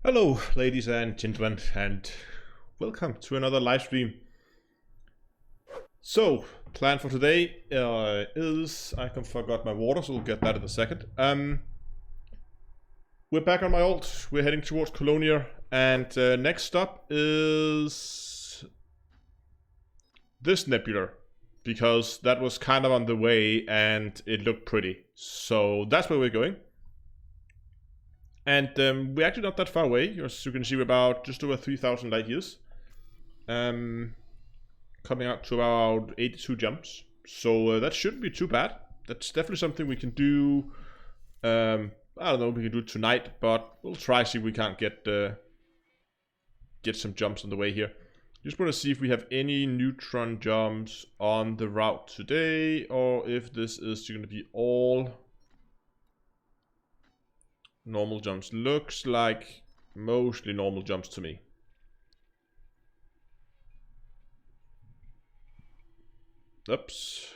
Hello, ladies and gentlemen, and welcome to another live stream. So, plan for today is I forgot my water, so we'll get that in a second. We're back on my alt. We're heading towards Colonia, and next stop is this nebula, because that was kind of on the way and it looked pretty. So that's where we're going. And we're actually not that far away. As you can see, we're about just over 3,000 light years. Coming out to about 82 jumps. So that shouldn't be too bad. That's definitely something we can do. I don't know if we can do it tonight, but we'll try see if we can't get some jumps on the way here. Just want to see if we have any neutron jumps on the route today, or if this is going to be all normal jumps. Looks like mostly normal jumps to me. Oops.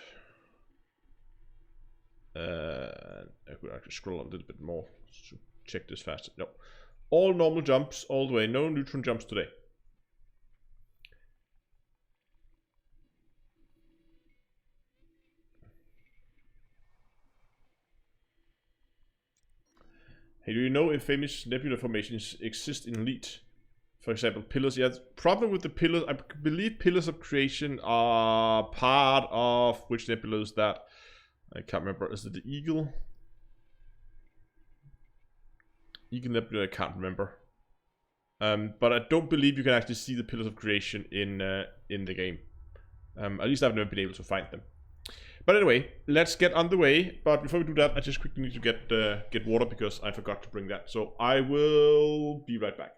I could actually scroll a little bit more to check this faster. No. All normal jumps all the way. No neutron jumps today. Hey, do you know if famous nebula formations exist in LEET? For example, pillars. Yeah, the problem with the pillars, I believe pillars of creation are part of which nebula is that? I can't remember. Is it the Eagle? Eagle nebula, I can't remember. But I don't believe you can actually see the pillars of creation in the game. At least I've never been able to find them. But anyway, let's get on the way. But before we do that, I just quickly need to get water because I forgot to bring that. So I will be right back.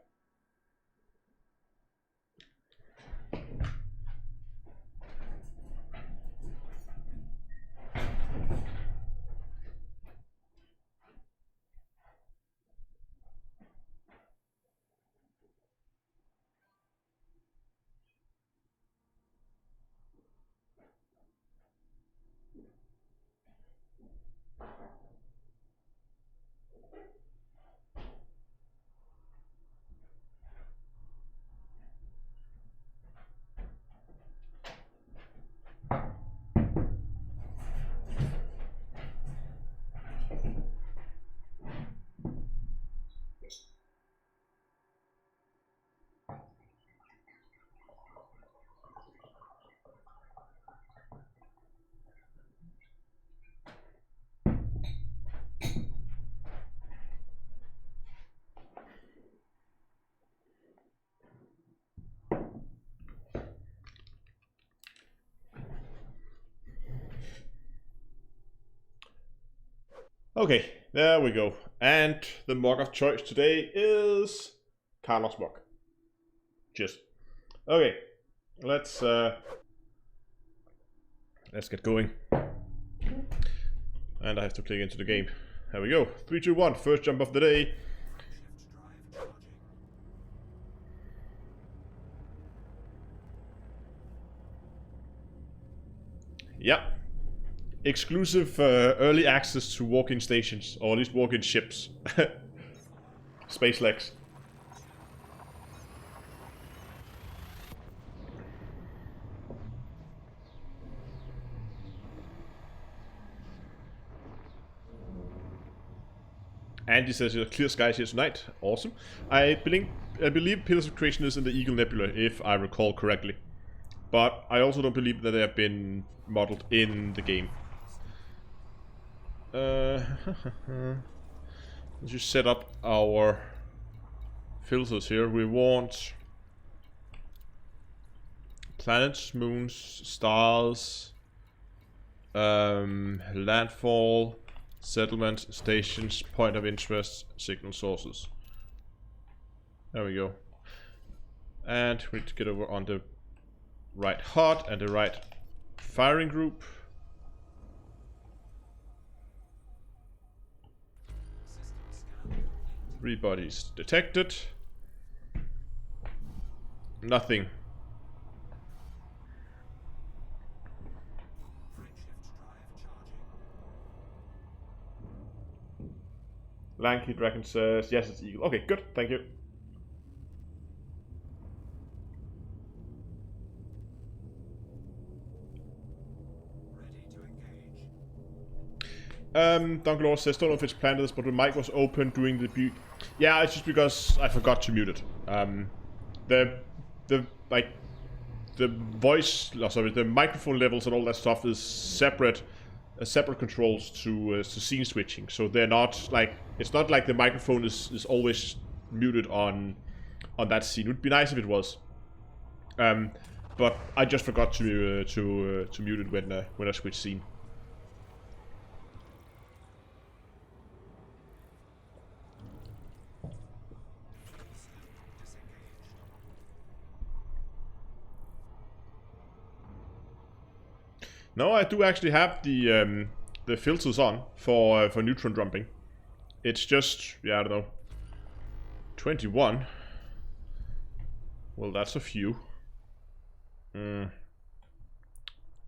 Okay, there we go. And the mug of choice today is Carlos mug. Cheers. Okay, let's get going. And I have to click into the game. There we go. 3, 2, 1. First jump of the day. Yeah. Exclusive early access to walk-in stations, or at least walk-in ships. Space legs. Andy says there's clear skies here tonight. Awesome. I believe Pillars of Creation is in the Eagle Nebula, if I recall correctly. But I also don't believe that they have been modeled in the game. Let's just set up our filters here. We want planets, moons, stars, landfall, settlement, stations, point of interest, signal sources. There we go. And we need to get over on the right hot and the right firing group. Three bodies detected. Nothing. Lanky Dragon says, yes, it's Eagle. Okay, good, thank you. Dunkelor says, don't know if it's planned this, but the mic was open during the yeah, it's just because I forgot to mute it. The voice, sorry, the microphone levels and all that stuff is separate controls to scene switching. So they're not like, it's not like the microphone is always muted on that scene. It would be nice if it was. But I just forgot to mute it when I switch scene. No, I do actually have the filters on for neutron dumping. It's just, yeah, I don't know, 21. Well, that's a few. We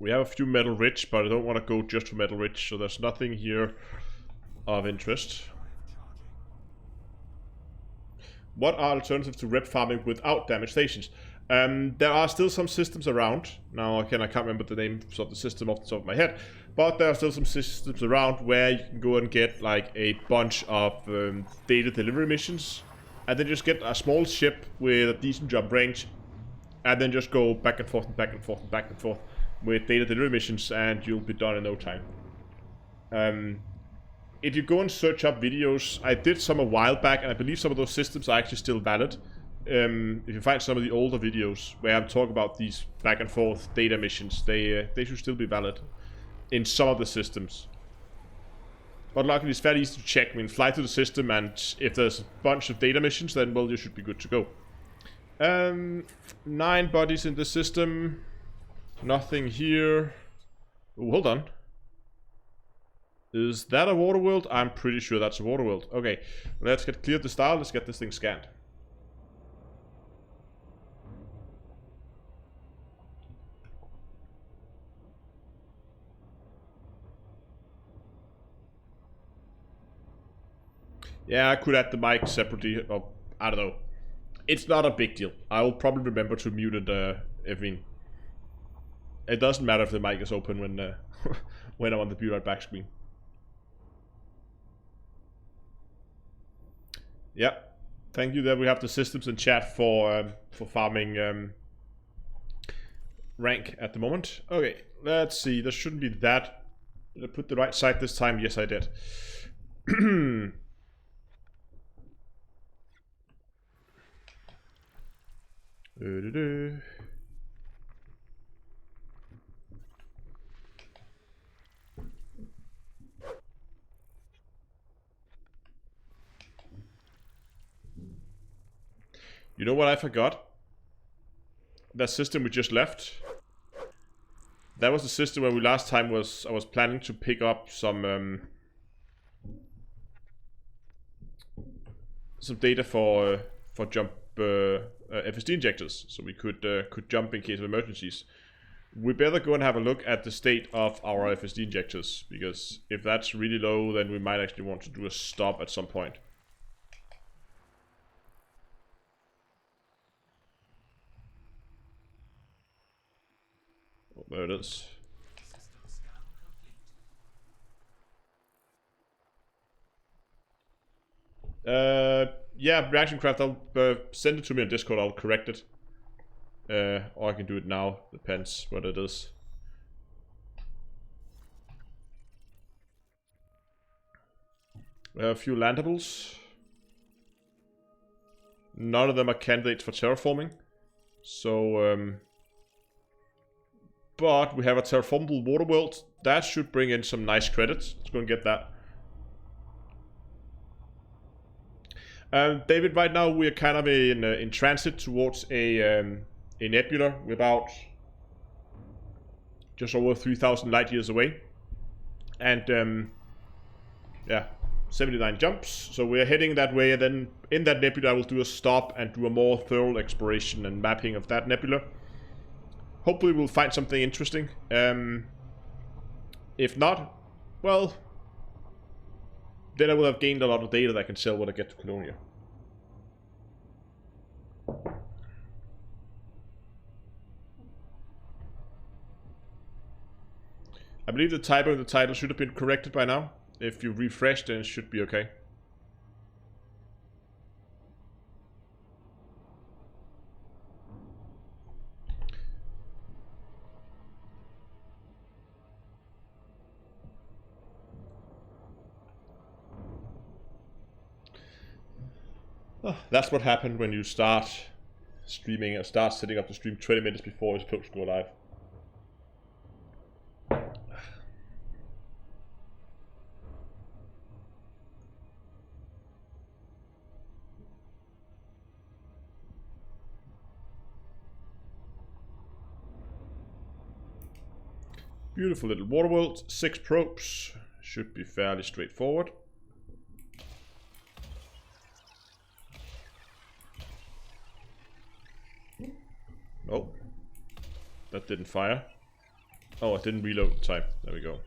have a few metal rich, but I don't want to go just for metal rich, so there's nothing here of interest. What are alternatives to rep farming without damage stations? There are still some systems around. Now, I can't remember the names of the system off the top of my head, but there are still some systems around where you can go and get like a bunch of data delivery missions, and then just get a small ship with a decent jump range, and then just go back and forth and back and forth and back and forth with data delivery missions, and you'll be done in no time. If you go and search up videos, I did some a while back, and I believe some of those systems are actually still valid. If you find some of the older videos where I'm talking about these back and forth data missions, they should still be valid in some of the systems. But luckily it's fairly easy to check. I mean, fly to the system, and if there's a bunch of data missions, then, well, you should be good to go. 9 bodies in the system. Nothing here. Oh, hold on. Is that a water world? I'm pretty sure that's a water world. Okay, let's get cleared the star. Let's get this thing scanned. Yeah, I could add the mic separately. Oh, I don't know. It's not a big deal. I will probably remember to mute it, Evin. It doesn't matter if the mic is open when when I'm on the Be Right Back screen. Yeah, thank you. There we have the systems in chat for farming rank at the moment. Okay, let's see. There shouldn't be that. Did I put the right side this time? Yes, I did. You know what I forgot? That system we just left. That was the system where we last time I was planning to pick up some data for jump FSD injectors, so we could jump in case of emergencies. We better go and have a look at the state of our FSD injectors, because if that's really low, then we might actually want to do a stop at some point. Oh, there it is. Yeah, ReactionCraft, I'll send it to me on Discord, I'll correct it. Or I can do it now, depends what it is. We have a few landables. None of them are candidates for terraforming. So, but we have a terraformable water world. That should bring in some nice credits. Let's go and get that. David, right now we are kind of in transit towards a nebula. We're about just over 3,000 light years away, and yeah, 79 jumps. So we're heading that way, and then in that nebula I will do a stop and do a more thorough exploration and mapping of that nebula. Hopefully we'll find something interesting. If not, well, then I will have gained a lot of data that I can sell when I get to Colonia. I believe the typo in the title should have been corrected by now. If you refresh, then it should be okay. Oh, that's what happened when you start streaming and start setting up the stream 20 minutes before it's supposed to go live. Beautiful little water world, 6 probes, should be fairly straightforward. Oh, that didn't fire. Oh, it didn't reload in time. There we go.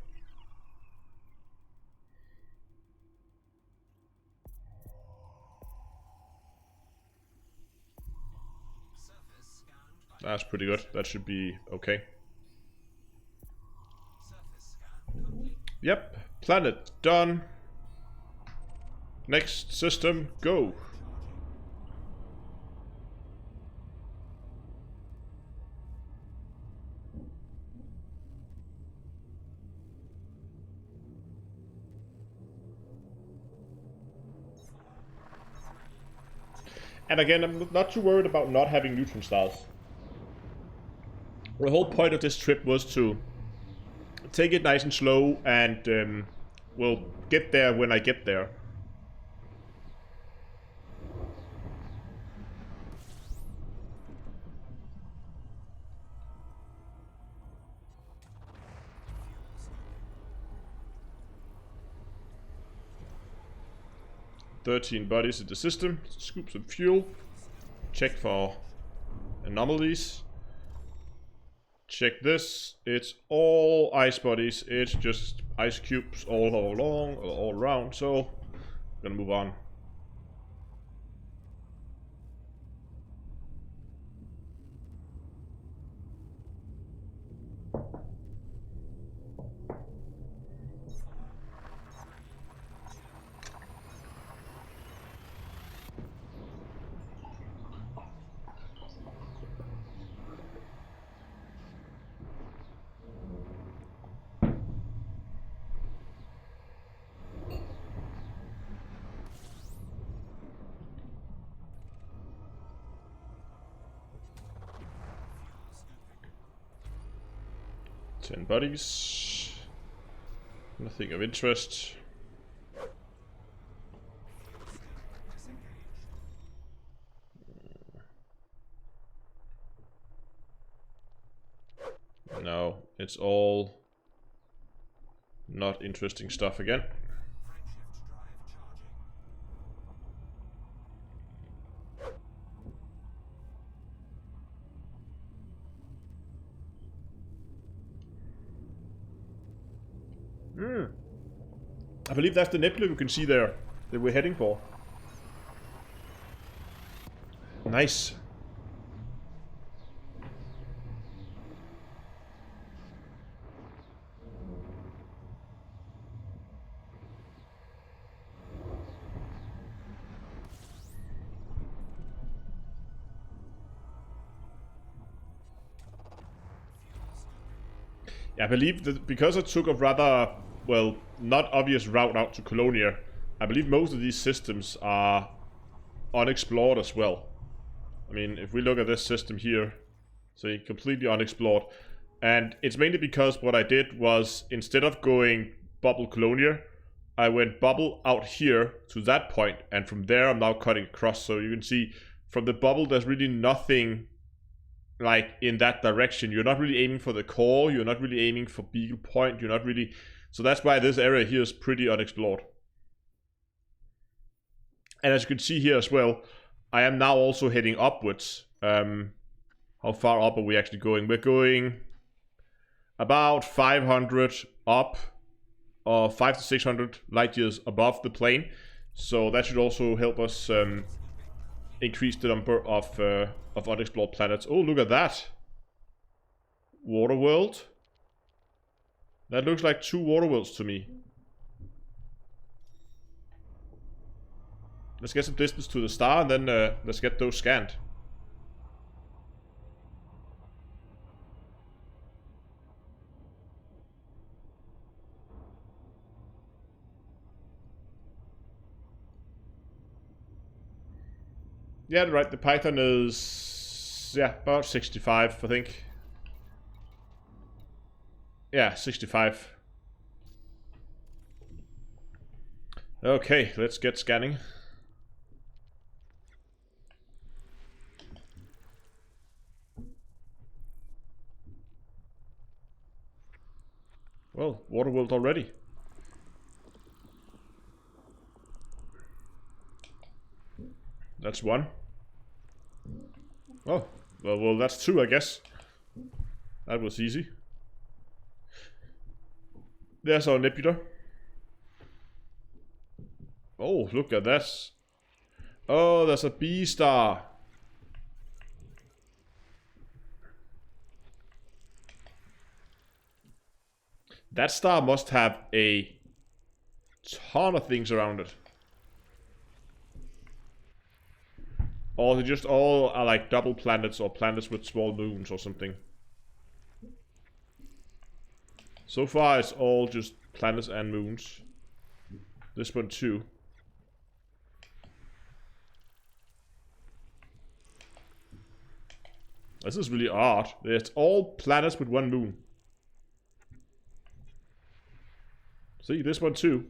That's pretty good. That should be okay. Yep, planet done. Next system, go. And again, I'm not too worried about not having neutron stars. The whole point of this trip was to take it nice and slow, and we'll get there when I get there. "13 bodies in the system, scoop some fuel, check for anomalies. Check this, it's all ice bodies, it's just ice cubes all along, all around, so I'm gonna move on. Ten bodies. Nothing of interest. No, it's all not interesting stuff again. I believe that's the nebula we can see there that we're heading for. Nice. Yeah, I believe that because I took a rather, well, not obvious route out to Colonia, I believe most of these systems are unexplored as well. I mean, if we look at this system here, so completely unexplored. And it's mainly because what I did was, instead of going bubble Colonia, I went bubble out here to that point, and from there I'm now cutting across. So you can see from the bubble there's really nothing like in that direction. You're not really aiming for the core, you're not really aiming for Beagle Point, you're not really... So that's why this area here is pretty unexplored. And as you can see here as well, I am now also heading upwards. How far up are we actually going? We're going about 500 up, or 500 to 600 light years above the plane. So that should also help us increase the number of unexplored planets. Oh, look at that! Water world. That looks like 2 water worlds to me. Let's get some distance to the star, and then let's get those scanned. Yeah, right, the Python is... yeah, about 65, I think. Yeah, 65. Okay, let's get scanning. Well, water world already. That's one. Oh, well, that's two, I guess. That was easy. There's our nebula. Oh, look at this. Oh, there's a B star. That star must have a ton of things around it. Or they just all are like double planets or planets with small moons or something. So far it's all just planets and moons. This one too. This is really odd. It's all planets with one moon. See, this one too.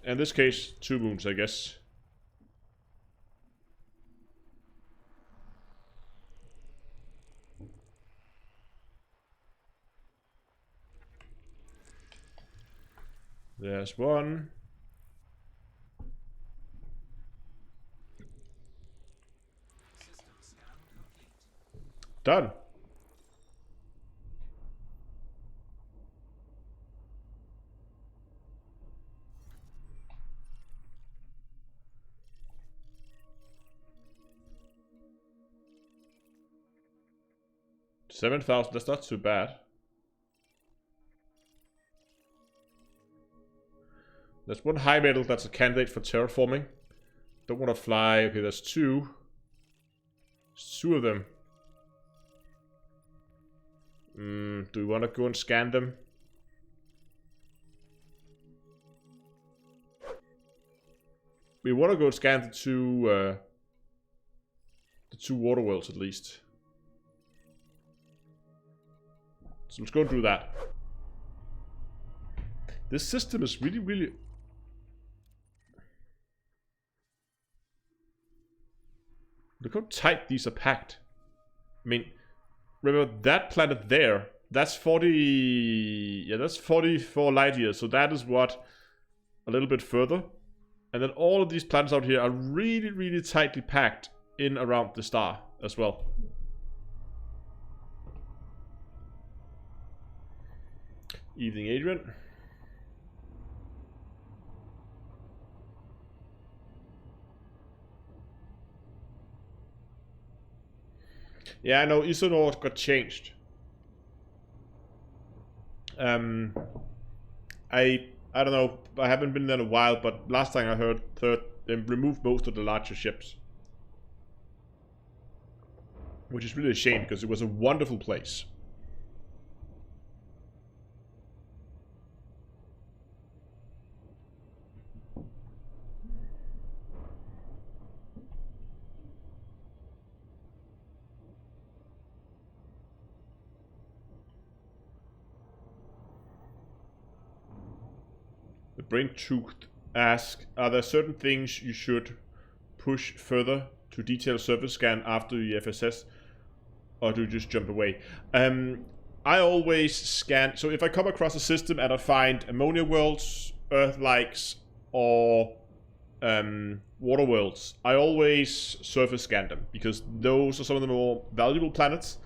In this case, two moons, I guess. There's one. Done. $7,000, that's not too bad. There's one high metal that's a candidate for terraforming. Don't want to fly. Okay, there's two. There's two of them. Do we want to go and scan them? We want to go and scan the two water worlds at least. So let's go and do that. This system is really, really... Look how tight these are packed. I mean, remember that planet there, that's 40... yeah, that's 44 light years. So that is what? A little bit further. And then all of these planets out here are really, really tightly packed in around the star as well. Evening, Adrian. Yeah, I know Isonor got changed. I don't know. I haven't been there in a while, but last time I heard they removed most of the larger ships, which is really a shame because it was a wonderful place. Brain Truth asks, are there certain things you should push further to detail surface scan after the FSS, or do you just jump away? I always scan, so if I come across a system and I find ammonia worlds, Earth-likes, or water worlds, I always surface scan them, because those are some of the more valuable planets,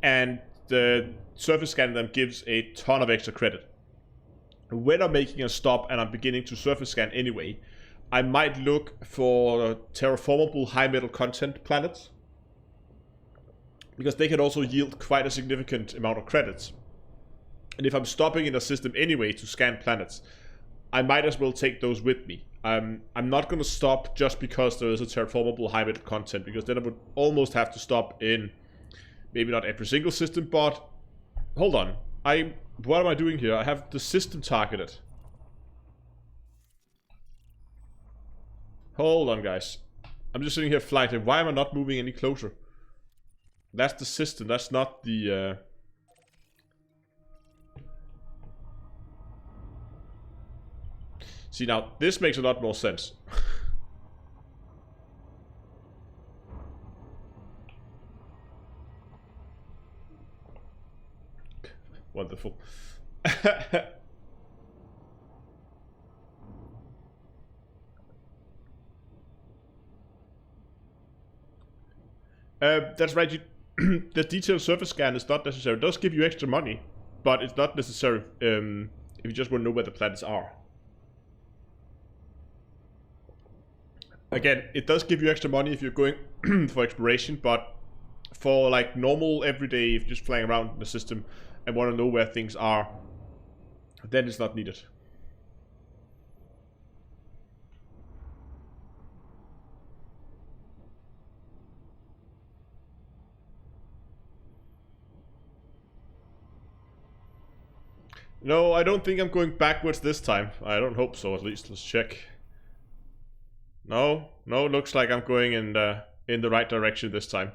and the surface scanning them gives a ton of extra credit. When I'm making a stop and I'm beginning to surface scan anyway, I might look for terraformable high metal content planets, because they can also yield quite a significant amount of credits. And if I'm stopping in a system anyway to scan planets, I might as well take those with me. I'm not going to stop just because there is a terraformable high metal content, because then I would almost have to stop in maybe not every single system, but hold on. What am I doing here? I have the system targeted. Hold on, guys. I'm just sitting here flying. Why am I not moving any closer? That's the system. That's not the... See, now, this makes a lot more sense. Wonderful. That's right. The detailed surface scan is not necessary. It does give you extra money, but it's not necessary if you just want to know where the planets are. Again, it does give you extra money if you're going for exploration, but for like normal everyday, if you're just flying around in the system and want to know where things are, then it's not needed. No, I don't think I'm going backwards this time. I don't hope so, at least. Let's check. No, looks like I'm going in the right direction this time.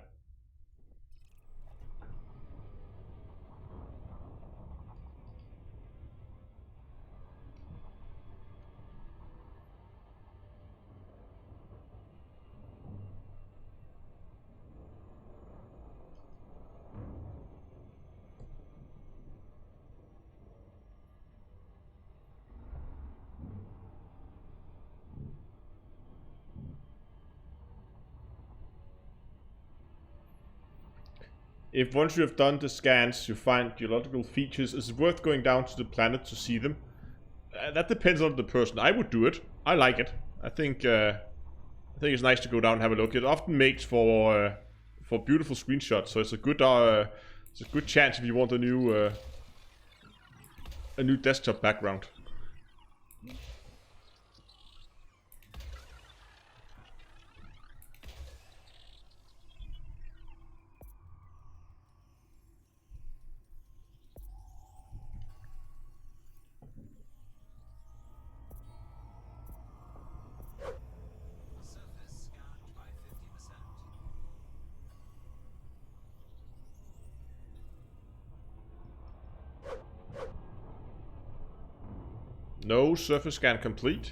If once you have done the scans, you find geological features, is it worth going down to the planet to see them? That depends on the person. I would do it. I like it. I think it's nice to go down and have a look. It often makes for beautiful screenshots, so it's a good chance if you want a new desktop background. No surface scan complete.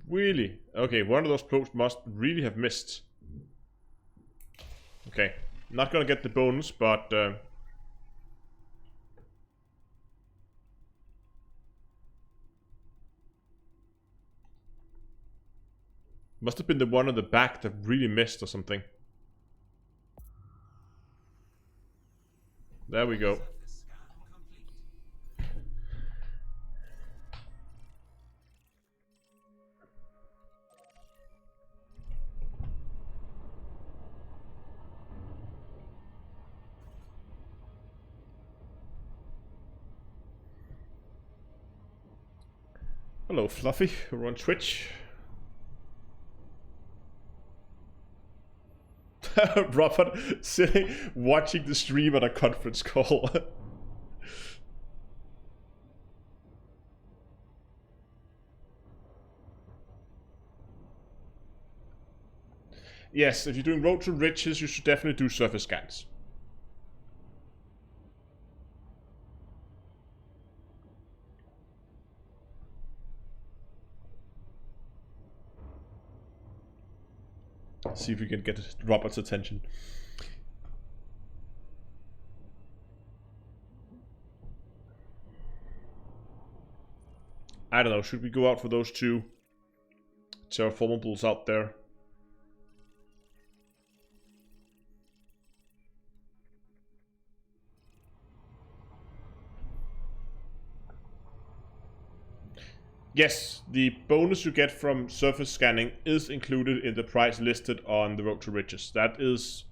Really? Okay, one of those probes must really have missed. Okay, not gonna get the bonus, but must have been the one on the back that really missed or something. There we go. Hello, Fluffy. We're on Twitch. Robert sitting watching the stream on a conference call. Yes, if you're doing Road to Riches, you should definitely do surface scans. See if we can get Robert's attention. I don't know, should we go out for those two terraformables out there? Yes, the bonus you get from surface scanning is included in the price listed on the Road to Riches. That is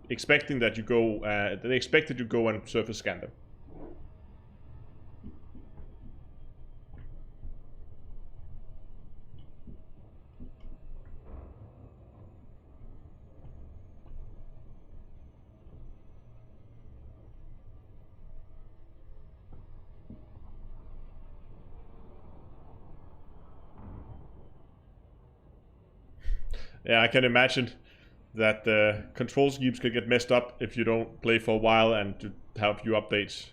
expecting that you go. They expect that you go and surface scan them. Yeah, I can imagine that the control schemes can get messed up if you don't play for a while and to have few updates.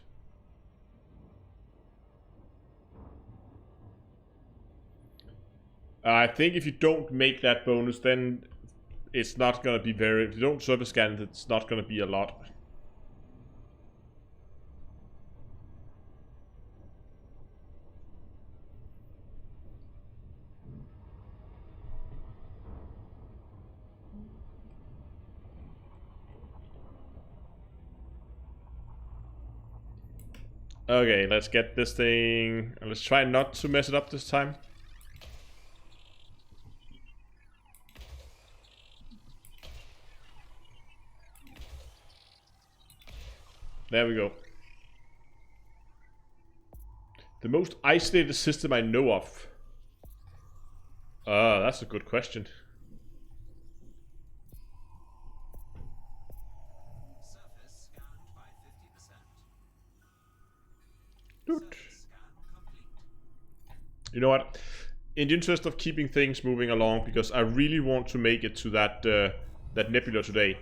I think if you don't make that bonus, then it's not gonna be very. If you don't surface scan it, it's not gonna be a lot. Okay, let's get this thing. Let's try not to mess it up this time. There we go. The most isolated system I know of. That's a good question. Surface scanned by 50%. Dude. Surface scan complete. You know what? In the interest of keeping things moving along, because I really want to make it to that that nebula today,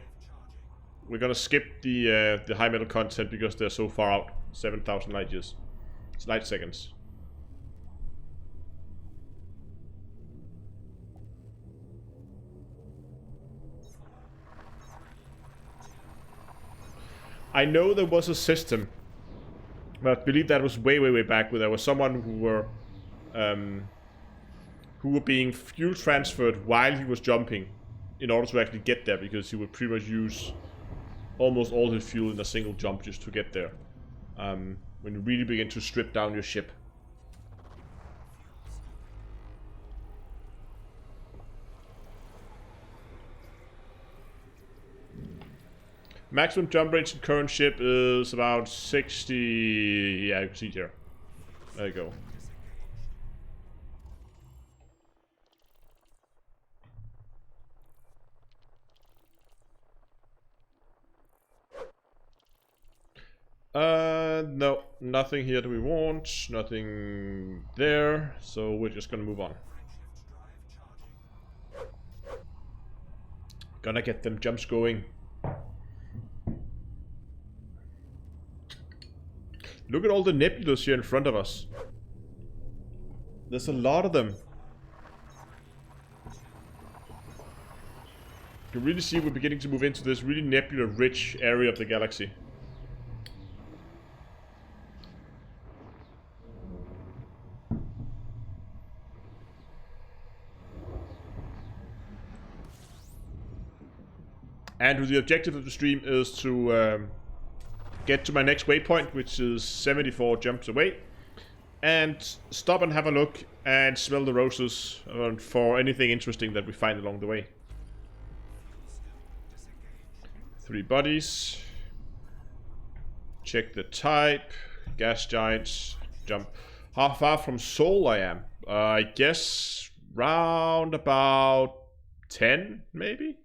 we're gonna skip the high metal content because they're so far out, 7,000 light years. It's light seconds. I know there was a system, but I believe that was way back, where there was someone who were being fuel transferred while he was jumping in order to actually get there, because he would pretty much use almost all his fuel in a single jump just to get there. When you really begin to strip down your ship. Maximum jump range in current ship is about 60. Yeah, you can see it here. There you go. No, nothing here that we want. Nothing there. So we're just gonna move on. Gonna get them jumps going. Look at all the nebulas here in front of us. There's a lot of them. You can really see we're beginning to move into this really nebula-rich area of the galaxy. And the objective of the stream is to get to my next waypoint, which is 74 jumps away, and stop and have a look and smell the roses for anything interesting that we find along the way. 3 bodies. Check the type. Gas giants. Jump. How far from Sol I am? I guess round about 10, maybe?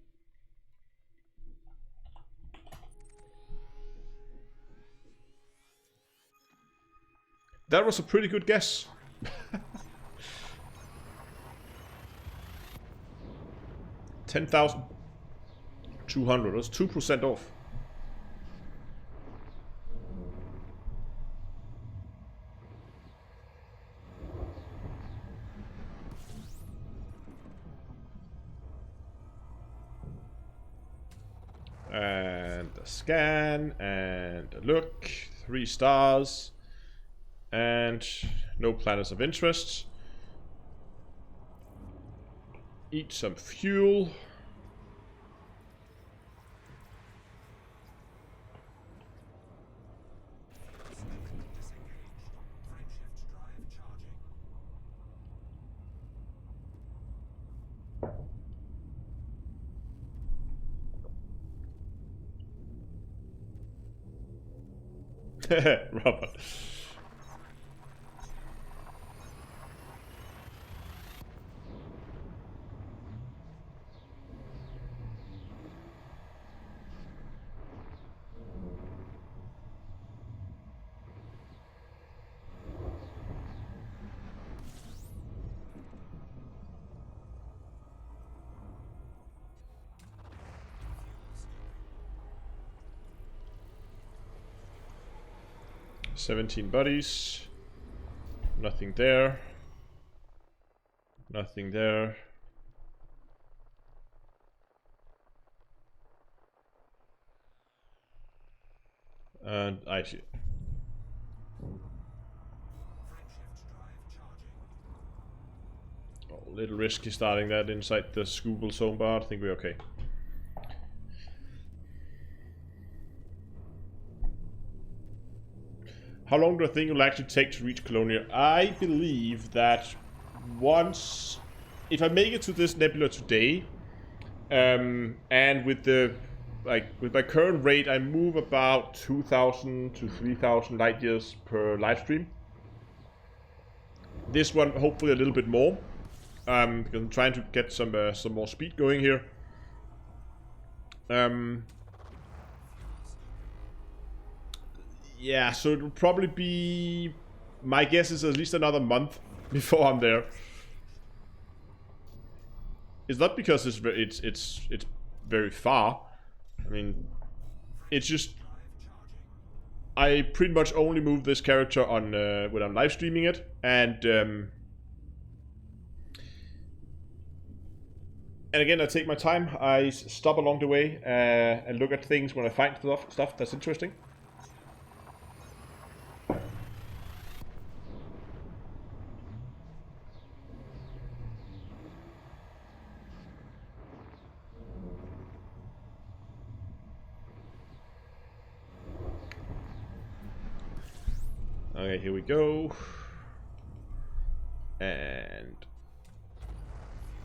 That was a pretty good guess. 10,200. That's 2% off. And a scan and a look. 3 stars. And no planets of interest. Eat some fuel. Robert. $17 buddies. Nothing there. Nothing there. And I see. Oh, a little risky starting that inside this Google zone bar. I think we're okay. How long do I think it will actually take to reach Colonia? I believe that once, if I make it to this nebula today, and with the with my current rate, I move about 2,000 to 3,000 light years per live stream. This one, hopefully, a little bit more, because I'm trying to get some more speed going here. Yeah, so it'll probably be, my guess is at least another month before I'm there. It's not because it's very far. I mean, it's just I pretty much only move this character on when I'm live streaming it, and again I take my time. I stop along the way and look at things when I find stuff that's interesting. Okay, here we go. And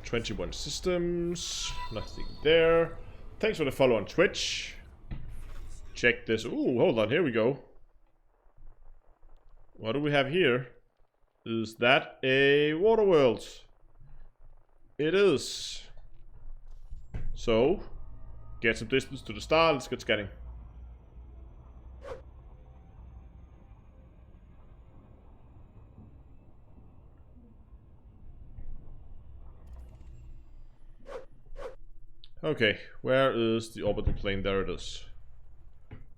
21 systems. Nothing there. Thanks for the follow on Twitch. Check this. Ooh, hold on. Here we go. What do we have here? Is that a water world? It is. So, get some distance to the star. Let's get scanning. Okay, where is the orbital plane? There it is.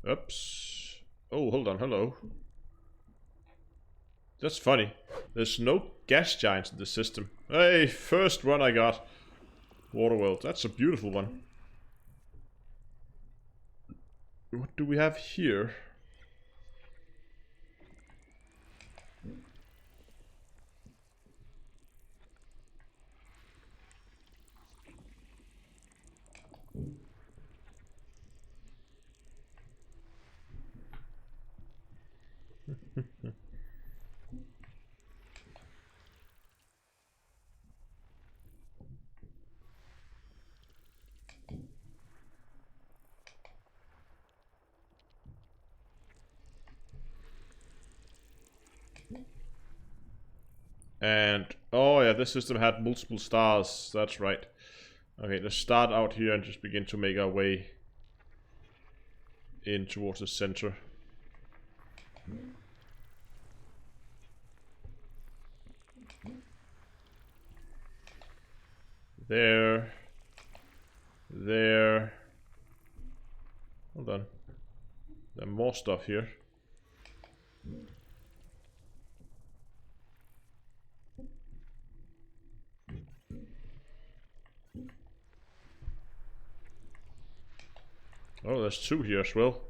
Oops. Oh, hold on, hello. That's funny. There's no gas giants in the system. Hey, first one I got. Waterworld, that's a beautiful one. What do we have here? And, oh yeah, this system had multiple stars, that's right. Okay, let's start out here and just begin to make our way in towards the center. There. There. Hold on. There's more stuff here. Oh, there's two here as well.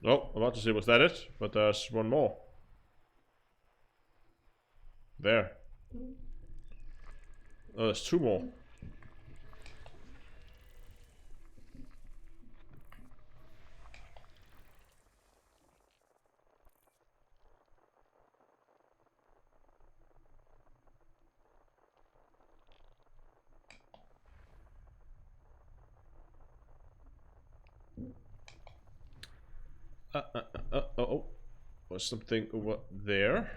Oh, I'm about to say, was that it? But there's one more. There. Oh, there's two more. Oh. There's something over there.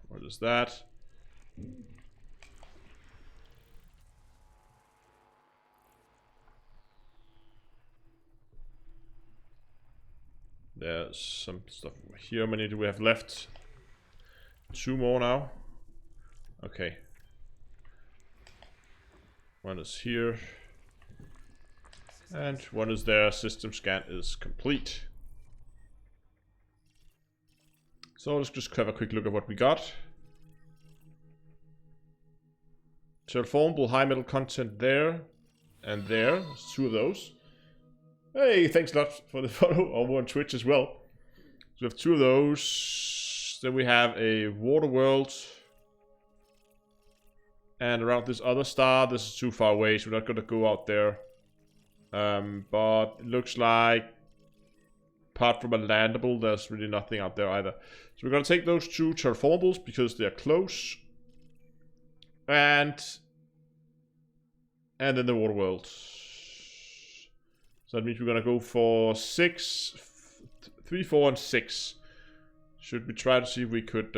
What is that? There's some stuff over here. How many do we have left? 2 more now. Okay. One is here. And one is there. System scan is complete. So let's just have a quick look at what we got. Terraformable high metal content there. And there. There's 2 of those. Hey, thanks a lot for the follow over on Twitch as well. So we have 2 of those. Then we have a water world. And around this other star, this is too far away, so we're not going to go out there. But it looks like, apart from a landable, there's really nothing out there either. So we're going to take those 2 terraformables because they're close. And then the water world. So that means we're going to go for 6, 3, 4, and 6. Should we try to see if we could...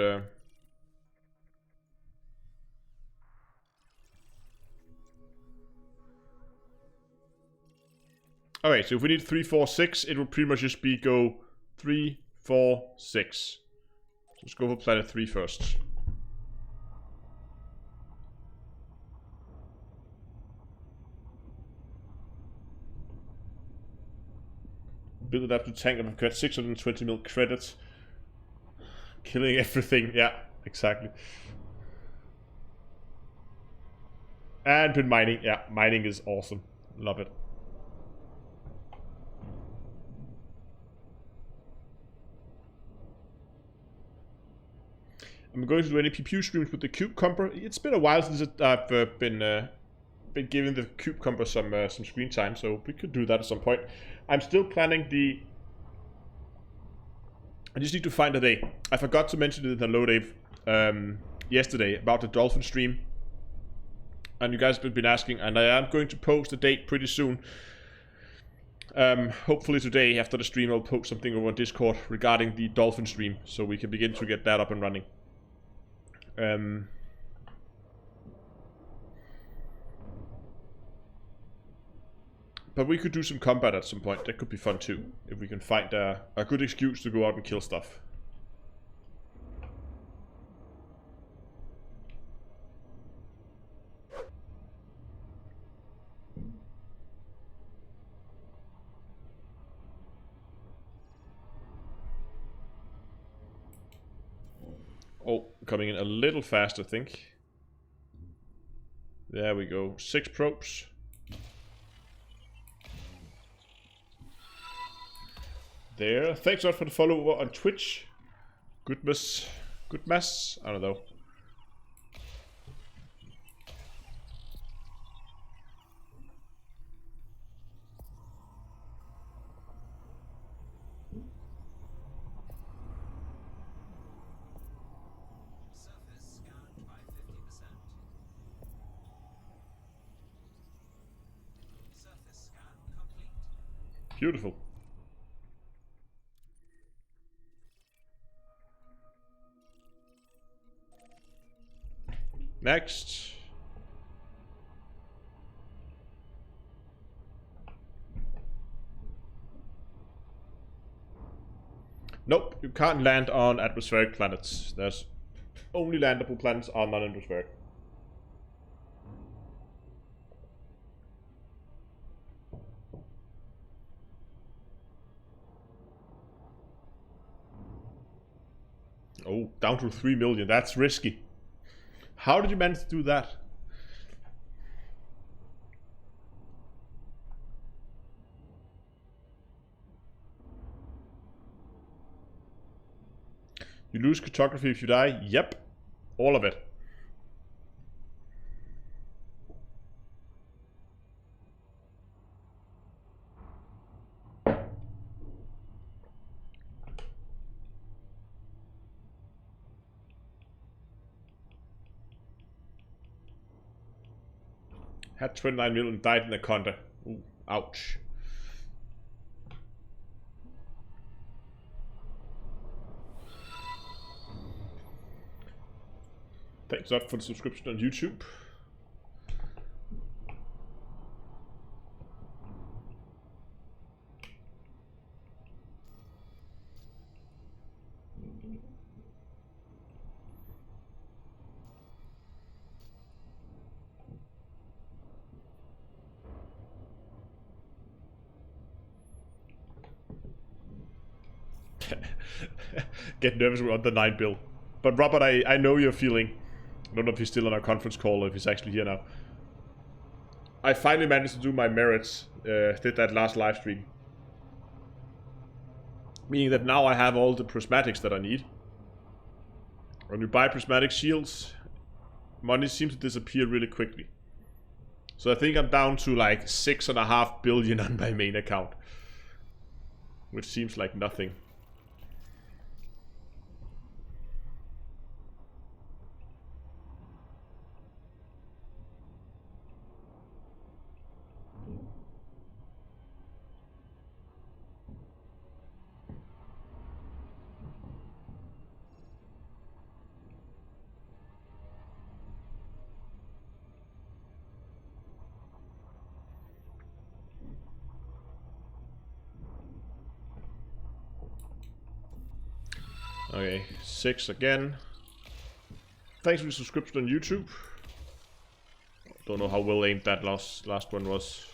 Okay, so if we need 3, 4, 6, it will pretty much just be go 3, 4, 6. Let's go for planet 3 first. Build it up to tank, and I've got 620 mil credits. Killing everything, yeah, exactly. And been mining, yeah, mining is awesome. Love it. I'm going to do any PPU streams with the Cube Comper. It's been a while since I've been giving the Cube Comper some screen time, so we could do that at some point. I'm still planning the... I just need to find a day. I forgot to mention it in the low day yesterday about the Dolphin stream. And you guys have been asking, and I am going to post a date pretty soon. Hopefully today, after the stream, I'll post something over on Discord regarding the Dolphin stream, so we can begin to get that up and running. But we could do some combat at some point. That could be fun too, if we can find a good excuse to go out and kill stuff. Oh, coming in a little fast, I think. There we go. 6 probes. There. Thanks a lot for the follow over on Twitch. Good mess. I don't know. Surface scanned by 50%. Surface scan complete. Beautiful. Next. Nope, you can't land on atmospheric planets. There's only landable planets are non-atmospheric. Oh, down to 3 million. That's risky. How did you manage to do that? You lose cartography if you die? Yep. All of it. Had 29 million, died in a condo. Ooh, ouch. Thanks a lot for the subscription on YouTube. Get nervous on the 9 bill. But Robert, I know you're feeling. I don't know if he's still on our conference call or if he's actually here now. I finally managed to do my merits. Did that last live stream. Meaning that now I have all the prismatics that I need. When you buy prismatic shields, money seems to disappear really quickly. So I think I'm down to like 6.5 billion on my main account. Which seems like nothing. Okay, 6 again. Thanks for the subscription on YouTube. Don't know how well aimed that last one was.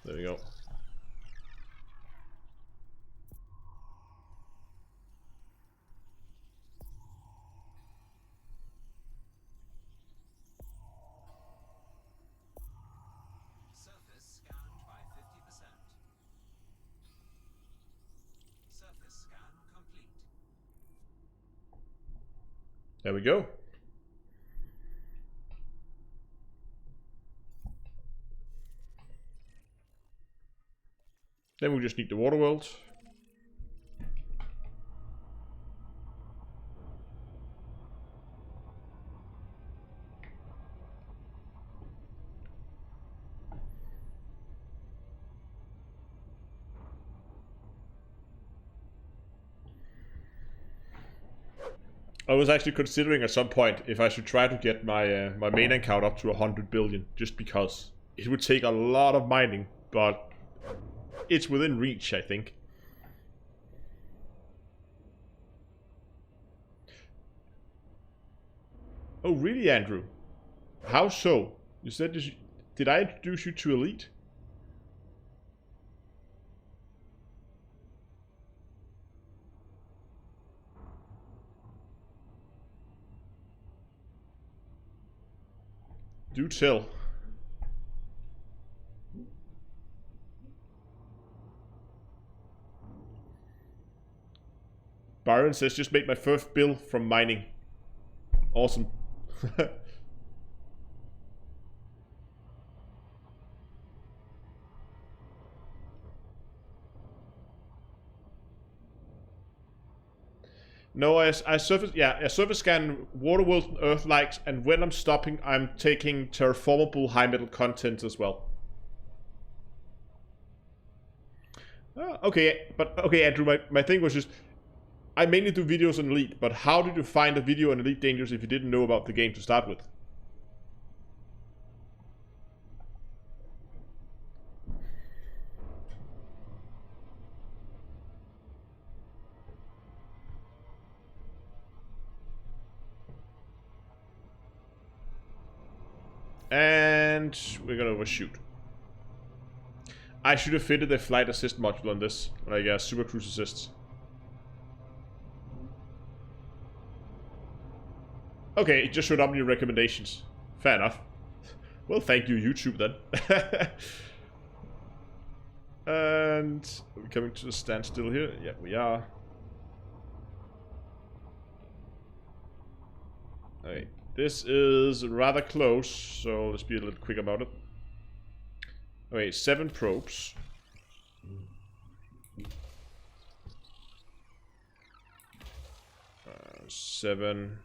There we go. Surface scanned by 50%. Surface scan complete. There we go. Then we just need the water world. I was actually considering at some point if I should try to get my my main account up to 100 billion, just because it would take a lot of mining, but it's within reach, I think. Oh, really, Andrew? How so? You said you did I introduce you to Elite? Do tell. Byron says, just made my first bill from mining. Awesome. No, I surface, yeah, I surface scan water world and earth likes, and when I'm stopping, I'm taking terraformable high metal content as well. Okay, but okay, Andrew, my thing was just, I mainly do videos on Elite, but how did you find a video on Elite Dangerous if you didn't know about the game to start with? And we're gonna overshoot. I should have fitted a flight assist module on this, like a super cruise assist. Okay, it just showed up in your recommendations. Fair enough. Well, thank you, YouTube, then. And we're coming to a standstill here. Yeah, we are. Okay, this is rather close, so let's be a little quick about it. Okay, 7 probes. Seven.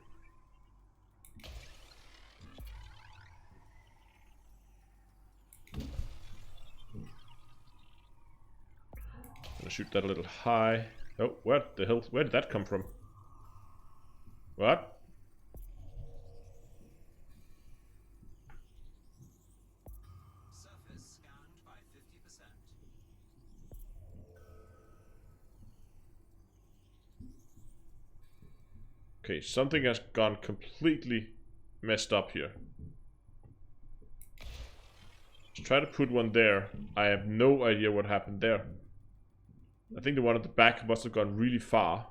Gonna shoot that a little high. Oh, what the hell? Where did that come from? What? Okay, something has gone completely messed up here. Let's try to put one there. I have no idea what happened there. I think the one at the back must have gone really far.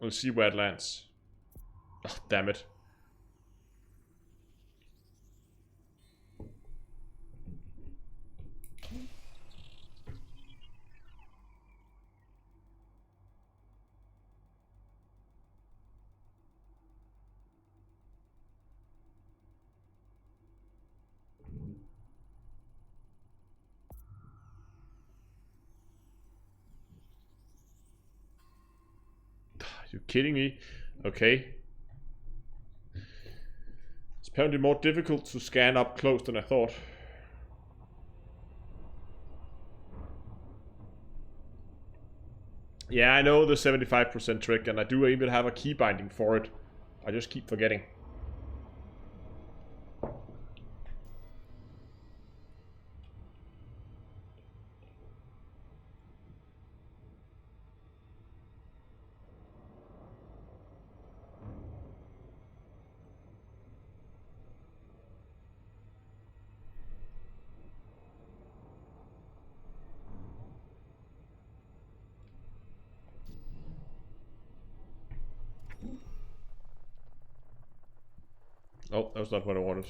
Let's see where it lands. Oh, damn it. Are you kidding me? Okay. It's apparently more difficult to scan up close than I thought. Yeah, I know the 75% trick, and I do even have a key binding for it. I just keep forgetting. Oh, that was not what I wanted.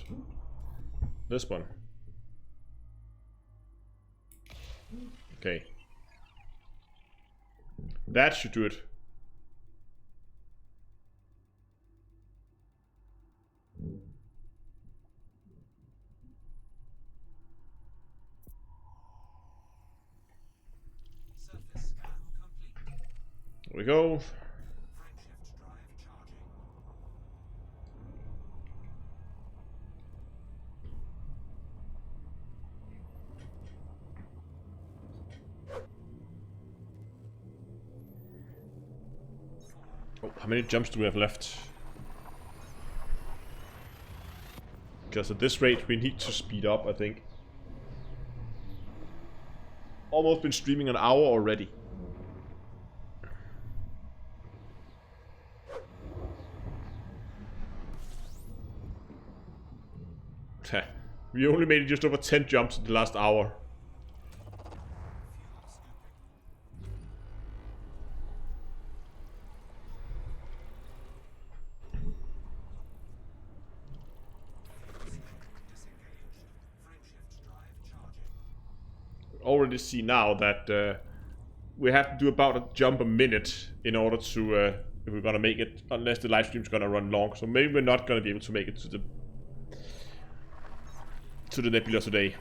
This one. Okay. That should do it. Surface scan complete. There we go. Frameshift drive charging. Oh, how many jumps do we have left? Because at this rate we need to speed up, I think. Almost been streaming an hour already. We only made it just over 10 jumps in the last hour. Already see now that we have to do about a jump a minute in order to, if we're gonna make it, unless the live stream's gonna run long. So maybe we're not gonna be able to make it to the nebula today.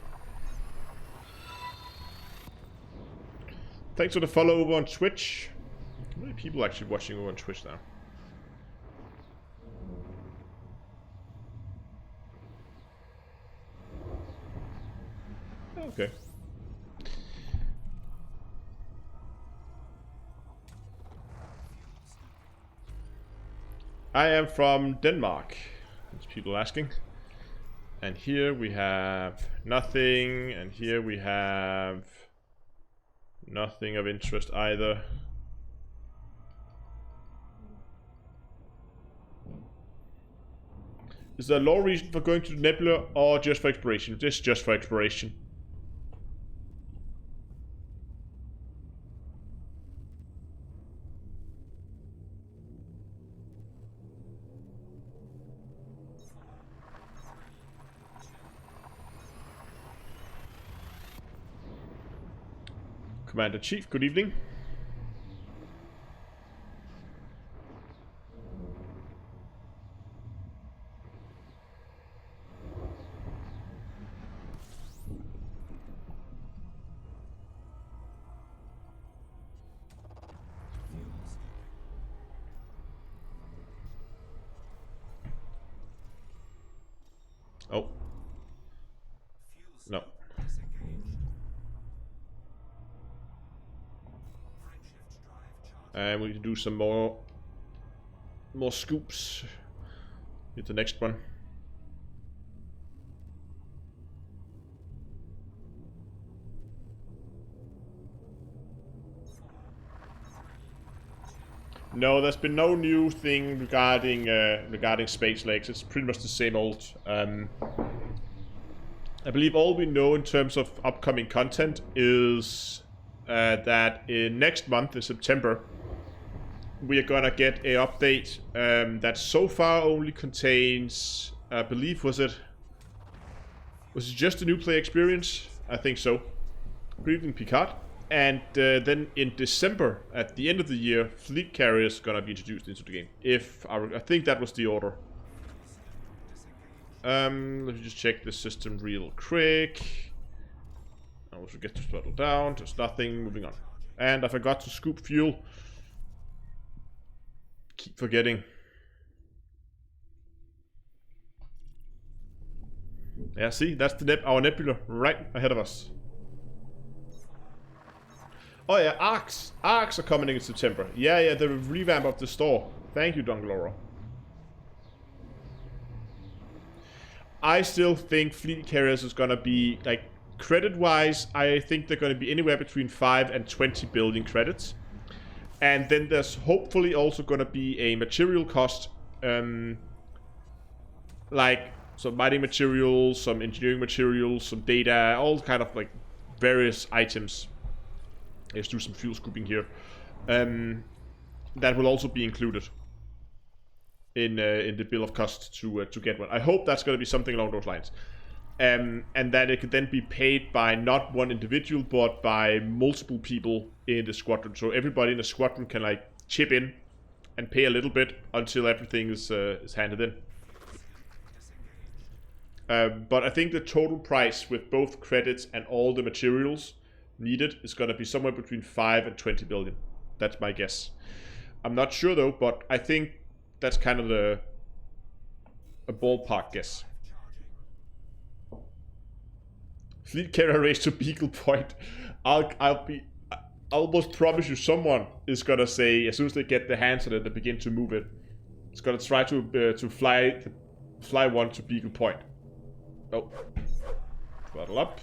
Thanks for the follow over on Twitch. How many people actually watching over on Twitch now? Okay. I am from Denmark. There's people asking. And here we have nothing, and here we have nothing of interest either. Is there a law reason for going to the nebula or just for exploration? This is just for exploration. Commander Chief, good evening. Oh. No. And we can do some more scoops. Hit the next one. No, there's been no new thing regarding space lakes. It's pretty much the same old. I believe all we know in terms of upcoming content is that in next month in September we are gonna get a update that so far only contains, I believe, was it just a new play experience? I think so. Good evening, Picard. And then in December, at the end of the year, fleet carriers gonna be introduced into the game. I think that was the order. Let me just check the system real quick. I also get to throttle down. There's nothing. Moving on. And I forgot to scoop fuel. Keep forgetting. Yeah, see, that's our nebula right ahead of us. Oh yeah, arcs. Arcs are coming in September. Yeah, the revamp of the store. Thank you, Dongloro. I still think fleet carriers is gonna be, like, credit-wise, I think they're gonna be anywhere between 5 and 20 billion credits. And then there's hopefully also gonna be a material cost, like some mining materials, some engineering materials, some data, all kind of like various items. Let's do some fuel scooping here. That will also be included in the bill of cost to get one. I hope that's going to be something along those lines, and that it could then be paid by not one individual but by multiple people in the squadron. So everybody in the squadron can like chip in and pay a little bit until everything is handed in. But I think the total price with both credits and all the materials needed is going to be somewhere between 5 and 20 billion. That's my guess. I'm not sure though, but I think that's kind of a ballpark guess. Fleet carrier race to Beagle Point. I almost promise you someone is gonna say as soon as they get their hands on it, they begin to move it. It's gonna try to fly one to Beagle Point. Oh, throttle up.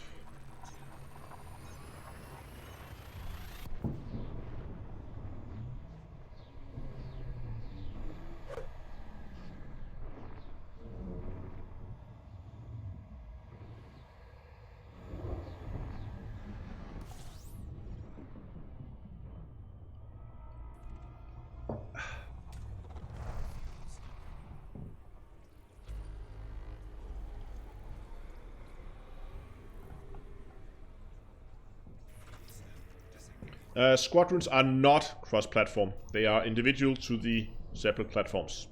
Squadrons are not cross-platform. They are individual to the separate platforms,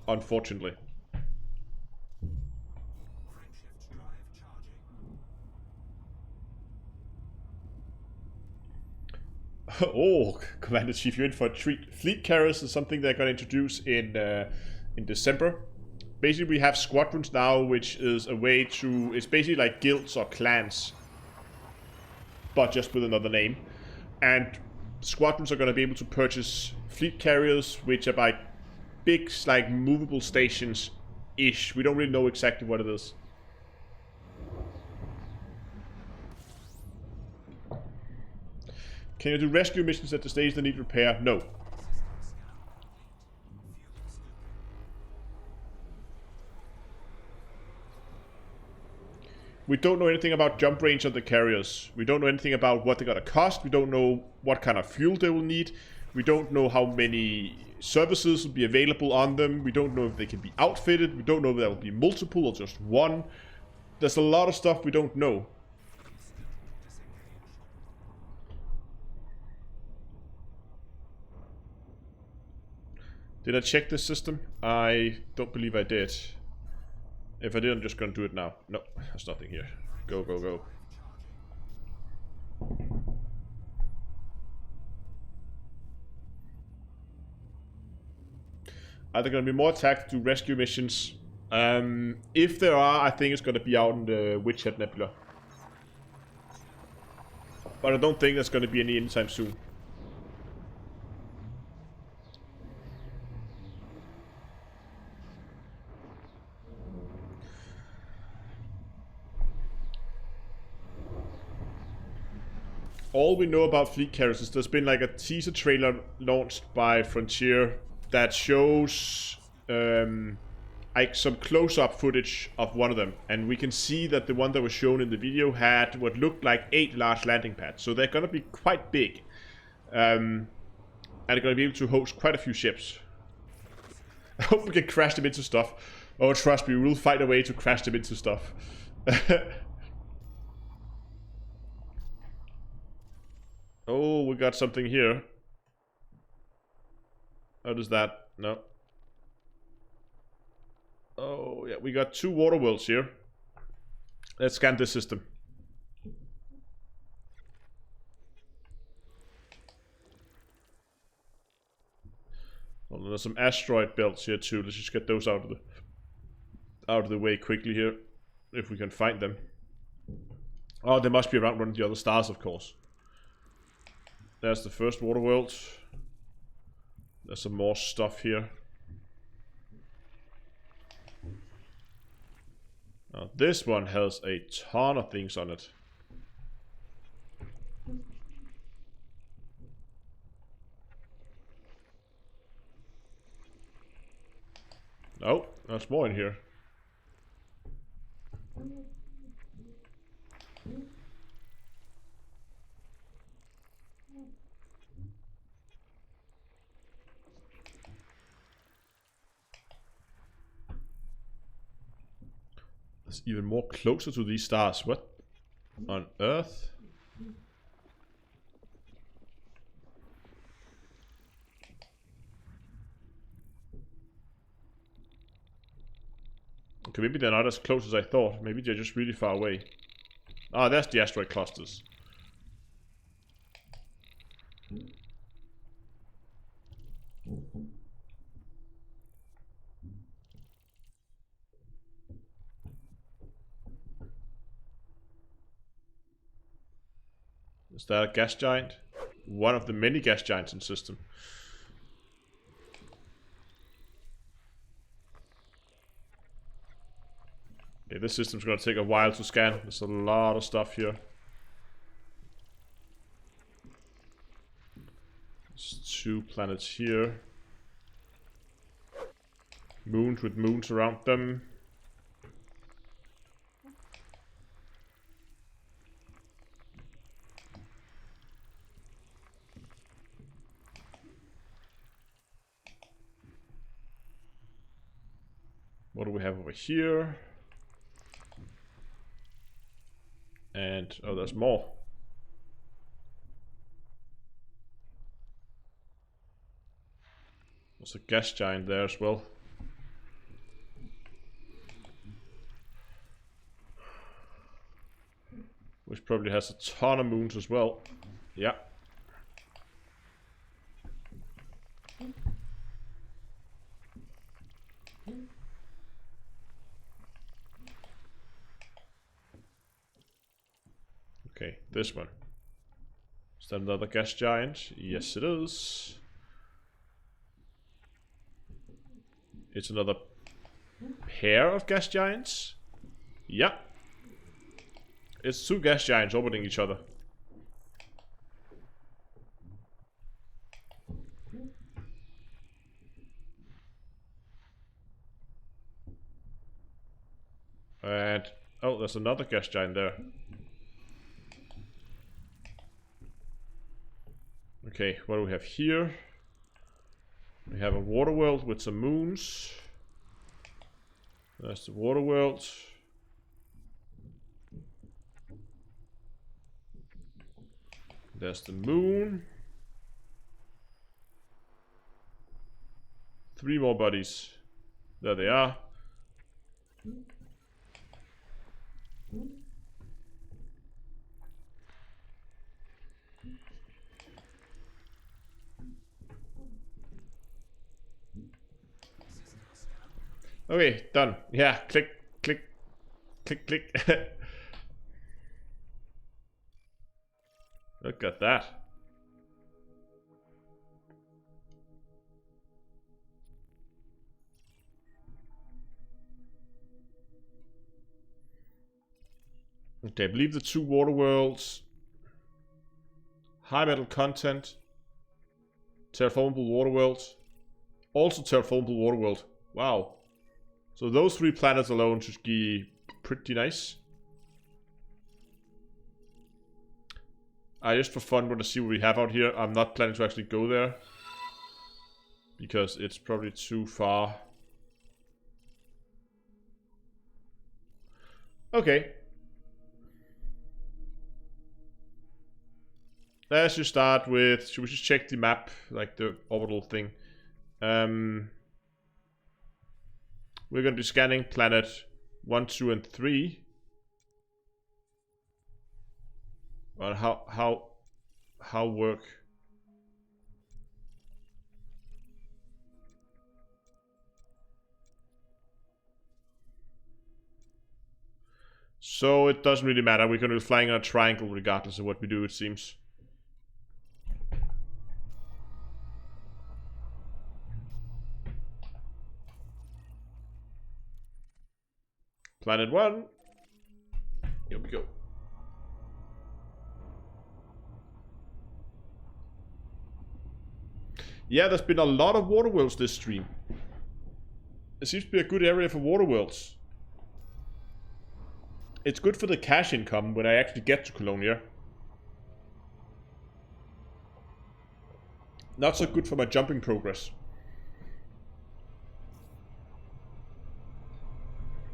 unfortunately. Oh, Commander Chief, you're in for a treat. Fleet carriers is something they're going to introduce in December. Basically, we have squadrons now, which is a way to... It's basically like guilds or clans, but just with another name. And squadrons are going to be able to purchase fleet carriers, which are like big, like movable stations-ish. We don't really know exactly what it is. Can you do rescue missions at the stage that need repair? No. We don't know anything about jump range of the carriers. We don't know anything about what they're gonna cost. We don't know what kind of fuel they will need. We don't know how many services will be available on them. We don't know if they can be outfitted. We don't know if there will be multiple or just one. There's a lot of stuff we don't know. Did I check this system? I don't believe I did. If I did, I'm just gonna do it now. No, there's nothing here. Go, go, go. Are there gonna be more attacks to rescue missions? If there are, I think it's gonna be out in the Witchhead Nebula. But I don't think there's gonna be any anytime soon. all we know about fleet carriers is there's been like a teaser trailer launched by Frontier that shows like some close-up footage of one of them, and we can see that the one that was shown in the video had what looked like 8 large landing pads, so they're gonna be quite big, and they're gonna be able to host quite a few ships. I hope we can crash them into stuff. Oh, trust me, we'll find a way to crash them into stuff. Oh, we got something here. How does that? No. Oh, yeah, we got 2 water worlds here. Let's scan this system. Well, there's some asteroid belts here too. Let's just get those out of the way quickly here, if we can find them. Oh, they must be around one of the other stars, of course. There's the first water world. There's some more stuff here. Now, this one has a ton of things on it. Oh, there's more in here. It's even more closer to these stars. What on Earth? Okay, maybe they're not as close as I thought. Maybe they're just really far away. Ah, there's the asteroid clusters. Is that a gas giant? One of the many gas giants in the system. Okay, this system's gonna take a while to scan. There's a lot of stuff here. There's 2 planets here. Moons with moons around them. What do we have over here? And, oh, there's more. There's a gas giant there as well. Which probably has a ton of moons as well. Yeah. Okay, this one. Is that another gas giant? Yes, it is. It's another pair of gas giants. Yeah. It's 2 gas giants orbiting each other. And, oh, there's another gas giant there. Okay, what do we have here? We have a water world with some moons. That's the water world. There's the moon. 3 more bodies. There they are. Okay, done. Yeah, click, click, click, click. Look at that. Okay, I believe the 2 water worlds High metal content. Terraformable water world. Also terraformable water world. Wow. So those 3 planets alone should be pretty nice. I just for fun want to see what we have out here. I'm not planning to actually go there. Because it's probably too far. Okay. Let's just start with... Should we just check the map? Like the orbital thing. We're going to be scanning planet 1, 2, and 3. Well, how work? So it doesn't really matter. We're going to be flying on a triangle regardless of what we do, it seems. Planet 1. Here we go. Yeah, there's been a lot of water worlds this stream. It seems to be a good area for water worlds. It's good for the cash income when I actually get to Colonia. Not so good for my jumping progress.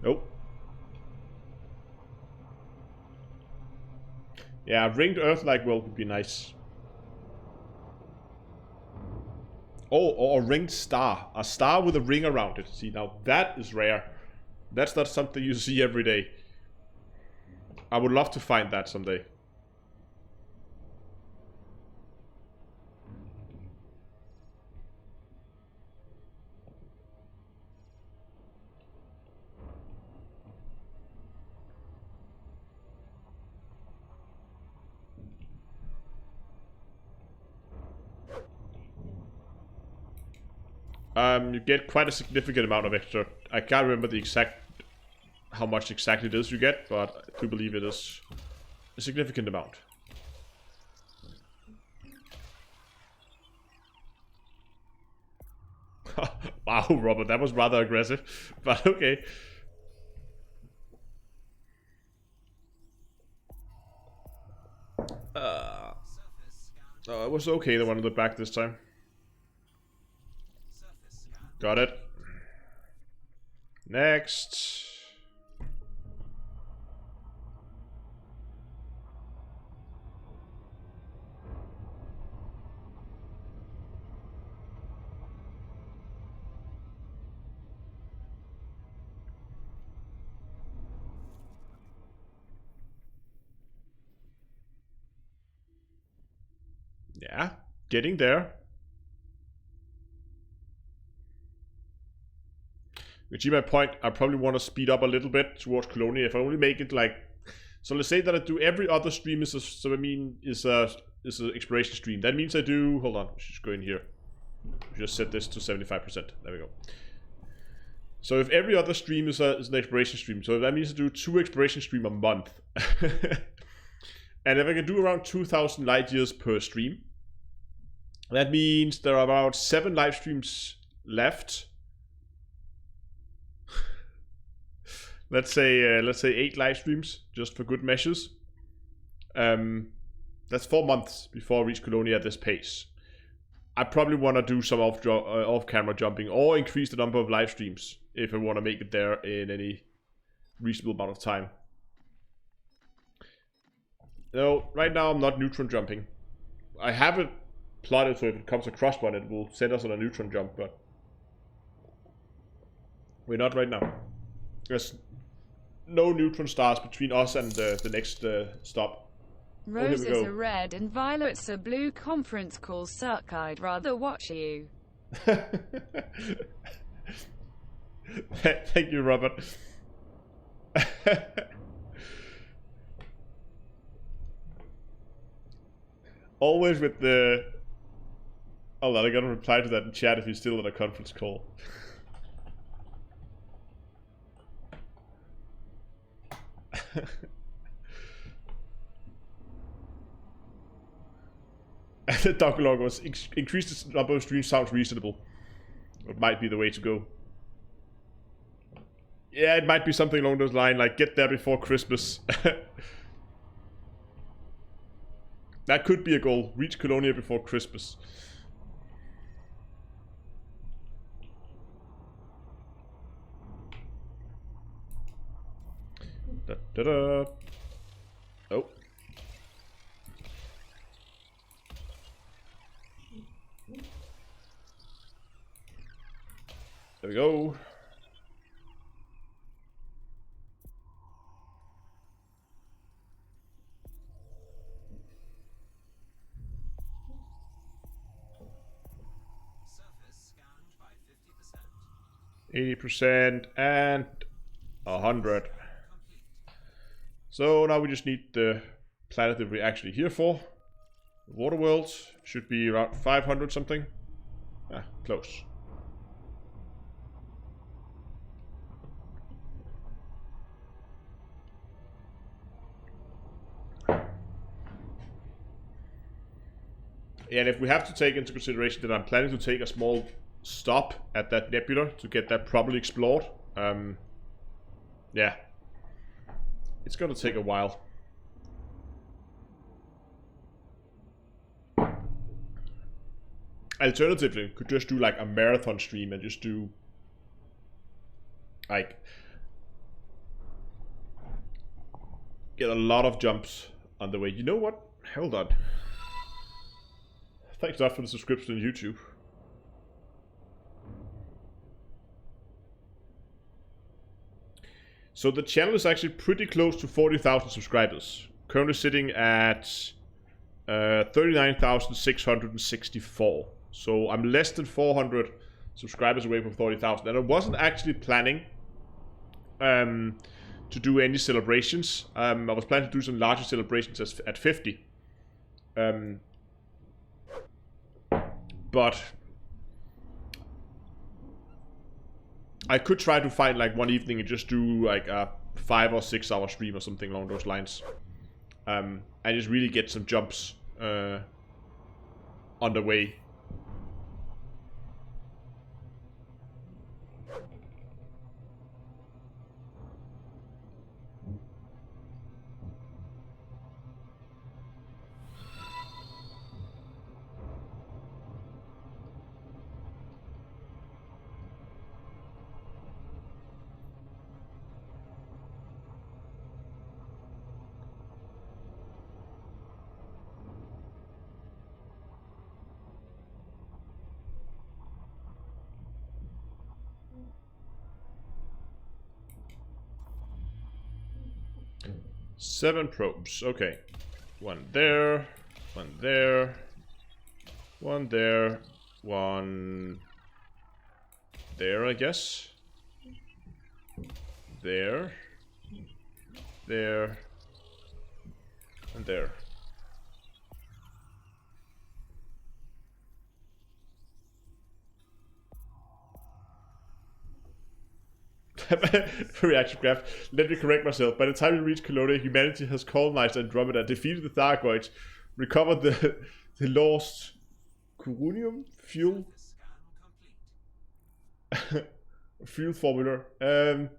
Nope. Yeah, a ringed Earth-like world would be nice. Oh, or a ringed star. A star with a ring around it. See, now that is rare. That's not something you see every day. I would love to find that someday. You get quite a significant amount of extra. I can't remember the exact how much exactly it is you get, but I do believe it is a significant amount. Wow, Robert, that was rather aggressive, but okay. Oh, it was okay, the one in the back this time. Got it. Next. Yeah, getting there. You see my point, I probably want to speed up a little bit towards Colonia. If I only make it like... So let's say that I do every other stream is a exploration stream. That means I do... Hold on, let's just go in here. Just set this to 75%. There we go. So if every other stream is an exploration stream, so that means I do 2 exploration stream a month. And if I can do around 2,000 light years per stream, that means there are about 7 live streams left. Let's say 8 live streams, just for good measures. That's 4 months before I reach Colonia at this pace. I probably want to do some off-camera jumping or increase the number of live streams if I want to make it there in any reasonable amount of time. No, right now I'm not neutron jumping. I have it plotted so if it comes across one, it will send us on a neutron jump, but we're not right now. There's no neutron stars between us and the next stop. Roses are red and violets are blue. Conference calls suck. I'd rather watch you. Thank you, Robert. Always with the... Oh, I gotta reply to that in chat if you're still on a conference call. The donkey log was increase the number of streams sounds reasonable. It might be the way to go. Yeah, it might be something along those lines, like get there before Christmas. That could be a goal. Reach Colonia before Christmas. Da, da, da. Oh. There we go. Surface scanned by 50%. 80% and 100. Complete. So now we just need the planet that we're actually here for. The water world should be around 500 something. Ah, close. And if we have to take into consideration that I'm planning to take a small stop at that nebula to get that properly explored, yeah, it's gonna take a while. Alternatively, could just do like a marathon stream and just do like get a lot of jumps on the way. You know what? Hold on. Thanks a lot for the subscription on YouTube. So the channel is actually pretty close to 40,000 subscribers. Currently sitting at 39,664. So I'm less than 400 subscribers away from 40,000. And I wasn't actually planning to do any celebrations. I was planning to do some larger celebrations at 50. But I could try to find like one evening and just do like a 5 or 6 hour stream or something along those lines. And just really get some jumps on the way. Seven probes. Okay. One there. One there. One there. One there, I guess. There. There. And there. ReactionCraft. Let me correct myself. By the time we reach Colonia, humanity has colonized Andromeda, defeated the Thargoids, recovered the lost coronium fuel Scan complete. fuel formula, and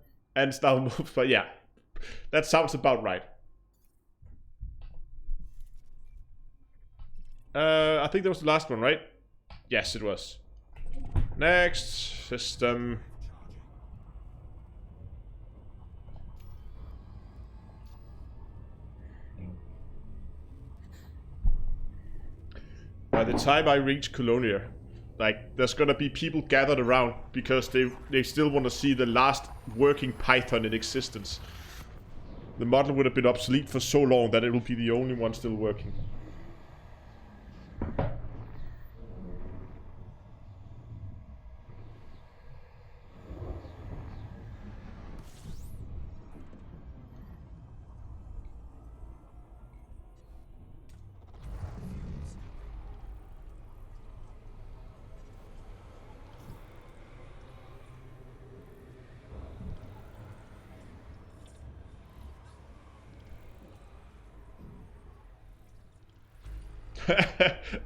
stuff. But yeah, that sounds about right. I think that was the last one, right? Yes, it was. Next system. By the time I reach Colonia, like, there's gonna be people gathered around because they still want to see the last working Python in existence. The model would have been obsolete for so long that it will be the only one still working.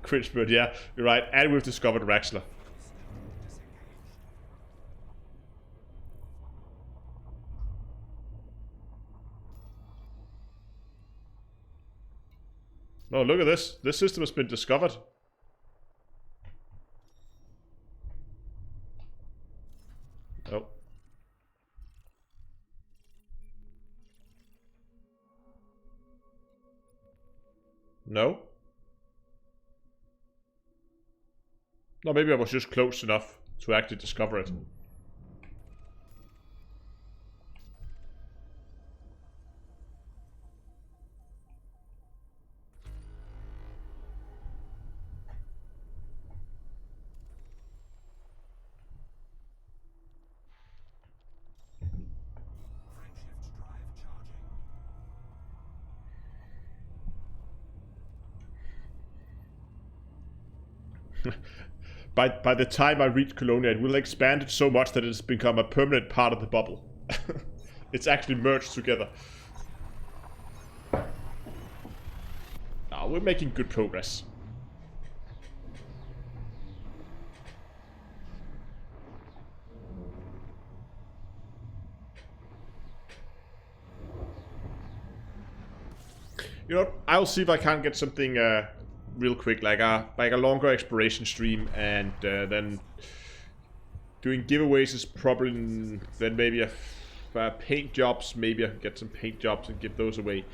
Cringebird, yeah, you're right. And we've discovered Raxler. No, look at this. This system has been discovered. Oh. No? No, maybe I was just close enough to actually discover it. By the time I reach Colonia, it will expand it so much that it's become a permanent part of the bubble. It's actually merged together. Oh, we're making good progress. You know, I'll see if I can't get something real quick, like a longer exploration stream, and then doing giveaways is probably then maybe paint jobs. Maybe I can get some paint jobs and give those away.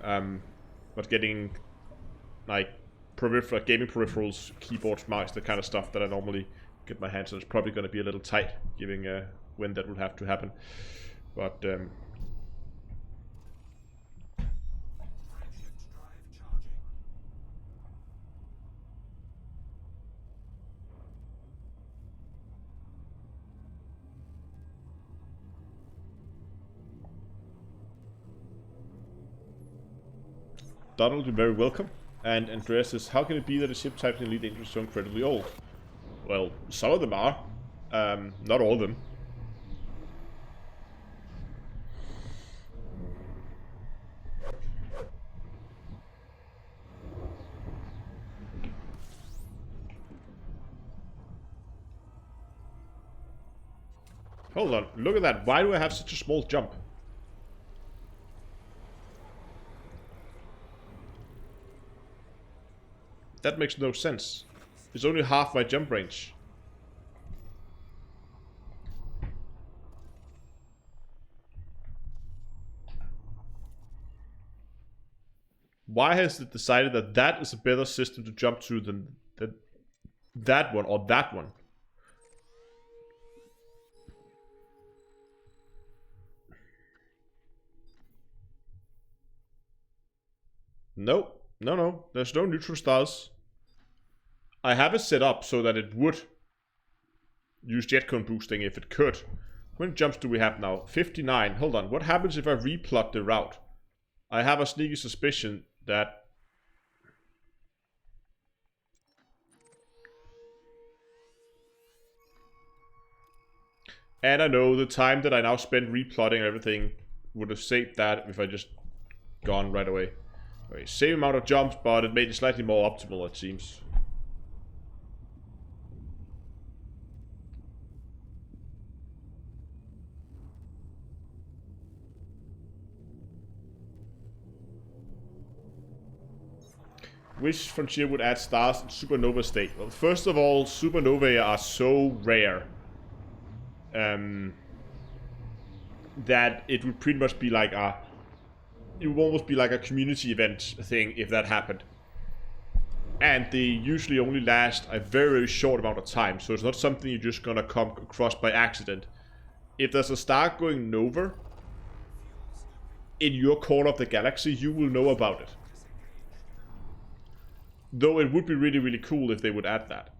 But getting like gaming peripherals, keyboards, mouse, the kind of stuff that I normally get my hands on is probably going to be a little tight, given when that will have to happen. But Donald, you're very welcome. And Andreas says, how can it be that the ship types in Elite Dangerous are so incredibly old? Well, some of them are. Not all of them. Hold on, look at that. Why do I have such a small jump? That makes no sense. It's only half my jump range. Why has it decided that that is a better system to jump to than that one or that one? Nope. No. There's no neutral stars. I have it set up so that it would use jet cone boosting if it could. How many jumps do we have now? 59. Hold on. What happens if I replot the route? I have a sneaky suspicion that... And I know the time that I now spend replotting everything would have saved that if I just gone right away. Okay, same amount of jumps, but it made it slightly more optimal, it seems. Which frontier would add stars in supernova state? Well, first of all, supernovae are so rare that it would pretty much be like a... It would almost be like a community event thing if that happened. And they usually only last a very, very short amount of time, so it's not something you're just gonna come across by accident. If there's a star going nova in your corner of the galaxy, you will know about it. Though it would be really, really cool if they would add that.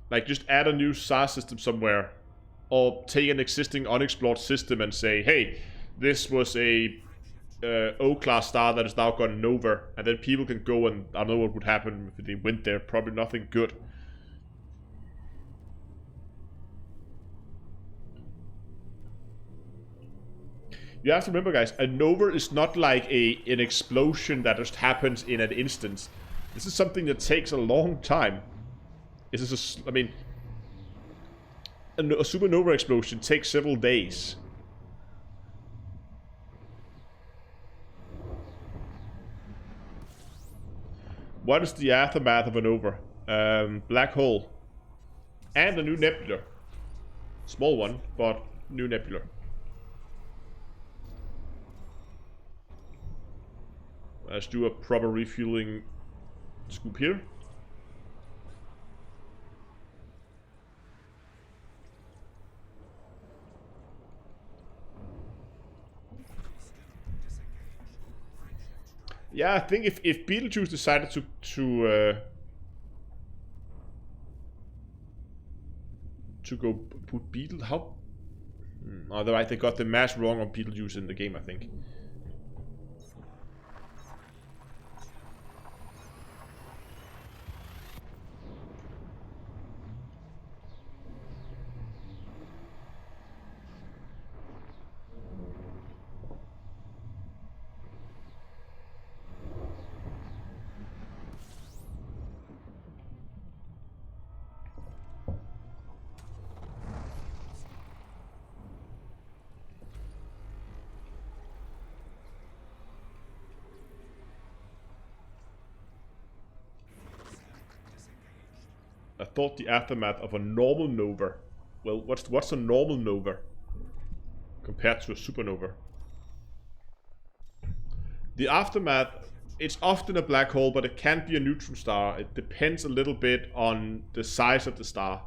Like, just add a new star system somewhere. Or take an existing unexplored system and say, hey, this was a O-class star that is now gone nova. And then people can go and... I don't know what would happen if they went there. Probably nothing good. You have to remember, guys, a nova is not like an explosion that just happens in an instant. This is something that takes a long time. This is I mean, a supernova explosion takes several days. What is the aftermath of a nova? Black hole. And a new nebula. Small one, but new nebula. Let's do a proper refueling scoop here. Yeah, I think if Beetlejuice decided to go put Beetle, how? Otherwise, they got the mass wrong on Beetlejuice in the game, I think. I thought the aftermath of a normal nova. Well, what's a normal nova compared to a supernova? The aftermath, it's often a black hole, but it can be a neutron star. It depends a little bit on the size of the star,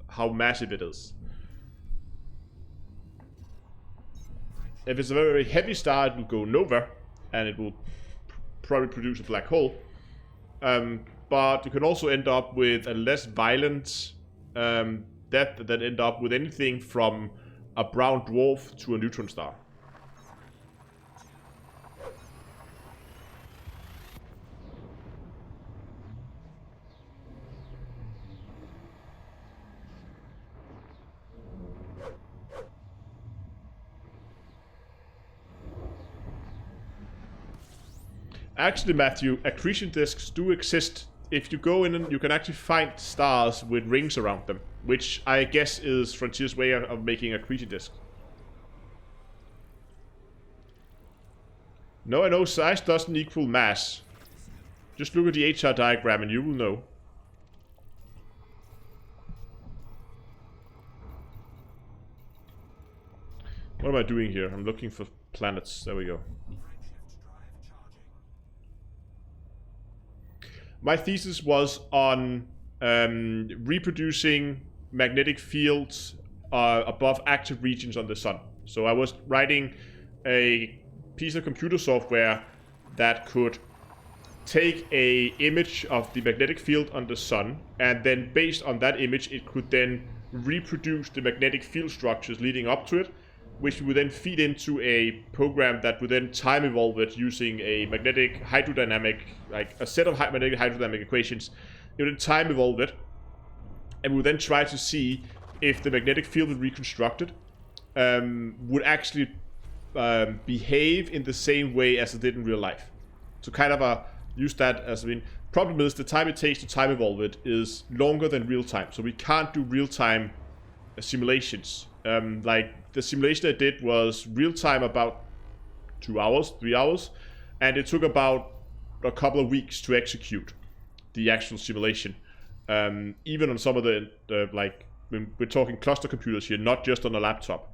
how massive it is. If it's a very, very heavy star, it will go nova, and it will probably produce a black hole. But you can also end up with a less violent death that end up with anything from a brown dwarf to a neutron star. Actually, Matthew, accretion disks do exist. If you go in and you can actually find stars with rings around them, which I guess is Frontier's way of making accretion disk. No, I know size doesn't equal mass. Just look at the HR diagram and you will know. What am I doing here? I'm looking for planets. There we go. My thesis was on reproducing magnetic fields above active regions on the sun. So I was writing a piece of computer software that could take an image of the magnetic field on the sun, and then based on that image it could then reproduce the magnetic field structures leading up to it, which would then feed into a program that would then time evolve it using a magnetic hydrodynamic, like a set of magnetic hydrodynamic equations. It would then time evolve it, and we would then try to see if the magnetic field we reconstructed would actually behave in the same way as it did in real life. So kind of use that as, problem is the time it takes to time evolve it is longer than real time. So we can't do real time simulations. Like the simulation I did was real time about 2 hours, 3 hours, and it took about a couple of weeks to execute the actual simulation. Even on some of the like, we're talking cluster computers here, not just on a laptop.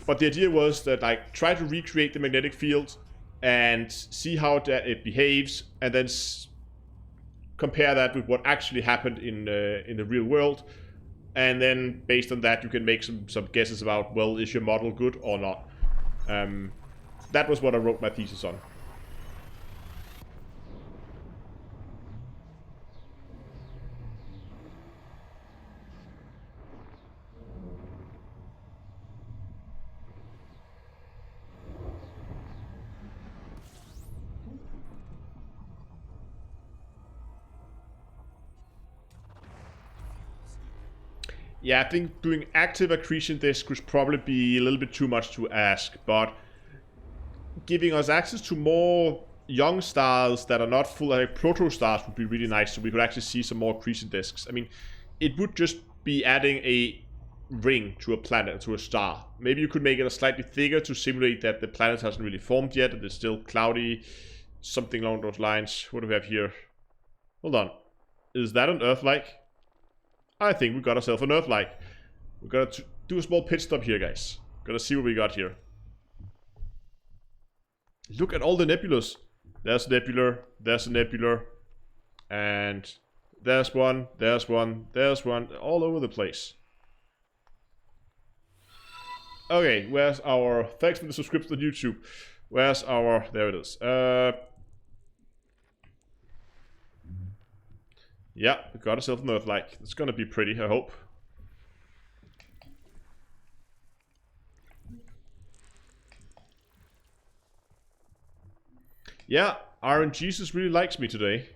But the idea was that, like, try to recreate the magnetic field and see how it behaves, and then compare that with what actually happened in the real world, and then based on that you can make some guesses about, well, is your model good or not. That was what I wrote my thesis on. Yeah, I think doing active accretion disk would probably be a little bit too much to ask, but giving us access to more young stars that are not full, like proto-stars, would be really nice, so we could actually see some more accretion disks. I mean, it would just be adding a ring to a planet, to a star. Maybe you could make it a slightly thicker to simulate that the planet hasn't really formed yet, and it's still cloudy, something along those lines. What do we have here? Hold on. Is that an Earth-like? I think we got ourselves an Earth-like. We gotta do a small pit stop here, guys. Gotta see what we got here. Look at all the nebulas. There's a nebular, there's a nebular, and there's one, there's one, there's one, all over the place. Okay, where's our... Thanks for the subscription on YouTube. Where's our... There it is. Yeah, we got ourselves an Earth-like. It's gonna be pretty, I hope. Yeah, RNGesus really likes me today.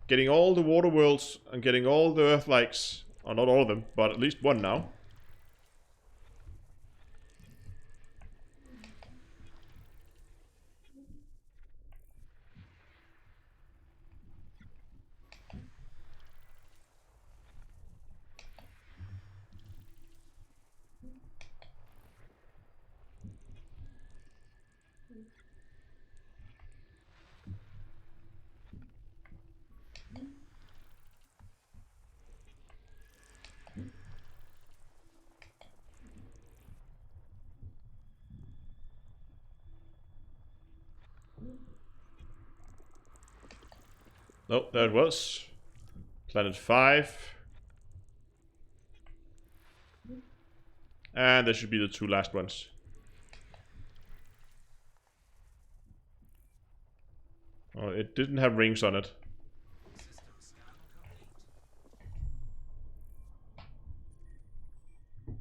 Getting all the water worlds and getting all the Earth-likes. Oh, not all of them, but at least one now. Oh, there it was. Planet 5. And there should be the two last ones. Oh, it didn't have rings on it. System scan complete.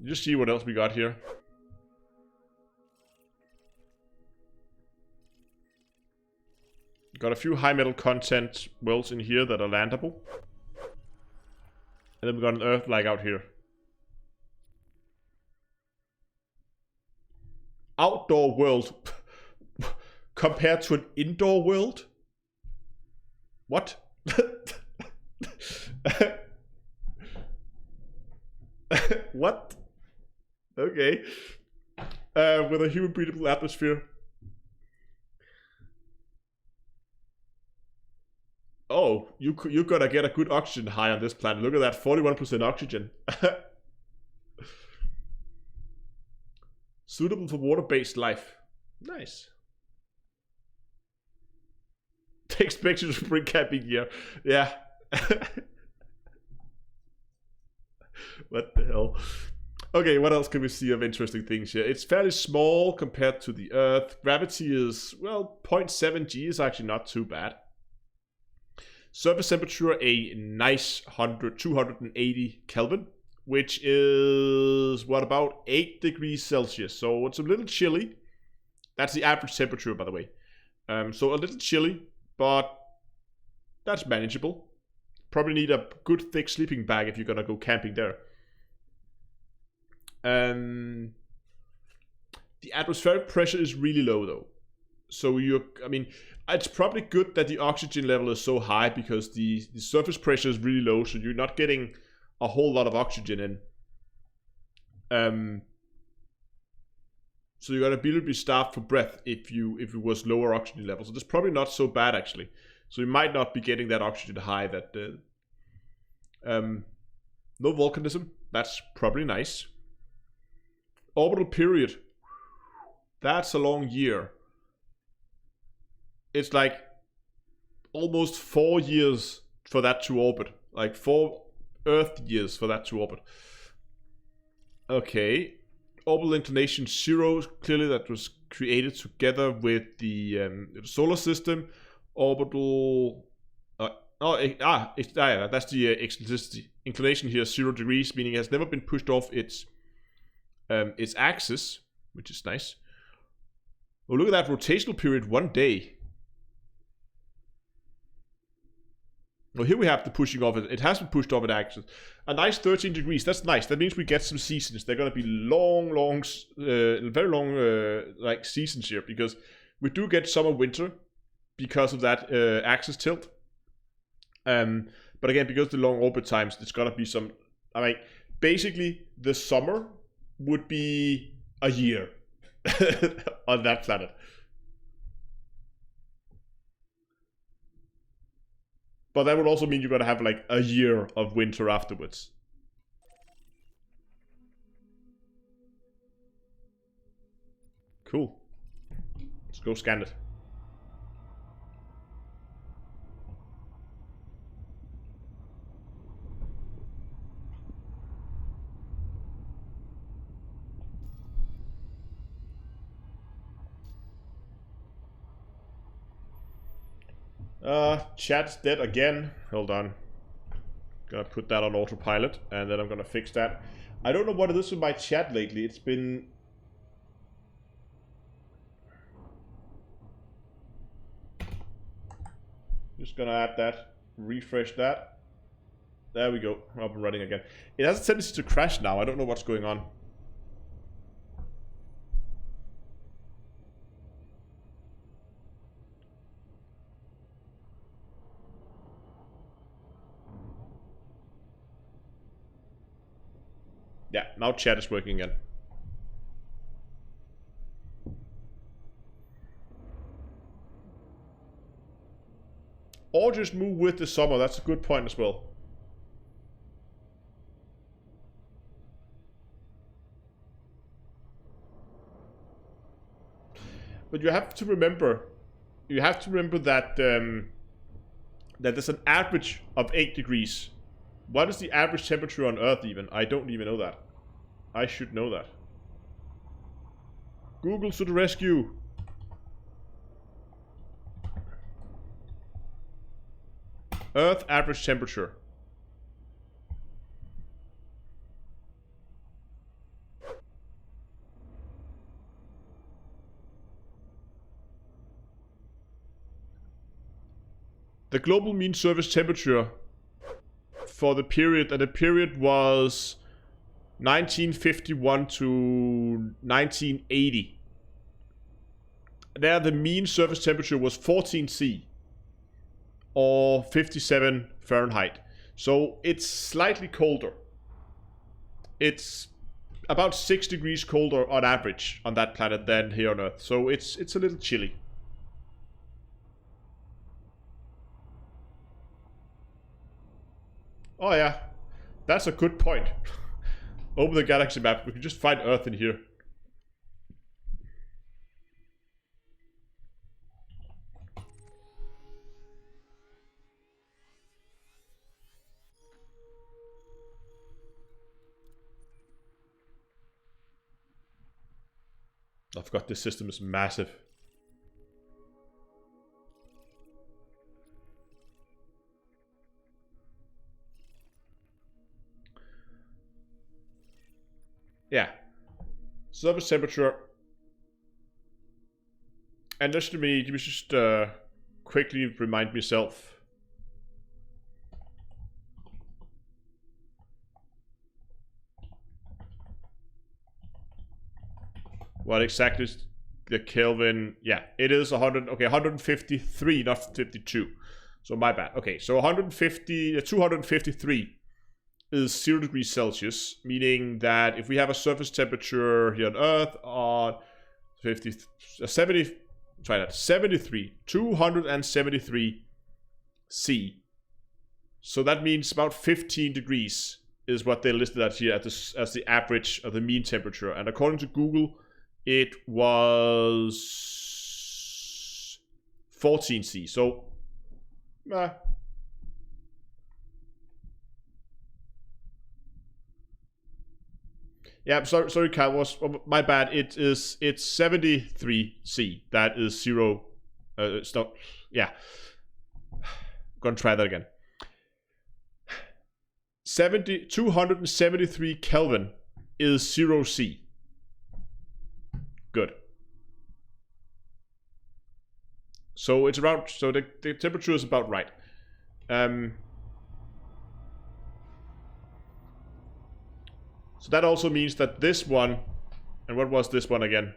Just see what else we got here. Got a few high metal content wells in here that are landable. And then we got an Earth-like out here. Outdoor world compared to an indoor world? What? What? Okay. With a human breathable atmosphere. Oh, you gotta get a good oxygen high on this planet. Look at that, 41% oxygen. Suitable for water-based life. Nice. Takes pictures of spring camping gear. Yeah. What the hell? Okay, what else can we see of interesting things here? It's fairly small compared to the Earth. Gravity is, well, 0.7 G is actually not too bad. Surface temperature, a nice 280 Kelvin, which is, what, about 8 degrees Celsius. So it's a little chilly. That's the average temperature, by the way. So a little chilly, but that's manageable. Probably need a good thick sleeping bag if you're gonna go camping there. The atmospheric pressure is really low, though. So I mean, it's probably good that the oxygen level is so high because the surface pressure is really low, so you're not getting a whole lot of oxygen in. So you're gonna be starved for breath if it was lower oxygen levels. So that's probably not so bad actually. So you might not be getting that oxygen high that no volcanism. That's probably nice. Orbital period. That's a long year. It's like almost 4 years for that to orbit. Like 4 Earth years for that to orbit. Okay. Orbital inclination 0. Clearly that was created together with the solar system. Orbital... yeah, that's the eccentricity. Inclination here 0 degrees, meaning it has never been pushed off its axis, which is nice. Oh, look at that rotational period, 1 day. Well, here we have the pushing off it. It has been pushed off at axis. A nice 13 degrees. That's nice. That means we get some seasons. They're going to be very long, like seasons here, because we do get summer, winter because of that axis tilt. But again, because of the long orbit times, it's going to be some. I mean, basically, the summer would be a year on that planet. But that would also mean you're going to have like a year of winter afterwards. Cool. Let's go scan it. Chat's dead again. Hold on. Gonna put that on autopilot, and then I'm gonna fix that. I don't know what it is with my chat lately. It's been... Just gonna add that. Refresh that. There we go. Up and running again. It has a tendency to crash now. I don't know what's going on. Yeah, now chat is working again. Or just move with the summer. That's a good point as well. But you have to remember that that there's an average of 8 degrees. What is the average temperature on Earth even? I don't even know that. I should know that. Google to the rescue. Earth average temperature. The global mean surface temperature for the period, and the period was 1951 to 1980. There the mean surface temperature was 14 C or 57 Fahrenheit. So it's slightly colder. It's about 6 degrees colder on average on that planet than here on Earth. So it's a little chilly. Oh yeah, that's a good point. Open the galaxy map, we can just find Earth in here. I forgot this system is massive. Yeah. Surface temperature. And just let me just quickly remind myself. What exactly is the Kelvin? Yeah, it is 100. Okay, 153, not 52. So my bad. Okay, so 253 is 0 degrees Celsius, meaning that if we have a surface temperature here on Earth on 273 C. So that means about 15 degrees is what they listed at here as the average of the mean temperature. And according to Google, it was 14 C. So, yeah, sorry, Kyle. Was my bad. It's 73 C. That is 0. Stop. Yeah, I'm gonna try that again. 273 Kelvin is 0 C. Good. So it's around. So the temperature is about right. So that also means that this one, and what was this one again?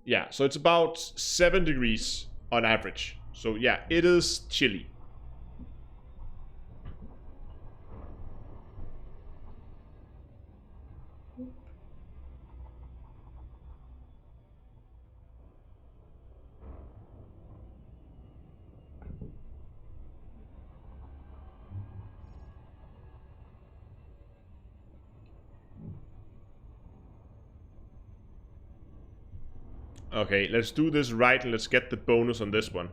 Yeah, so it's about 7 degrees on average. So yeah, it is chilly. Okay, let's do this right and let's get the bonus on this one.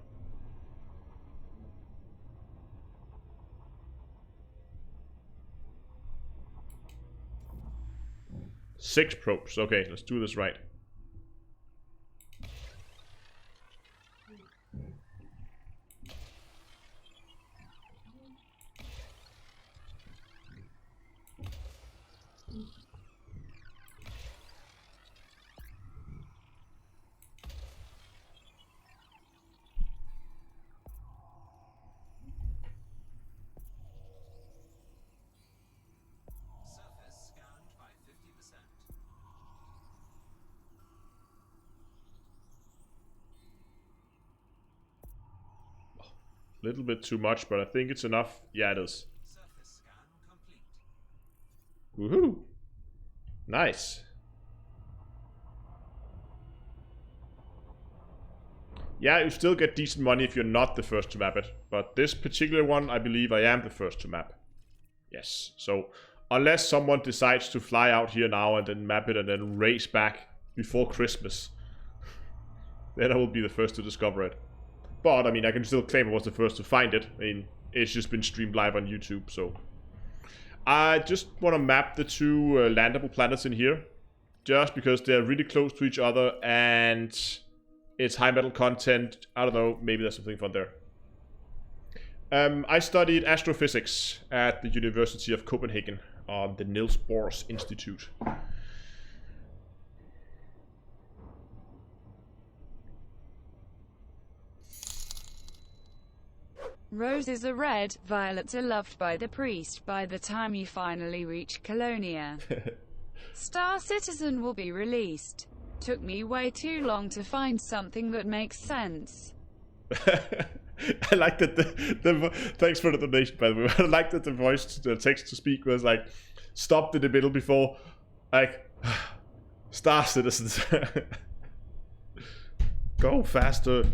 Six probes. Okay, let's do this right. Surface scanned by 50%. Little bit too much, but I think it's enough. Yeah, it is. Surface scan complete. Woohoo! Nice. Yeah, you still get decent money if you're not the first to map it. But this particular one, I believe I am the first to map. Yes, so unless someone decides to fly out here now and then map it and then race back before Christmas, then I will be the first to discover it. But, I mean, I can still claim I was the first to find it. I mean, it's just been streamed live on YouTube, so... I just want to map the two landable planets in here. Just because they're really close to each other and it's high metal content. I don't know, maybe there's something fun there. I studied astrophysics at the University of Copenhagen on the Niels Bohr Institute. Roses are red, violets are loved by the priest by the time you finally reach Colonia. Star Citizen will be released. Took me way too long to find something that makes sense. I like that the thanks for the donation, by the way. I like that the voice, the text to speak was like stopped in the middle before, like Star Citizens. Go faster.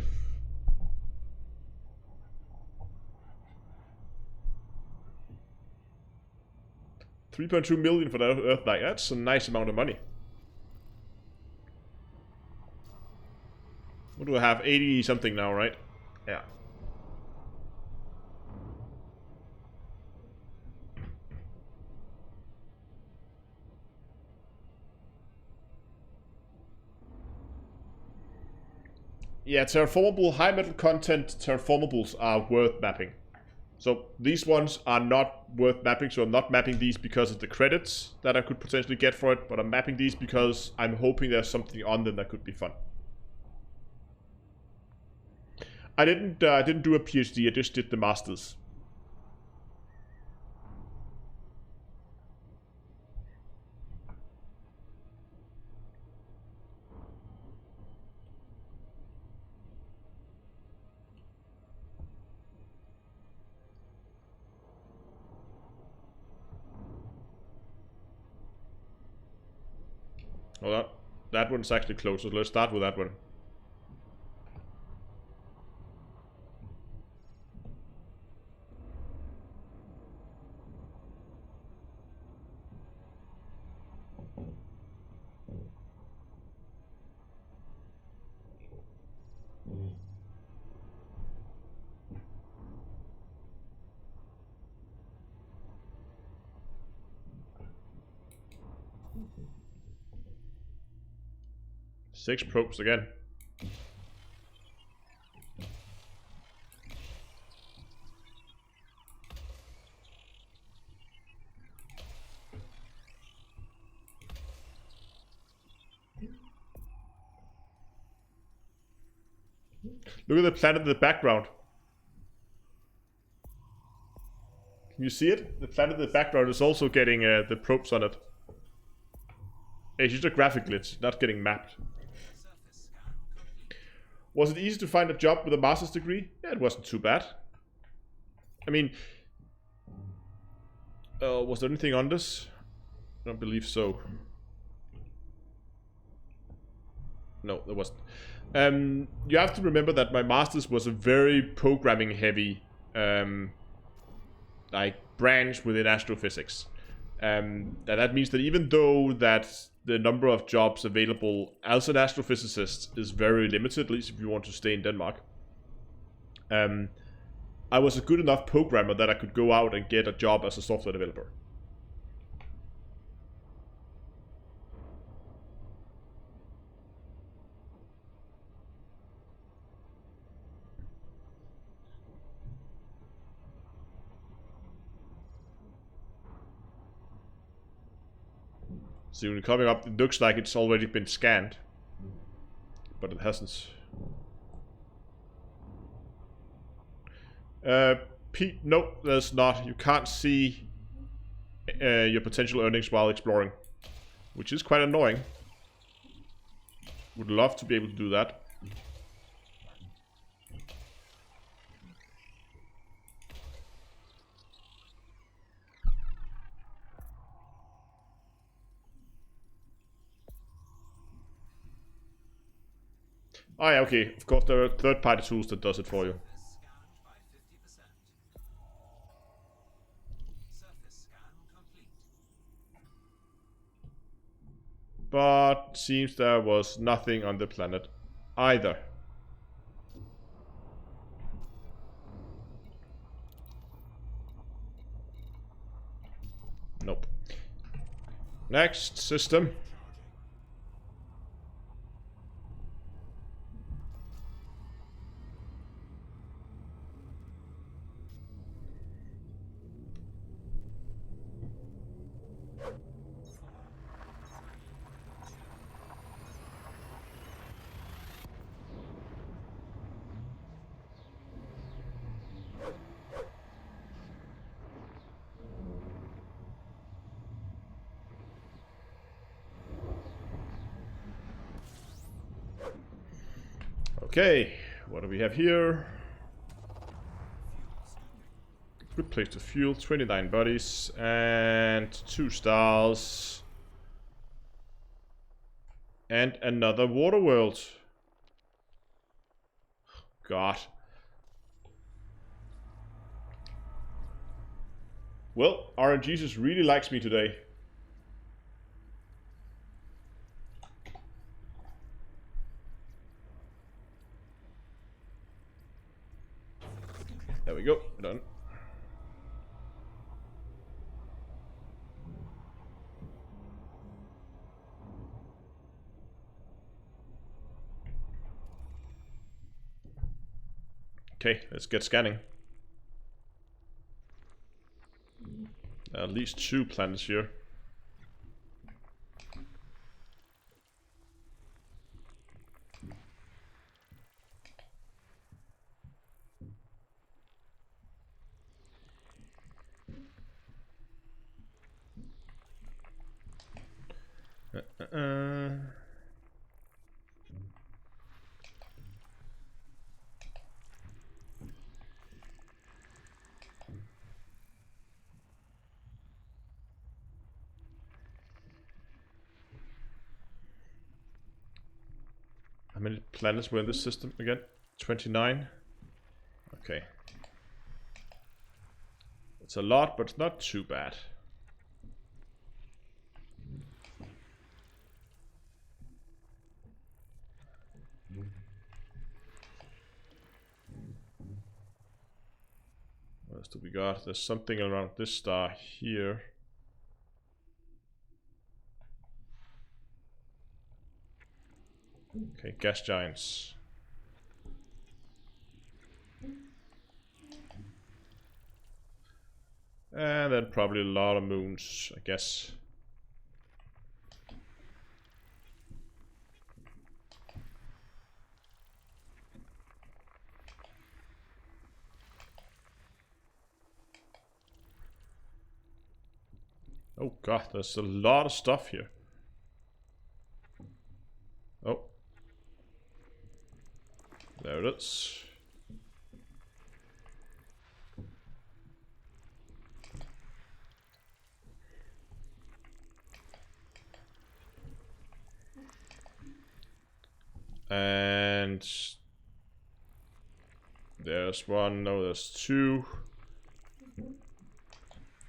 $3.2 million for that Earth Light. That's a nice amount of money. What do I have? 80 something now, right? Yeah. Yeah, terraformable, high metal content terraformables are worth mapping. So these ones are not worth mapping, so I'm not mapping these because of the credits that I could potentially get for it, but I'm mapping these because I'm hoping there's something on them that could be fun. I didn't do a PhD, I just did the masters. Well, that one's actually closer. Let's start with that one. Six probes again. Look at the planet in the background. Can you see it? The planet in the background is also getting the probes on it. It's just a graphic glitch, not getting mapped. Surface scan complete. Was it easy to find a job with a master's degree? Yeah, it wasn't too bad. I mean, was there anything on this? I don't believe so. No, there wasn't. You have to remember that my master's was a very programming heavy like branch within astrophysics. That means that even though that the number of jobs available as an astrophysicist is very limited, at least if you want to stay in Denmark, I was a good enough programmer that I could go out and get a job as a software developer. So when coming up, it looks like it's already been scanned, but it hasn't. Pete, nope, there's not. You can't see your potential earnings while exploring, which is quite annoying. Would love to be able to do that. Oh yeah, okay. Of course, there are third-party tools that does it for you. Scanned by 50%. Surface scan complete. But seems there was nothing on the planet either. Nope. Next system. Okay, what do we have here? Good place to fuel, 29 bodies and 2 stars. And another water world. God. Well, RNG just really likes me today. There we go, done. Okay, let's get scanning. At least 2 planets here. How many planets were in this system again? 29? Okay. It's a lot, but it's not too bad. What else do we got? There's something around this star here. Okay, gas giants. And then probably a lot of moons, I guess. Oh god, there's a lot of stuff here. Oh. There it is. And there's one, no, there's two.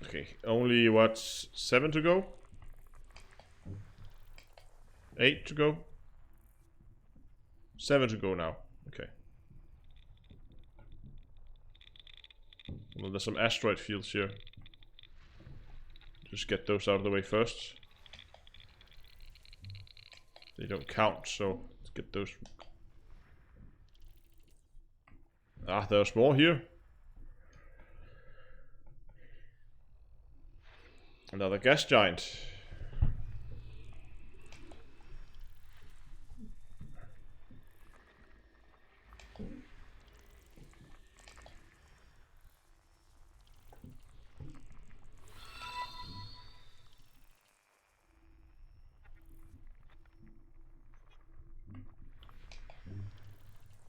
Okay, only what, 7 to go? 8 to go? 7 to go now. Okay. Well, there's some asteroid fields here. Just get those out of the way first. They don't count, so let's get those. Ah, there's more here. Another gas giant.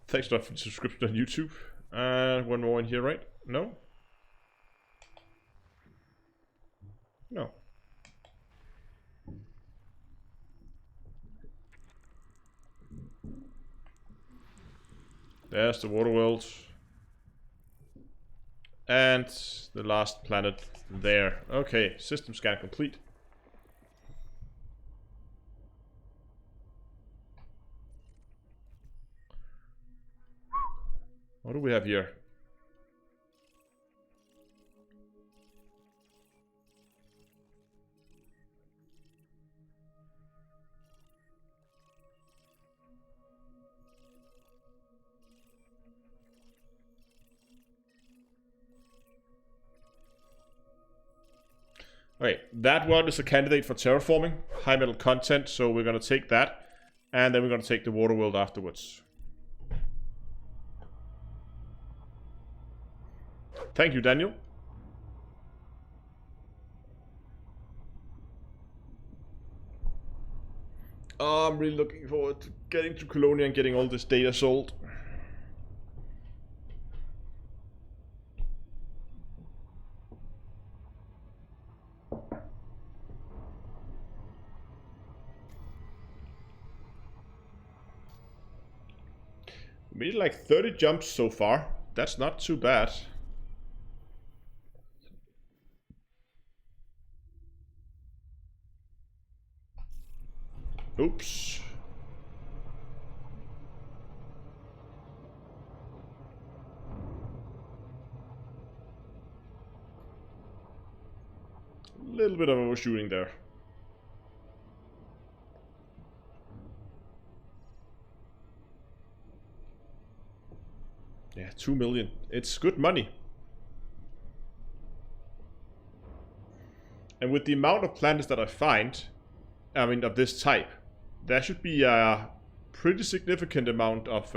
Thanks a lot for the subscription on YouTube. One more in here, right? No? No. There's the water world. And the last planet there. Okay, system scan complete. What do we have here? Okay, that one is a candidate for terraforming, high metal content, so we're gonna take that, and then we're gonna take the water world afterwards. Thank you, Daniel. Oh, I'm really looking forward to getting to Colonia and getting all this data sold. We made like 30 jumps so far. That's not too bad. Oops. A little bit of overshooting there. Yeah, 2 million. It's good money. And with the amount of planets that I find, I mean, of this type, there should be a pretty significant amount of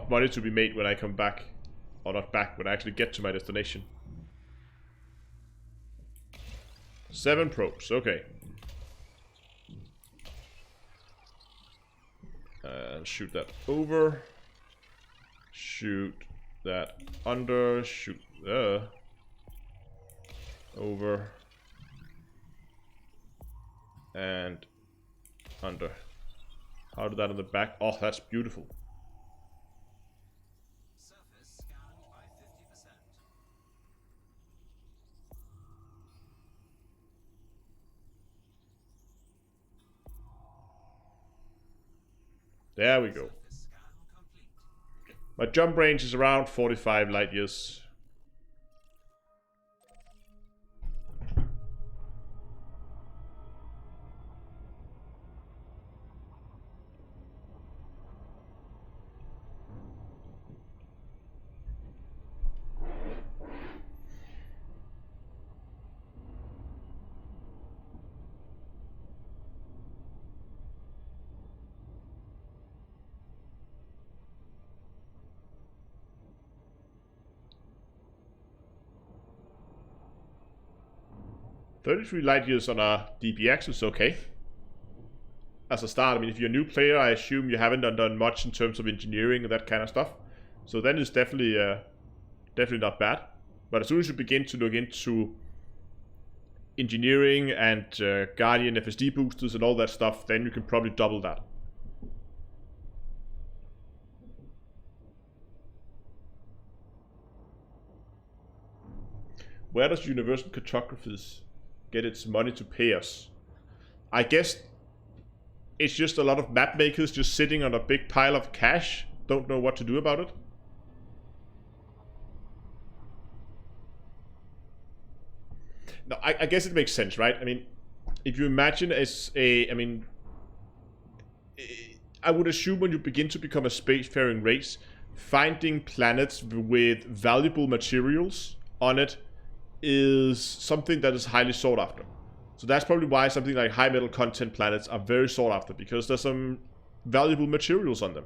money to be made when I come back. Or not back, when I actually get to my destination. 7 probes, okay. Shoot that over. Shoot that under. Shoot over. And under. How did that on the back? Oh, that's beautiful. Surface scanned by 50%. There we go. Surface scan complete. My jump range is around 45 light years. 33 light years on a DBX is okay. As a start, I mean, if you're a new player, I assume you haven't done much in terms of engineering and that kind of stuff. So then it's definitely not bad. But as soon as you begin to look into engineering and Guardian FSD boosters and all that stuff, then you can probably double that. Where does Universal Cartographies get its money to pay us? I guess it's just a lot of map makers just sitting on a big pile of cash, don't know what to do about it. No, I guess it makes sense, right? I mean, if you imagine as a, I mean, I would assume when you begin to become a spacefaring race, finding planets with valuable materials on it is something that is highly sought after. So that's probably why something like high metal content planets are very sought after, because there's some valuable materials on them.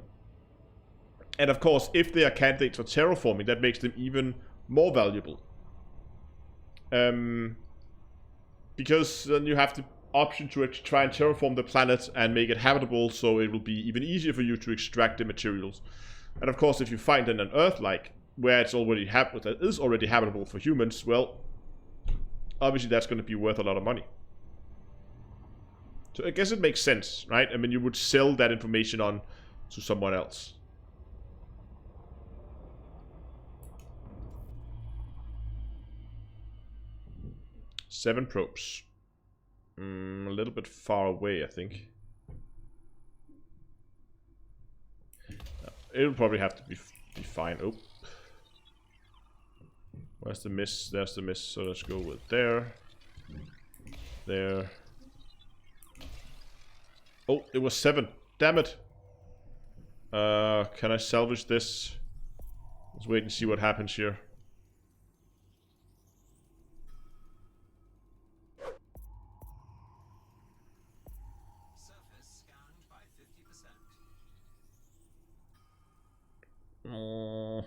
And of course, if they are candidates for terraforming, that makes them even more valuable. Because then you have the option to try and terraform the planet and make it habitable, so it will be even easier for you to extract the materials. And of course, if you find an Earth like where it's already that is already habitable for humans, well, obviously that's going to be worth a lot of money. So I guess it makes sense, right? I mean, you would sell that information on to someone else. Seven probes. A little bit far away, I think. It'll probably have to be fine. Oh. Where's the miss? There's the miss. So let's go with there. There. Oh, it was 7. Damn it. Can I salvage this? Let's wait and see what happens here. Surface scanned by 50%.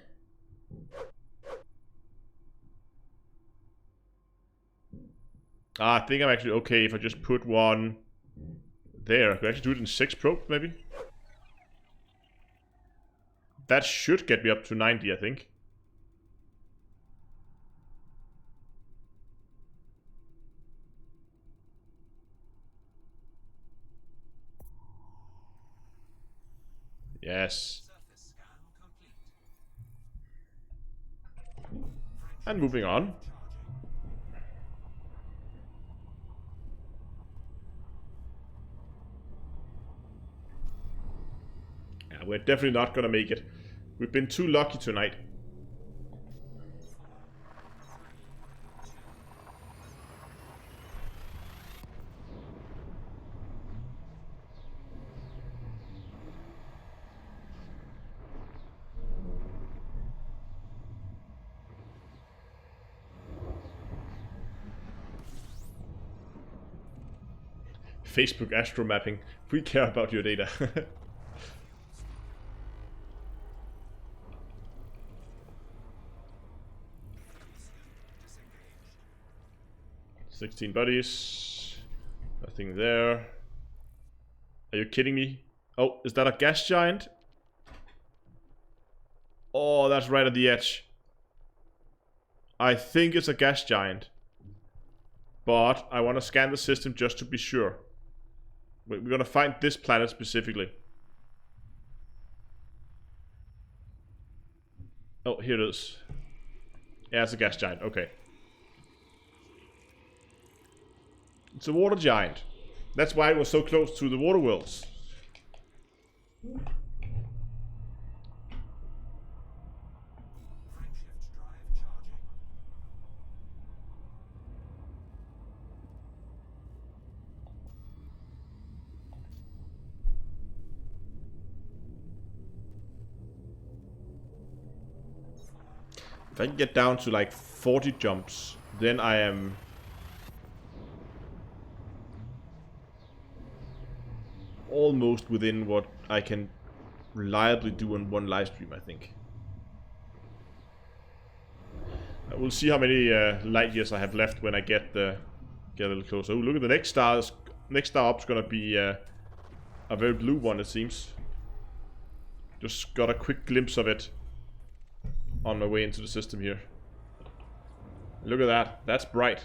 I think I'm actually okay if I just put one there. I could actually do it in 6 probe, maybe. That should get me up to 90, I think. Yes. Surface scan complete. And moving on. Yeah, we're definitely not gonna make it. We've been too lucky tonight. Facebook astro mapping. We care about your data. 16 buddies. Nothing there. Are you kidding me? Oh, is that a gas giant? Oh, that's right at the edge. I think it's a gas giant. But I want to scan the system just to be sure. We're going to find this planet specifically. Oh, here it is. Yeah, it's a gas giant. Okay. It's a water giant. That's why it was so close to the water worlds. Crankshift drive charging. If I can get down to like 40 jumps, then I am almost within what I can reliably do on one live stream, I think. We'll see how many light years I have left when I get the Get a little closer. Oh, look at the next star. Next star up is gonna be a very blue one, it seems. Just got a quick glimpse of it on my way into the system here. Look at that. That's bright.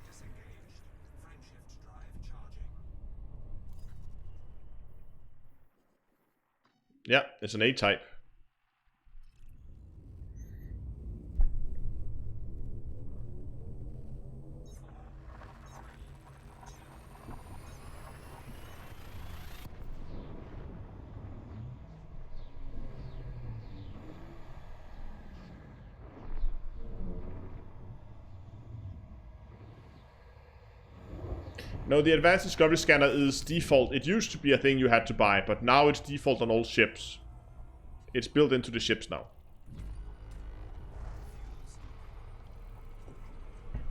Disengaged. Frameshift drive charging. Yeah, it's an A-type. No, the Advanced Discovery Scanner is default. It used to be a thing you had to buy, but now it's default on all ships. It's built into the ships now.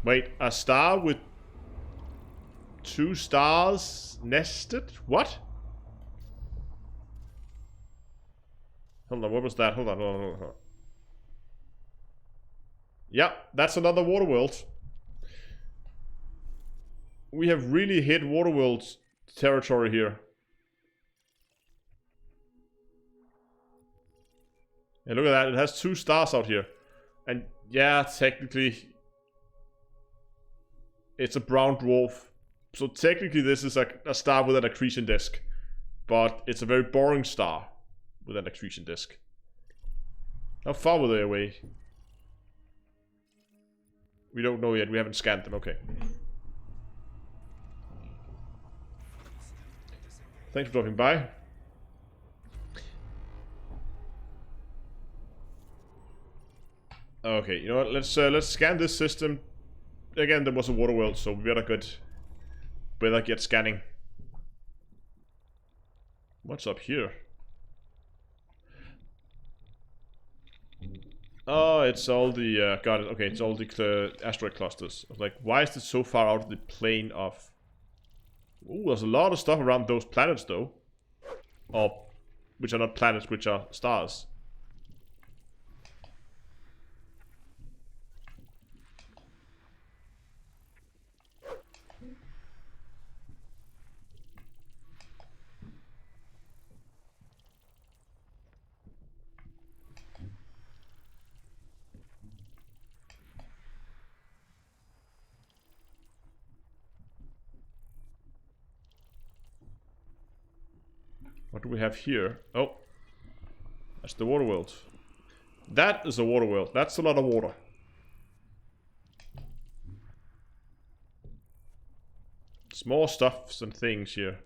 Wait, a star with 2 stars nested? What? Hold on, what was that? Hold on, hold on, hold on. Yeah, that's another water world. We have really hit Waterworld's territory here. Yeah, look at that. It has 2 stars out here. And yeah, technically, it's a brown dwarf. So technically this is a star with an accretion disk. But it's a very boring star with an accretion disk. How far were they away? We don't know yet. We haven't scanned them. Okay. Thanks for dropping by. Okay, you know what? Let's scan this system. Again, there was a water world, so we better get scanning. What's up here? Oh, it's all the got it. Okay, it's all the asteroid clusters. I was like, why is this so far out of the plane of? Ooh, there's a lot of stuff around those planets, though. Or, which are not planets, which are stars. What do we have here? Oh, that's the water world. That is a water world. That's a lot of water. It's more stuffs and things here.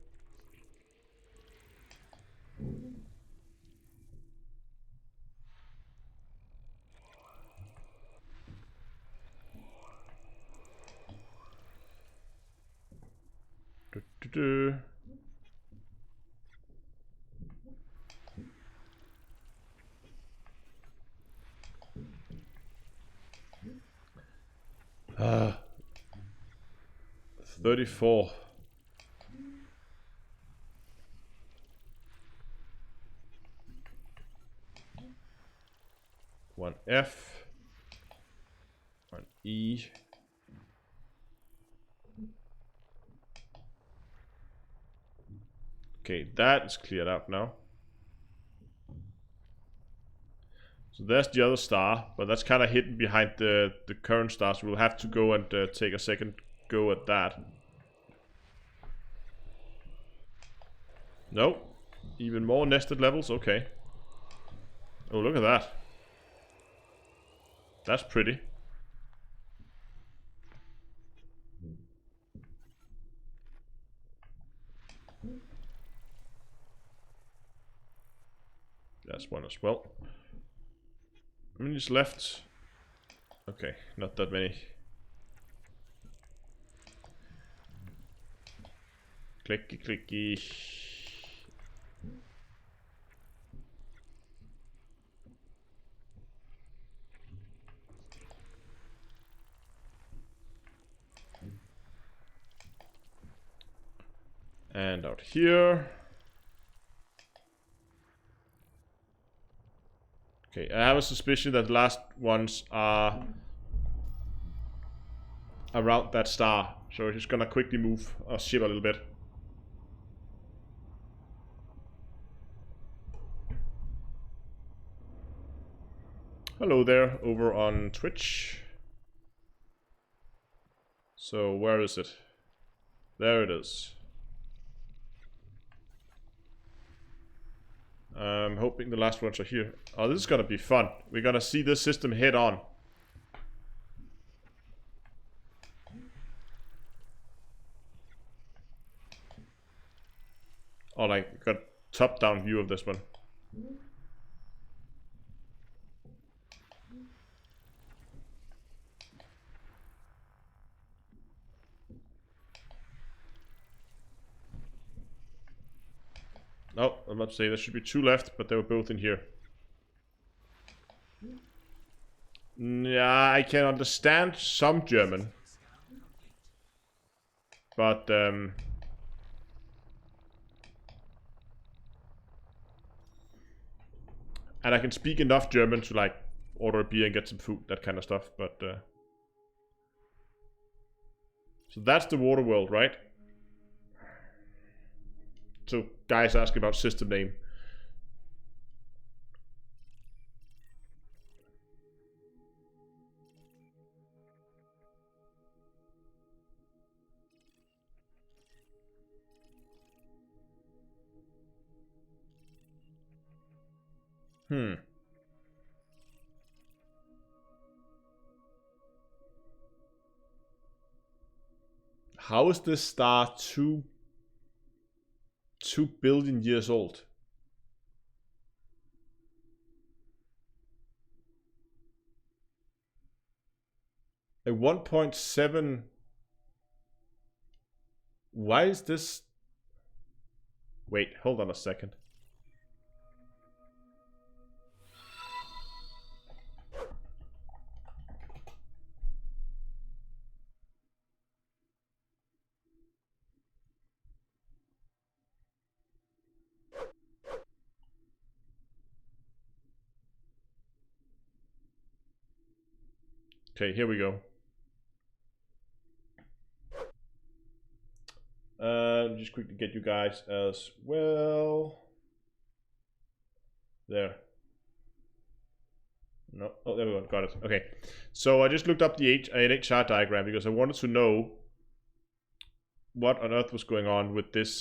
Do, do, do. Ah, 34. One F, one E. Okay, that is cleared up now. So there's the other star, but that's kind of hidden behind the current star, so we'll have to go and take a second go at that. Nope. Even more nested levels? Okay. Oh, look at that. That's pretty. That's one as well. How many is left? Okay, not that many. Clicky, clicky. And out here. Okay, I have a suspicion that the last ones are around that star. So we're just gonna quickly move our ship a little bit. Hello there, over on Twitch. So where is it? There it is. I'm hoping the last ones are here. Oh, this is gonna be fun. We're gonna see this system head on. Oh, like, got top-down view of this one. Oh, I'm about to say there should be 2 left, but they were both in here. Yeah, I can understand some German. But, and I can speak enough German to, like, order a beer and get some food, that kind of stuff, but, so that's the water world, right? So, guys ask about system name. How is this star 2 billion years old? A 1.7. Why is this? Wait, hold on a second. Okay, here we go. Just quickly get you guys as well. There. No, oh, there we go, got it. Okay, so I just looked up the HR diagram because I wanted to know what on earth was going on with this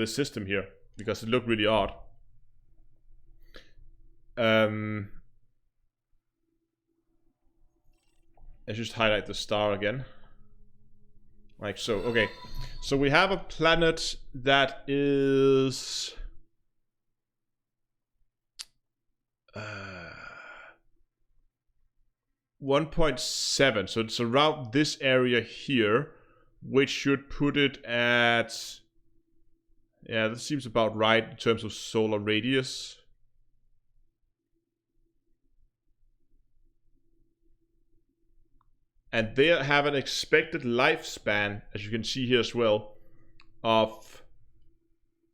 system here, because it looked really odd. Let's just highlight the star again. Like so, okay. So we have a planet that is... 1.7, so it's around this area here, which should put it at... Yeah, that seems about right in terms of solar radius. And they have an expected lifespan, as you can see here as well, of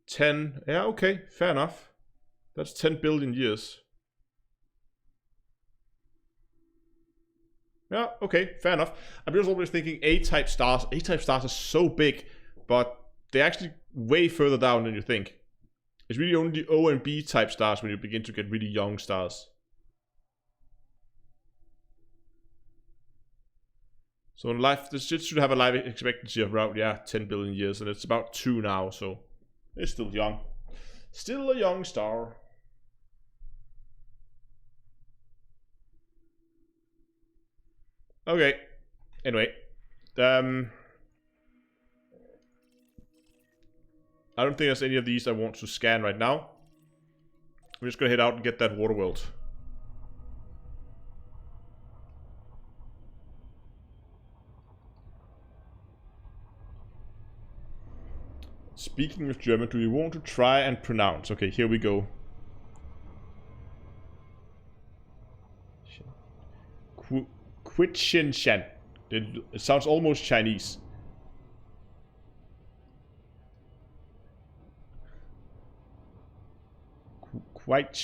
10... Yeah, okay, fair enough. That's 10 billion years. Yeah, okay, fair enough. I'm just always thinking A-type stars. A-type stars are so big, but they're actually way further down than you think. It's really only the O and B-type stars when you begin to get really young stars. So in life, this shit should have a life expectancy of around, yeah, 10 billion years, and it's about 2 now, so it's still young. Still a young star. Okay. Anyway, I don't think there's any of these I want to scan right now. I'm just gonna head out and get that water world. Speaking of German, do you want to try and pronounce? Okay, here we go. Quichinshan. It sounds almost Chinese. Quite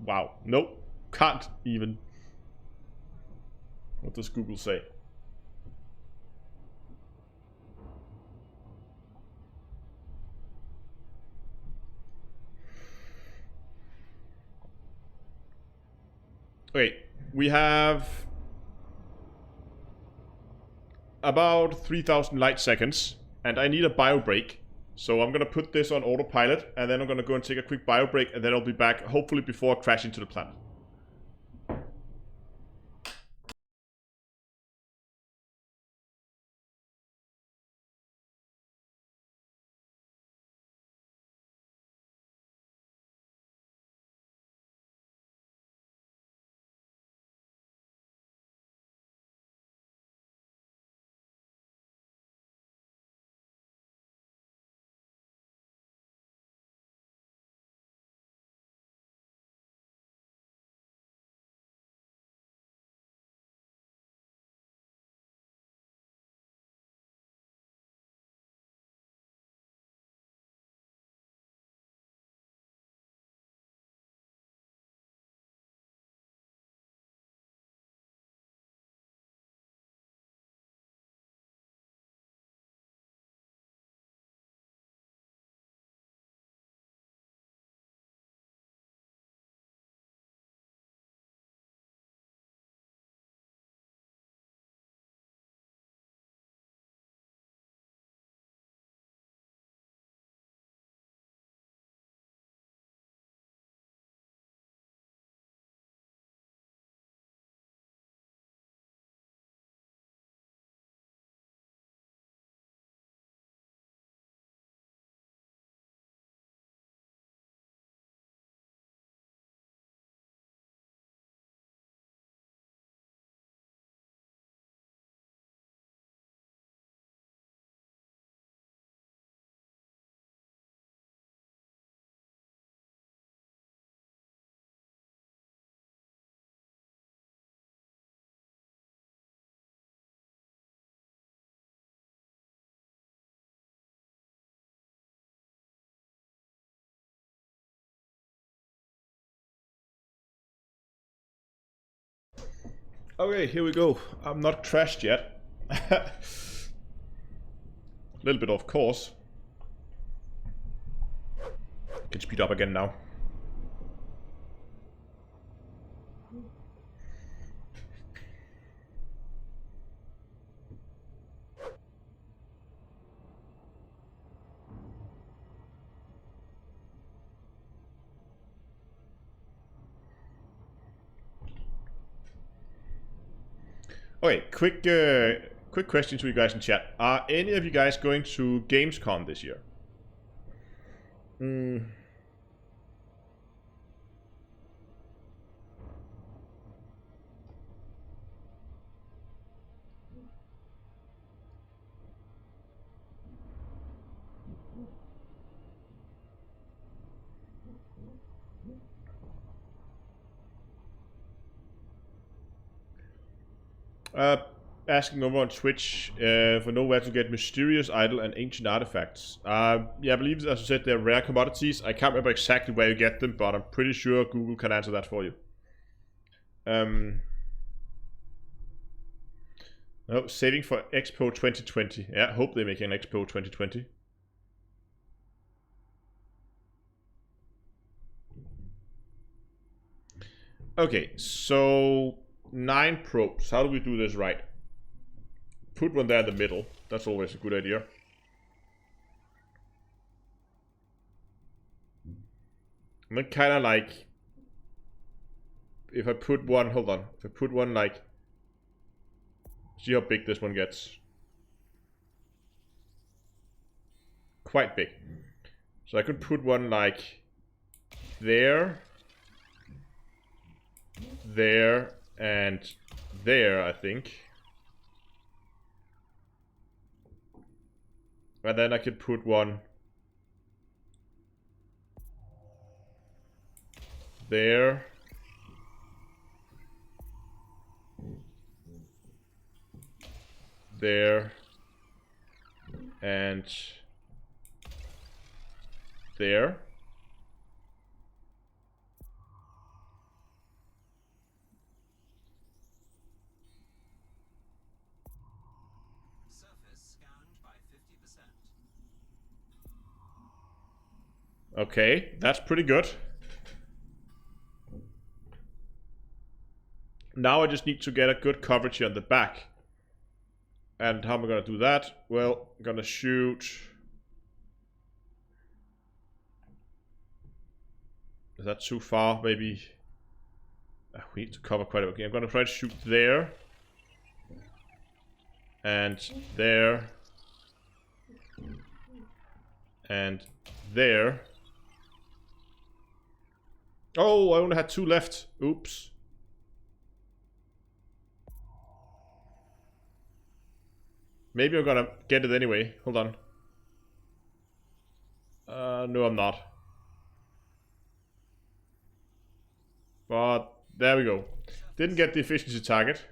Wow. Nope. Can't even. What does Google say? Wait, we have about 3,000 light seconds, and I need a bio break. So I'm gonna put this on autopilot, and then I'm gonna go and take a quick bio break, and then I'll be back, hopefully before I crash into the planet. Okay, here we go. I'm not crashed yet. A little bit off course. Can speed up again now. Okay, quick question to you guys in chat. Are any of you guys going to Gamescom this year? Asking over on Twitch for nowhere to get mysterious idol and ancient artifacts. Yeah, I believe, as I said, they're rare commodities. I can't remember exactly where you get them, but I'm pretty sure Google can answer that for you. Oh, saving for Expo 2020. Yeah, hope they make an Expo 2020. Okay, so 9 probes. How do we do this right? Put one there in the middle. That's always a good idea. And then kind of like, if I put one, hold on. If I put one like, see how big this one gets. Quite big. So I could put one like there, there, and there, I think. And then I could put one there. There. And there. Okay, that's pretty good. Now I just need to get a good coverage here on the back. And how am I gonna do that? Well, I'm gonna shoot. Is that too far? Maybe. We need to cover quite a bit. Okay, I'm gonna try to shoot there. And there. And there. Oh, I only had 2 left. Oops. Maybe I'm gonna get it anyway. Hold on. No, I'm not. But there we go. Didn't get the efficiency target.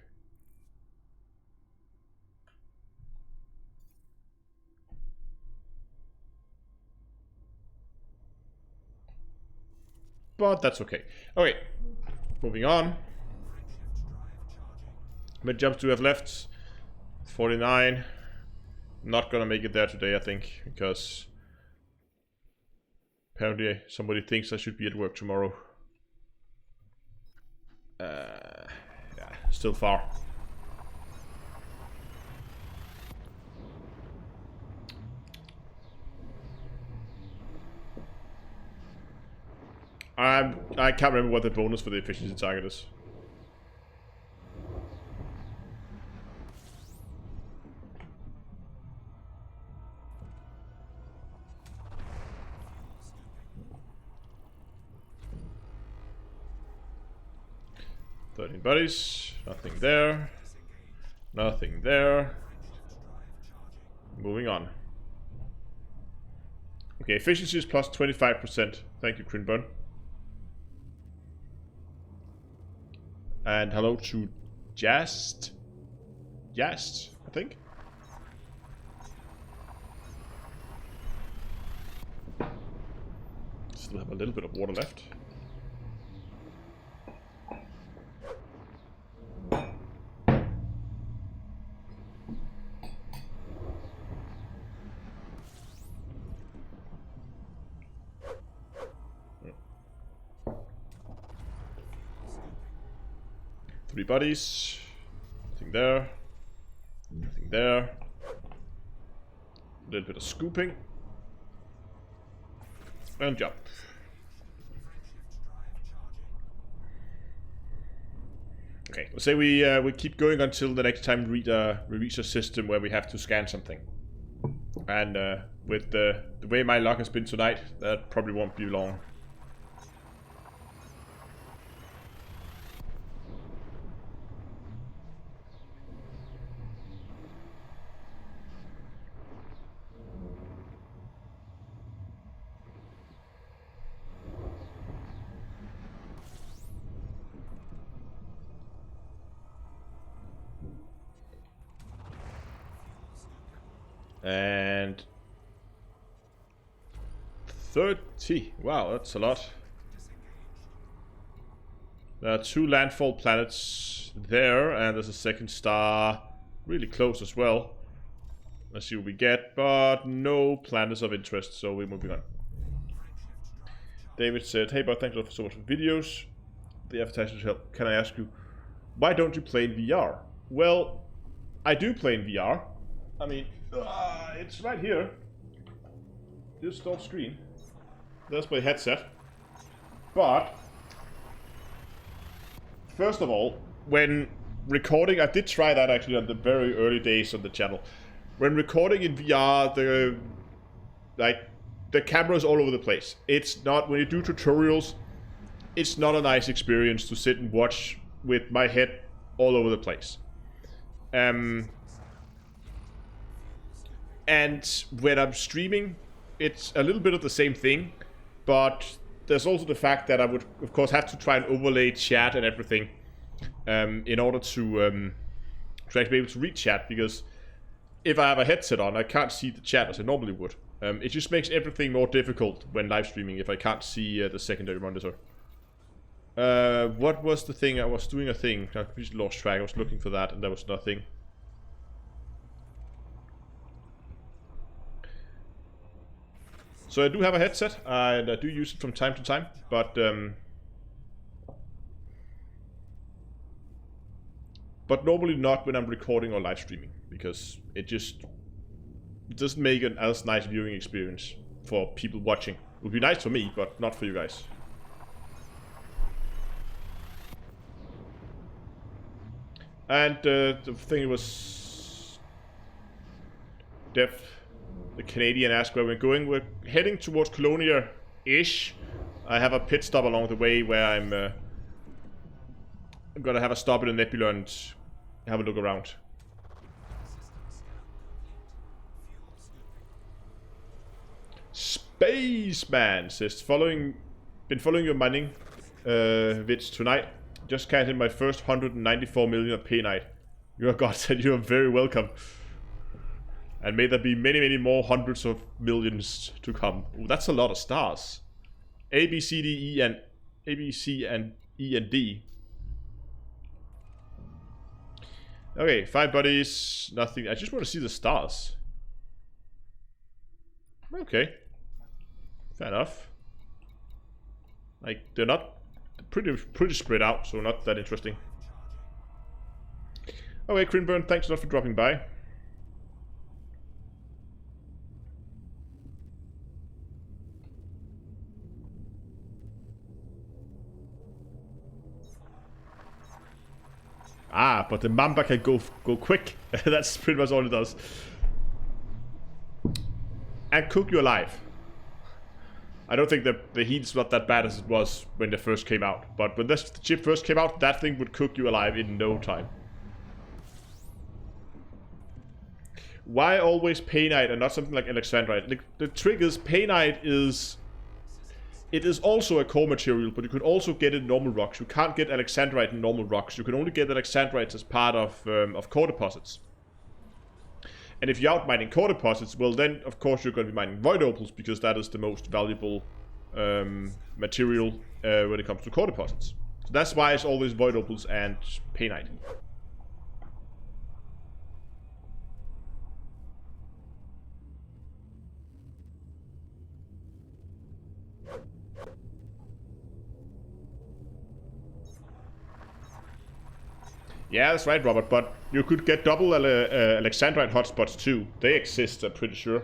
But that's okay. Okay, moving on. How many jumps do we have left? 49. Not gonna make it there today, I think, because apparently somebody thinks I should be at work tomorrow. Yeah, still far. I can't remember what the bonus for the efficiency target is. Buddies, nothing there. Nothing there. Moving on. Okay, efficiency is plus 25%. Thank you, Crinburn. And hello to Jast, I think. Still have a little bit of water left. Three buddies. Nothing there. Nothing there. A little bit of scooping. And jump. Okay, let's say we keep going until the next time we reach a system where we have to scan something. And with the way my luck has been tonight, that probably won't be long. And 30. Wow, that's a lot. There are 2 landfall planets there, and there's a second star really close as well. Let's see what we get, but no planets of interest, so we're moving on. David said, "Hey, but thanks so much for videos. The advertisers help. Can I ask you, why don't you play in VR?" Well, I do play in VR. I mean, it's right here. Just off screen. That's my headset. But first of all, when recording, I did try that actually on the very early days on the channel. When recording in VR, the camera's all over the place. It's not, when you do tutorials, it's not a nice experience to sit and watch with my head all over the place. And when I'm streaming, it's a little bit of the same thing, but there's also the fact that I would, of course, have to try and overlay chat and everything in order to actually be able to read chat, because if I have a headset on, I can't see the chat as I normally would. It just makes everything more difficult when live streaming if I can't see the secondary monitor. What was the thing? I was doing a thing. I just lost track. I was looking for that and there was nothing. So I do have a headset, and I do use it from time to time, but normally not when I'm recording or live streaming, because it doesn't make an as nice viewing experience for people watching. It would be nice for me, but not for you guys. And the thing was the Canadian asked where we're going. We're heading towards Colonia-ish. I have a pit stop along the way where I'm gonna have a stop in the nebula and have a look around. Spaceman says, been following your mining vids tonight. Just counted my first 194 million of pay night. Your God said you are very welcome. And may there be many, many more hundreds of millions to come. Ooh, that's a lot of stars. A, B, C, D, E, and A, B, C, and E, and D. Okay, 5 buddies, nothing. I just want to see the stars. Okay. Fair enough. Like, they're not pretty spread out, so not that interesting. Okay, Crinburn, thanks a lot for dropping by. Ah, but the Mamba can go quick. That's pretty much all it does. And cook you alive. I don't think the heat's not that bad as it was when they first came out. But when this chip first came out, that thing would cook you alive in no time. Why always painite and not something like alexandrite? The trick is painite is... It is also a core material, but you could also get it in normal rocks. You can't get alexandrite in normal rocks. You can only get alexandrites as part of core deposits. And if you're out mining core deposits, well then, of course, you're going to be mining void opals, because that is the most valuable material when it comes to core deposits. So that's why it's always void opals and painite. Yeah, that's right, Robert, but you could get double alexandrite hotspots too. They exist, I'm pretty sure.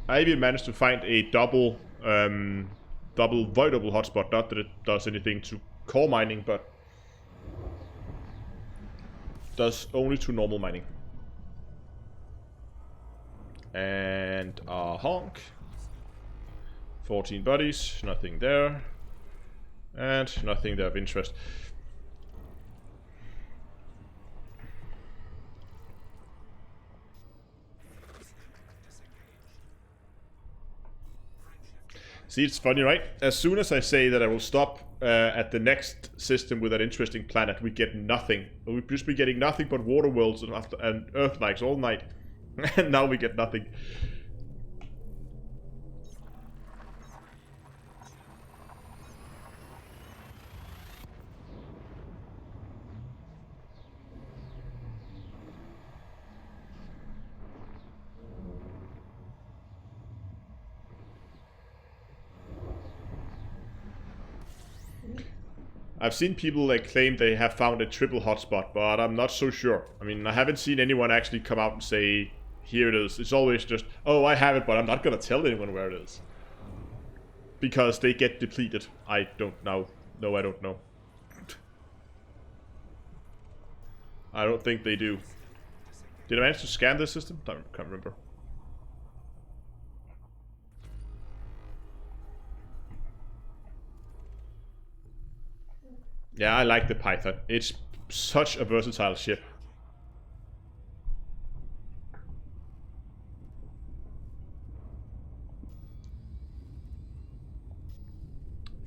I even managed to find a double void opal hotspot. Not that it does anything to core mining, but does only to normal mining. And a honk. 14 buddies, nothing there. And nothing there of interest. See, it's funny, right? As soon as I say that I will stop at the next system with that interesting planet, we get nothing. We've just been getting nothing but water worlds and Earth likes all night. And now we get nothing. I've seen people like claim they have found a triple hotspot, but I'm not so sure. I mean, I haven't seen anyone actually come out and say, here it is. It's always just, oh, I have it, but I'm not gonna tell anyone where it is. Because they get depleted. I don't know. No, I don't know. I don't think they do. Did I manage to scan this system? I can't remember. Yeah, I like the Python. It's such a versatile ship.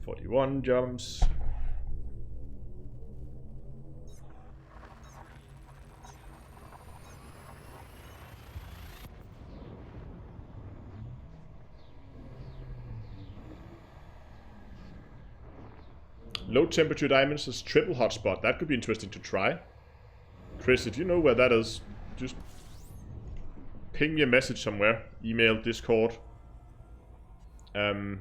.41 jumps. Low temperature diamonds is triple hotspot. That could be interesting to try. Chris, if you know where that is, just ping me a message somewhere. Email, Discord. I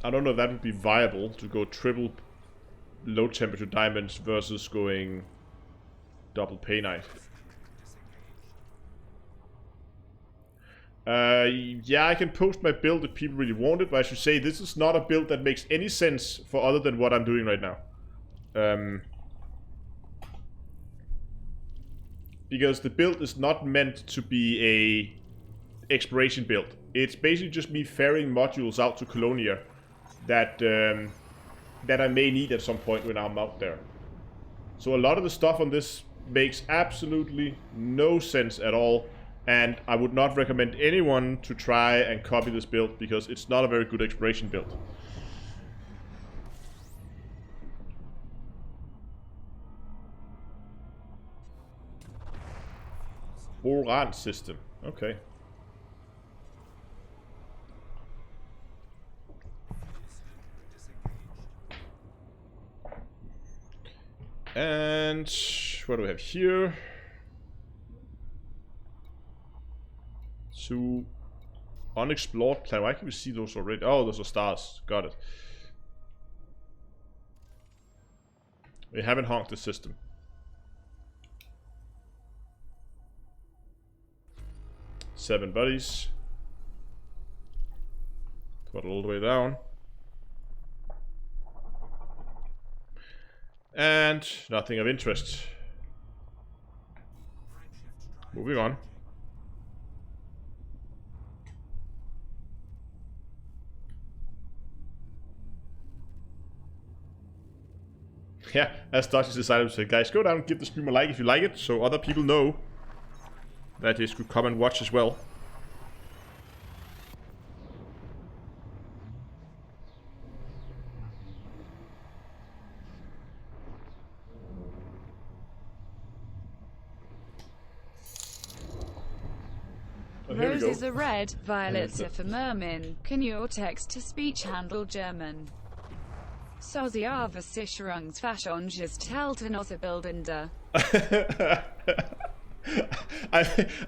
don't know if that would be viable to go triple low temperature diamonds versus going double painite. Yeah, I can post my build if people really want it, but I should say this is not a build that makes any sense for other than what I'm doing right now. Because the build is not meant to be a exploration build. It's basically just me ferrying modules out to Colonia that that I may need at some point when I'm out there. So a lot of the stuff on this makes absolutely no sense at all, and I would not recommend anyone to try and copy this build because it's not a very good exploration build. Boran system. Okay. And what do we have here? So, unexplored planet. Why can we see those already? Oh, those are stars. Got it. We haven't honked the system. Seven buddies. Throttle all the way down. And nothing of interest. Moving on. Yeah, as Dodge decided to say, guys, go down and give the stream a like if you like it, so other people know that they could come and watch as well. Roses are red, violets are for mermen. Can your text-to-speech handle German? Sozialversicherungsverschonges Teltenaußerbildende.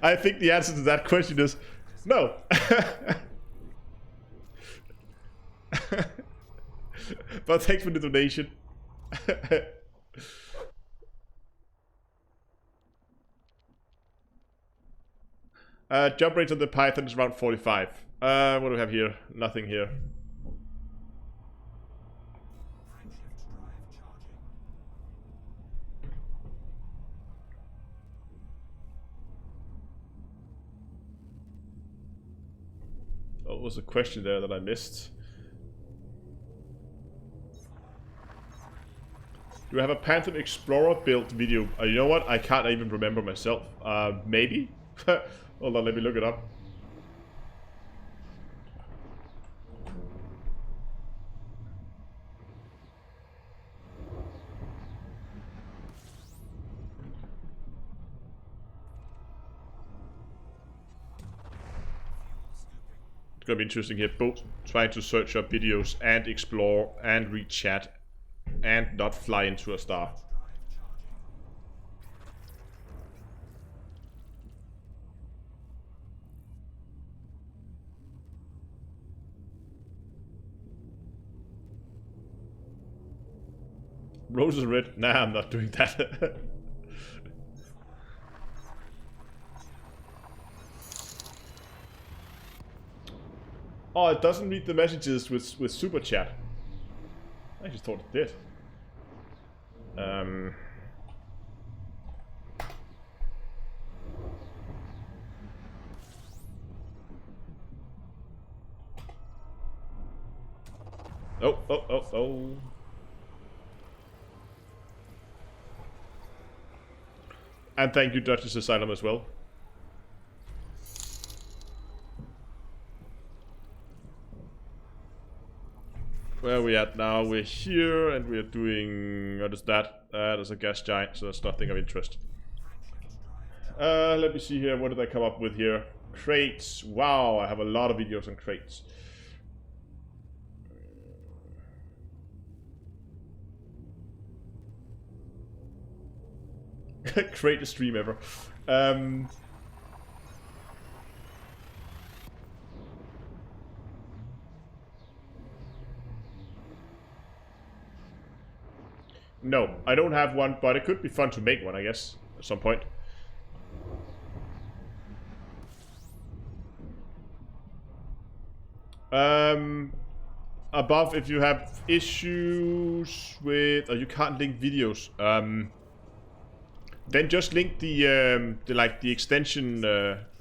I think the answer to that question is no. But thanks for the donation. Jump rate on the Python is around 45. What do we have here? Nothing here. Oh, what was a question there that I missed? Do we have a Phantom Explorer build video? You know what? I can't even remember myself. Maybe? Hold on, let me look it up. It's gonna be interesting here, both trying to search up videos and explore and read chat and not fly into a star. Roses red? Nah, I'm not doing that. Oh, it doesn't read the messages with super chat. I just thought it did. Oh. And thank you, Duchess Asylum, as well. Where are we at now? We're here, and we're doing... What is that? That is a gas giant, so that's nothing of interest. Let me see here. What did I come up with here? Crates. Wow, I have a lot of videos on crates. Greatest stream ever. No, I don't have one, but it could be fun to make one, I guess, at some point. Above, if you have issues with, or you can't link videos, then just link the extension,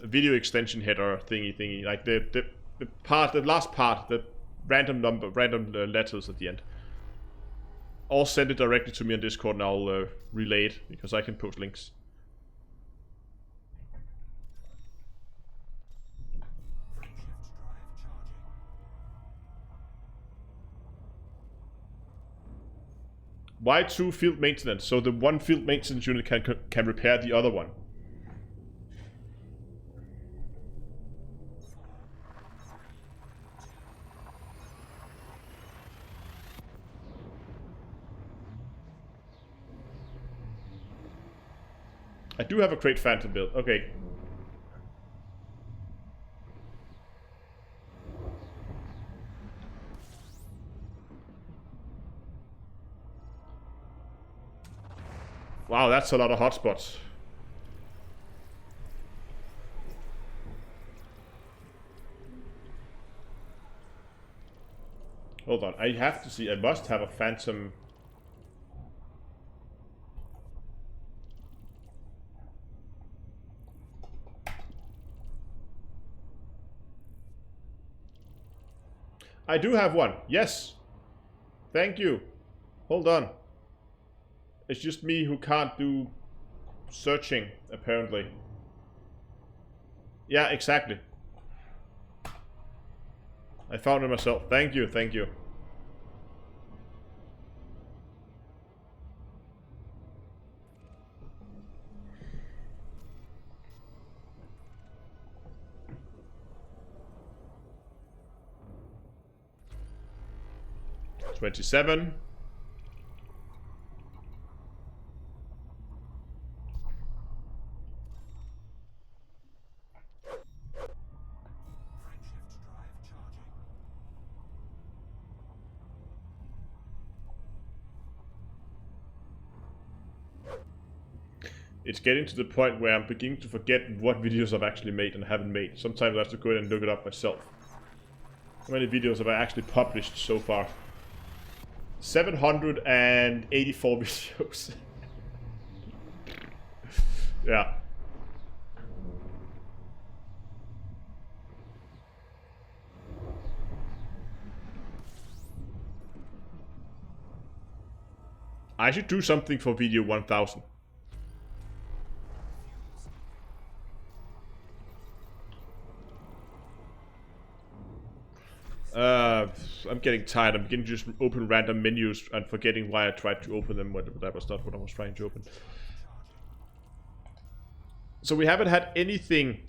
video extension header thingy, like the last part, the random letters at the end. Or send it directly to me on Discord and I'll relay it, because I can post links. Why 2 field maintenance? So the one field maintenance unit can repair the other one. I do have a Great Phantom build. Okay. Wow, that's a lot of hotspots. Hold on, I have to see. I must have a Phantom. I do have one. Yes. Thank you. Hold on. It's just me who can't do searching, apparently. Yeah, exactly. I found it myself. Thank you, thank you. $27. It's getting to the point where I'm beginning to forget what videos I've actually made and haven't made. Sometimes I have to go in and look it up myself. How many videos have I actually published so far? 784 videos. Yeah. I should do something for video 1000. I'm getting tired. I'm beginning to just open random menus and forgetting why I tried to open them, but that was not what I was trying to open. So we haven't had anything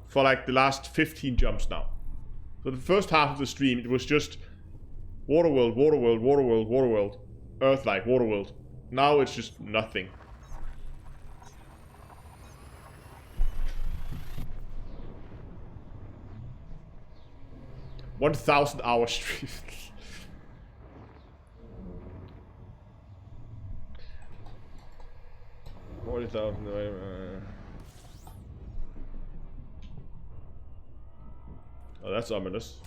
for like the last 15 jumps now. So the first half of the stream, it was just Waterworld, Waterworld, Waterworld, Waterworld, Earth-like, Waterworld. Now it's just nothing. $1,000 stream. $40,000. Oh, that's ominous.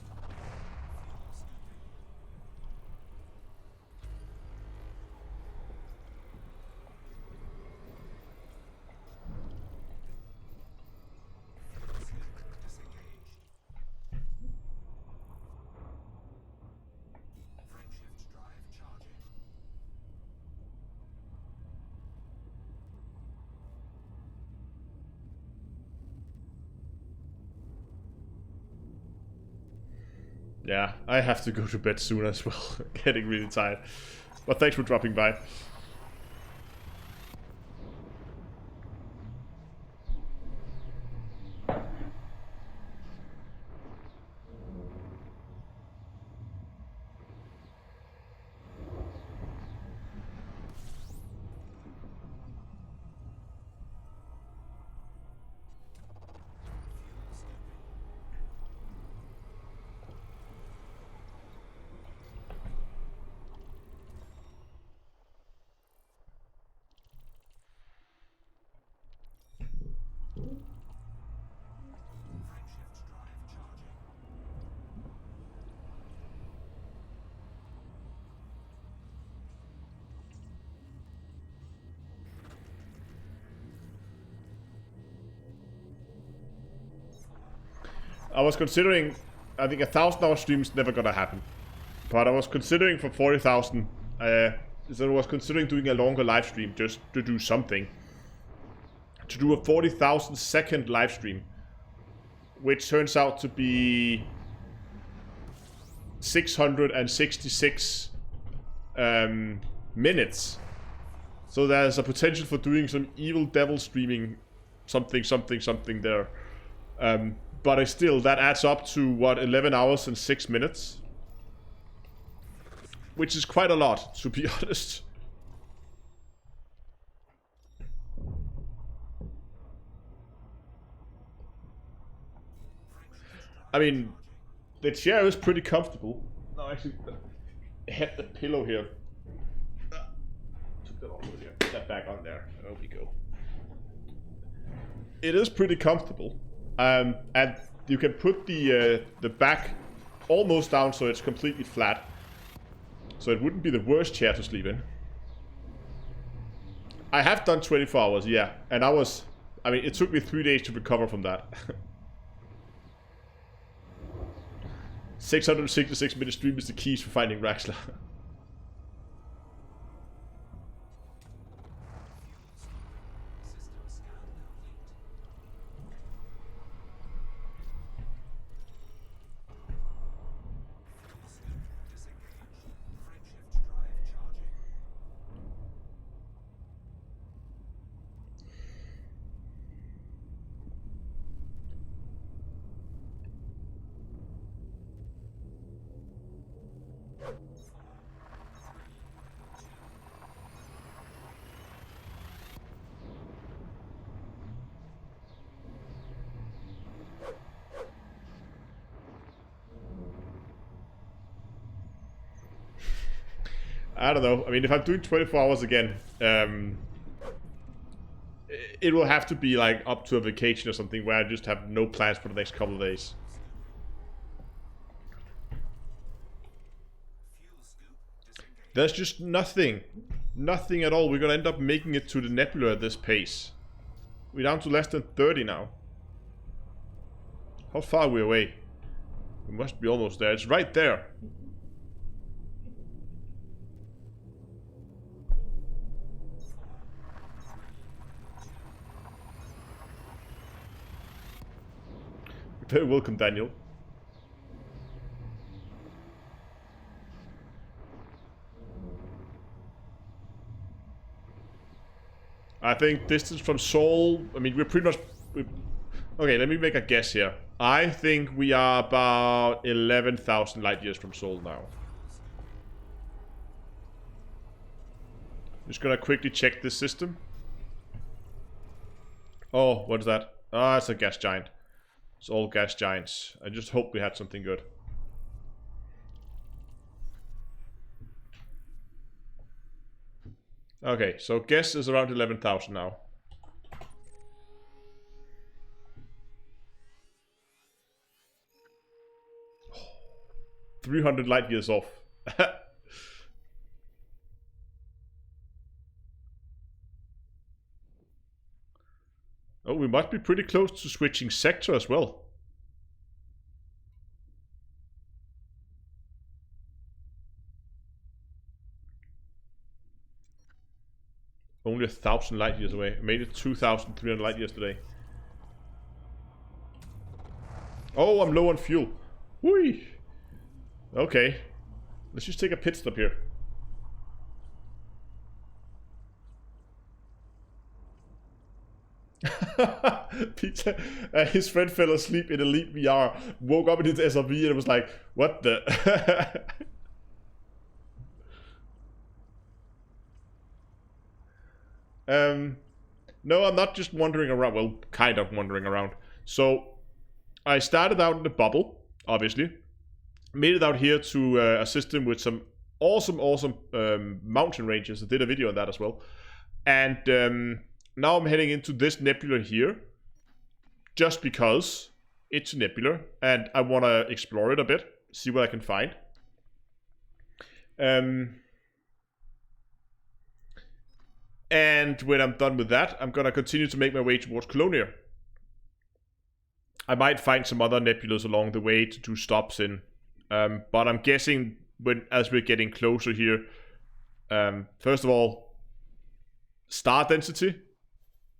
Yeah, I have to go to bed soon as well. Getting really tired. But thanks for dropping by. I was considering, I think 1,000-hour stream is never gonna happen. But I was considering for 40,000, so I was considering doing a longer live stream just to do something. To do a 40,000 second live stream. Which turns out to be 666 minutes. So there's a potential for doing some evil devil streaming something there. But still, that adds up to, what, 11 hours and 6 minutes? Which is quite a lot, to be honest. I mean, the chair is pretty comfortable. No, actually, I had the pillow here. Took that off over here. Put that back on there. There we go. It is pretty comfortable. And you can put the back almost down so it's completely flat. So it wouldn't be the worst chair to sleep in. I have done 24 hours, yeah. And I mean, it took me 3 days to recover from that. 666-minute stream is the keys for finding Raxler. I don't know. I mean, if I'm doing 24 hours again, it will have to be like up to a vacation or something where I just have no plans for the next couple of days. There's just nothing at all. We're gonna end up making it to the nebula at this pace. We're down to less than 30 now. How far are we away? We must be almost there. It's right there. Very welcome, Daniel. I think distance from Sol, I mean, we're pretty much... Okay, let me make a guess here. I think we are about 11,000 light years from Sol now. Just gonna quickly check this system. Oh, what is that? Ah, it's a gas giant. It's all gas giants. I just hope we had something good. Okay, so guess is around 11,000 now. Oh, 300 light years off. Oh, we must be pretty close to switching sector as well. Only 1,000 light years away. I made it 2,300 light years today. Oh, I'm low on fuel. Whee! Okay. Let's just take a pit stop here. Peter, his friend fell asleep in Elite VR, woke up in his SRV and was like, what the? No, I'm not just wandering around. Well, kind of wandering around. So, I started out in the bubble, obviously. Made it out here to assist him with some awesome mountain ranges. I did a video on that as well. And now I'm heading into this nebula here. Just because it's a nebula. And I want to explore it a bit. See what I can find. And when I'm done with that, I'm gonna continue to make my way towards Colonia. I might find some other nebulas along the way to do stops in. But I'm guessing as we're getting closer here, first of all, star density,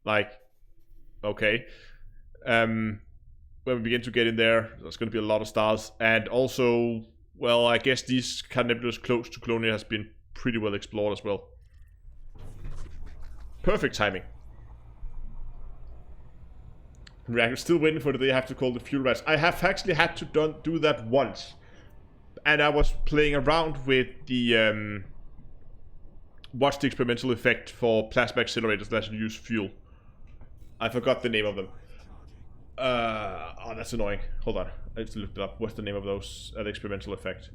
like, okay. When we begin to get in there, there's going to be a lot of stars, and also, well, I guess these kind of nebulas close to Colonia has been pretty well explored as well. Perfect timing. I'm still waiting for the day I have to call the fuel rats. I have actually had to do that once. And I was playing around with the... what's the experimental effect for plasma accelerators that use fuel? I forgot the name of them. Oh, that's annoying. Hold on. I have to look it up. What's the name of those? The experimental effect.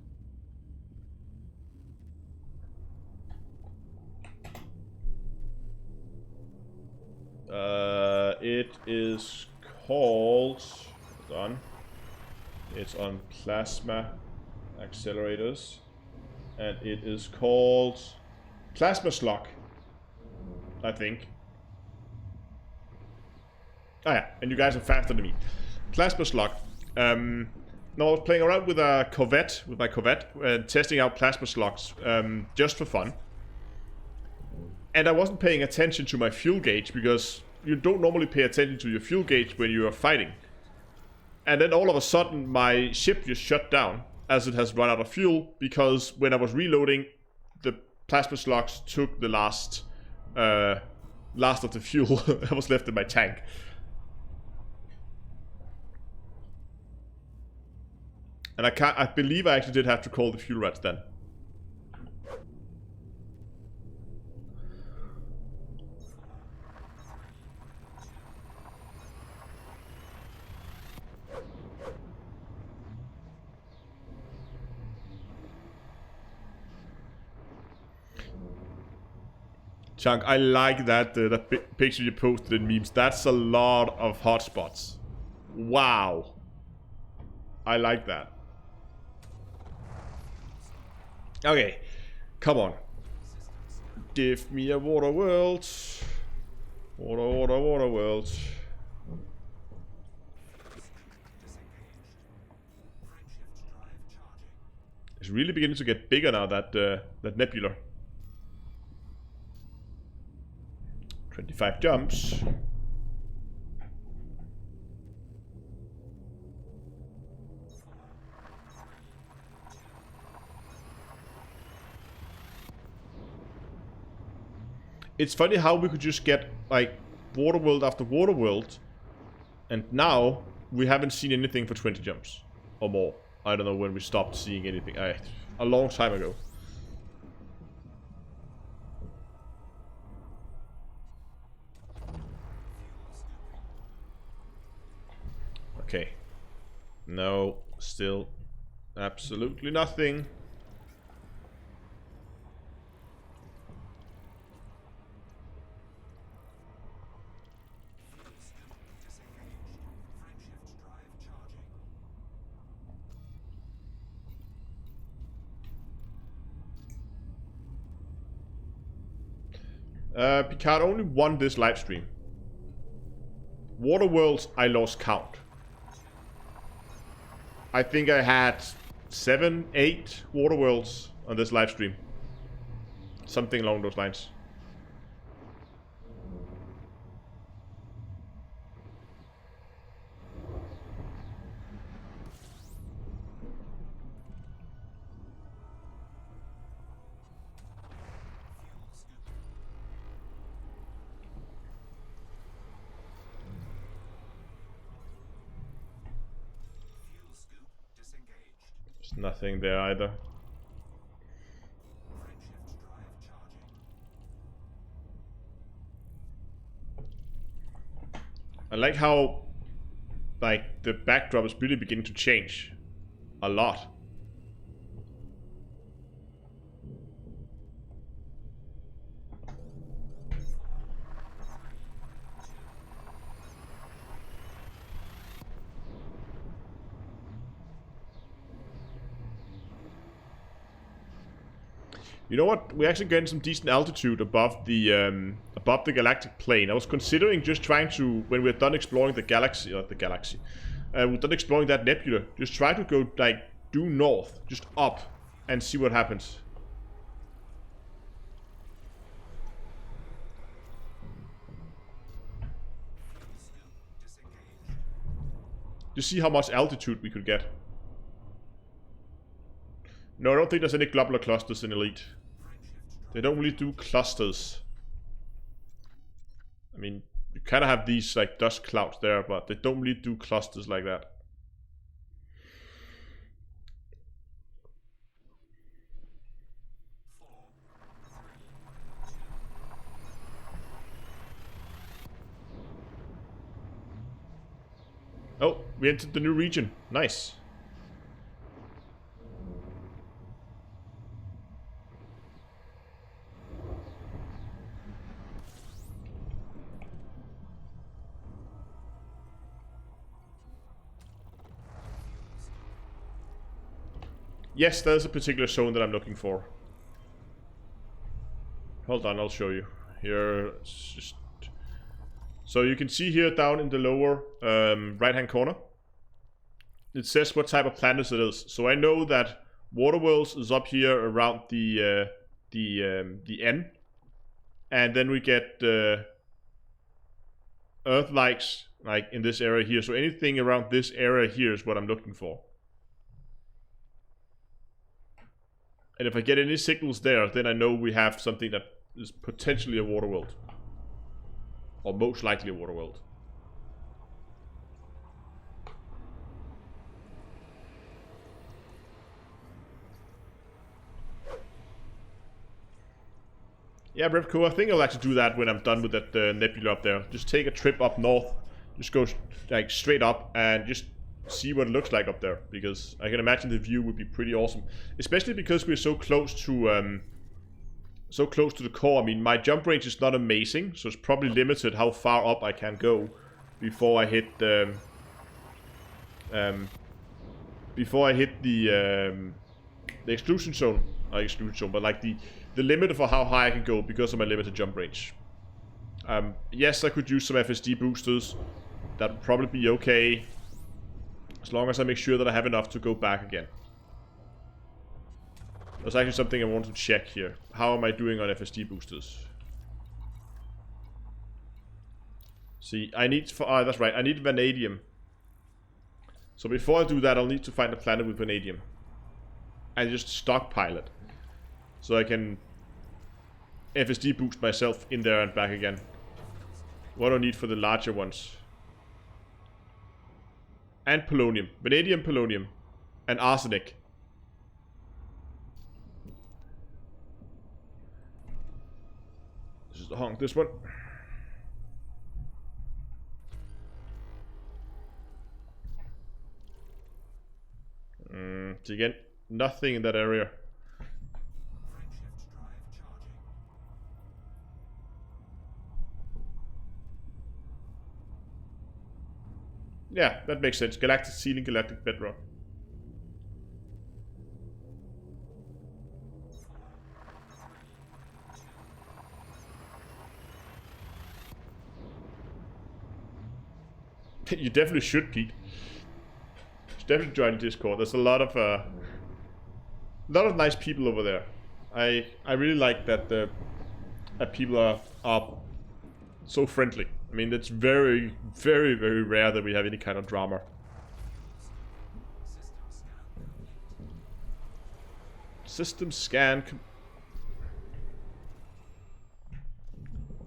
It is called... Hold on. It's on plasma accelerators. And it is called... Plasma slug. I think. Oh yeah, and you guys are faster than me. Plasma slug. No, I was playing around with a Corvette, with my Corvette, testing out plasma slugs, just for fun. And I wasn't paying attention to my fuel gauge, because you don't normally pay attention to your fuel gauge when you are fighting. And then all of a sudden, my ship just shut down, as it has run out of fuel, because when I was reloading, the plasma slugs took the last of the fuel that was left in my tank. And I believe I actually did have to call the fuel rats then. Chunk, I like that picture you posted in memes. That's a lot of hotspots. Wow. I like that. Okay, come on. Give me a water world. Water world. It's really beginning to get bigger now, that nebula. 25 jumps. It's funny how we could just get, like, water world after water world, and now we haven't seen anything for 20 jumps or more. I don't know when we stopped seeing anything. A long time ago. Okay. No, still absolutely nothing. Picard only won this live stream. Water worlds, I lost count. I think I had 7, 8 water worlds on this live stream. Something along those lines. There's nothing there either. I like how, like, the backdrop is really beginning to change a lot. You know what? We're actually getting some decent altitude above the galactic plane. I was considering just trying to, when we're done exploring the galaxy, without exploring that nebula. Just try to go, like, due north, just up, and see what happens. Just see how much altitude we could get. No, I don't think there's any globular clusters in Elite. They don't really do clusters. I mean, you kind of have these like dust clouds there, but they don't really do clusters like that. Oh, we entered the new region. Nice. Yes, there's a particular zone that I'm looking for. Hold on, I'll show you. Here, it's just... So you can see here down in the lower right-hand corner, it says what type of planet it is. So I know that Waterworlds is up here around the N, and then we get Earth-likes like in this area here. So anything around this area here is what I'm looking for. And if I get any signals there, then I know we have something that is potentially a water world. Or most likely a water world. Yeah, Revco, I think I'll actually do that when I'm done with that nebula up there. Just take a trip up north. Just go like straight up and just see what it looks like up there, because I can imagine the view would be pretty awesome, especially because we're so close to the core. I mean, my jump range is not amazing, so it's probably limited how far up I can go before I hit the exclusion zone. Not exclusion zone, but like the limit for how high I can go because of my limited jump range. Yes, I could use some FSD boosters. That would probably be okay, as long as I make sure that I have enough to go back again. That's actually something I want to check here. How am I doing on FSD boosters? See, I need... that's right, I need vanadium. So before I do that, I'll need to find a planet with vanadium. And just stockpile it. So I can FSD boost myself in there and back again. What do I need for the larger ones? And polonium. Vanadium, polonium. And arsenic. This is the honk, this one. So again, nothing in that area. Yeah, that makes sense. Galactic ceiling, galactic bedrock. You definitely should, Pete. You should definitely join Discord. There's a lot of nice people over there. I really like that people are so friendly. I mean, it's very, very, very rare that we have any kind of drama. System scan.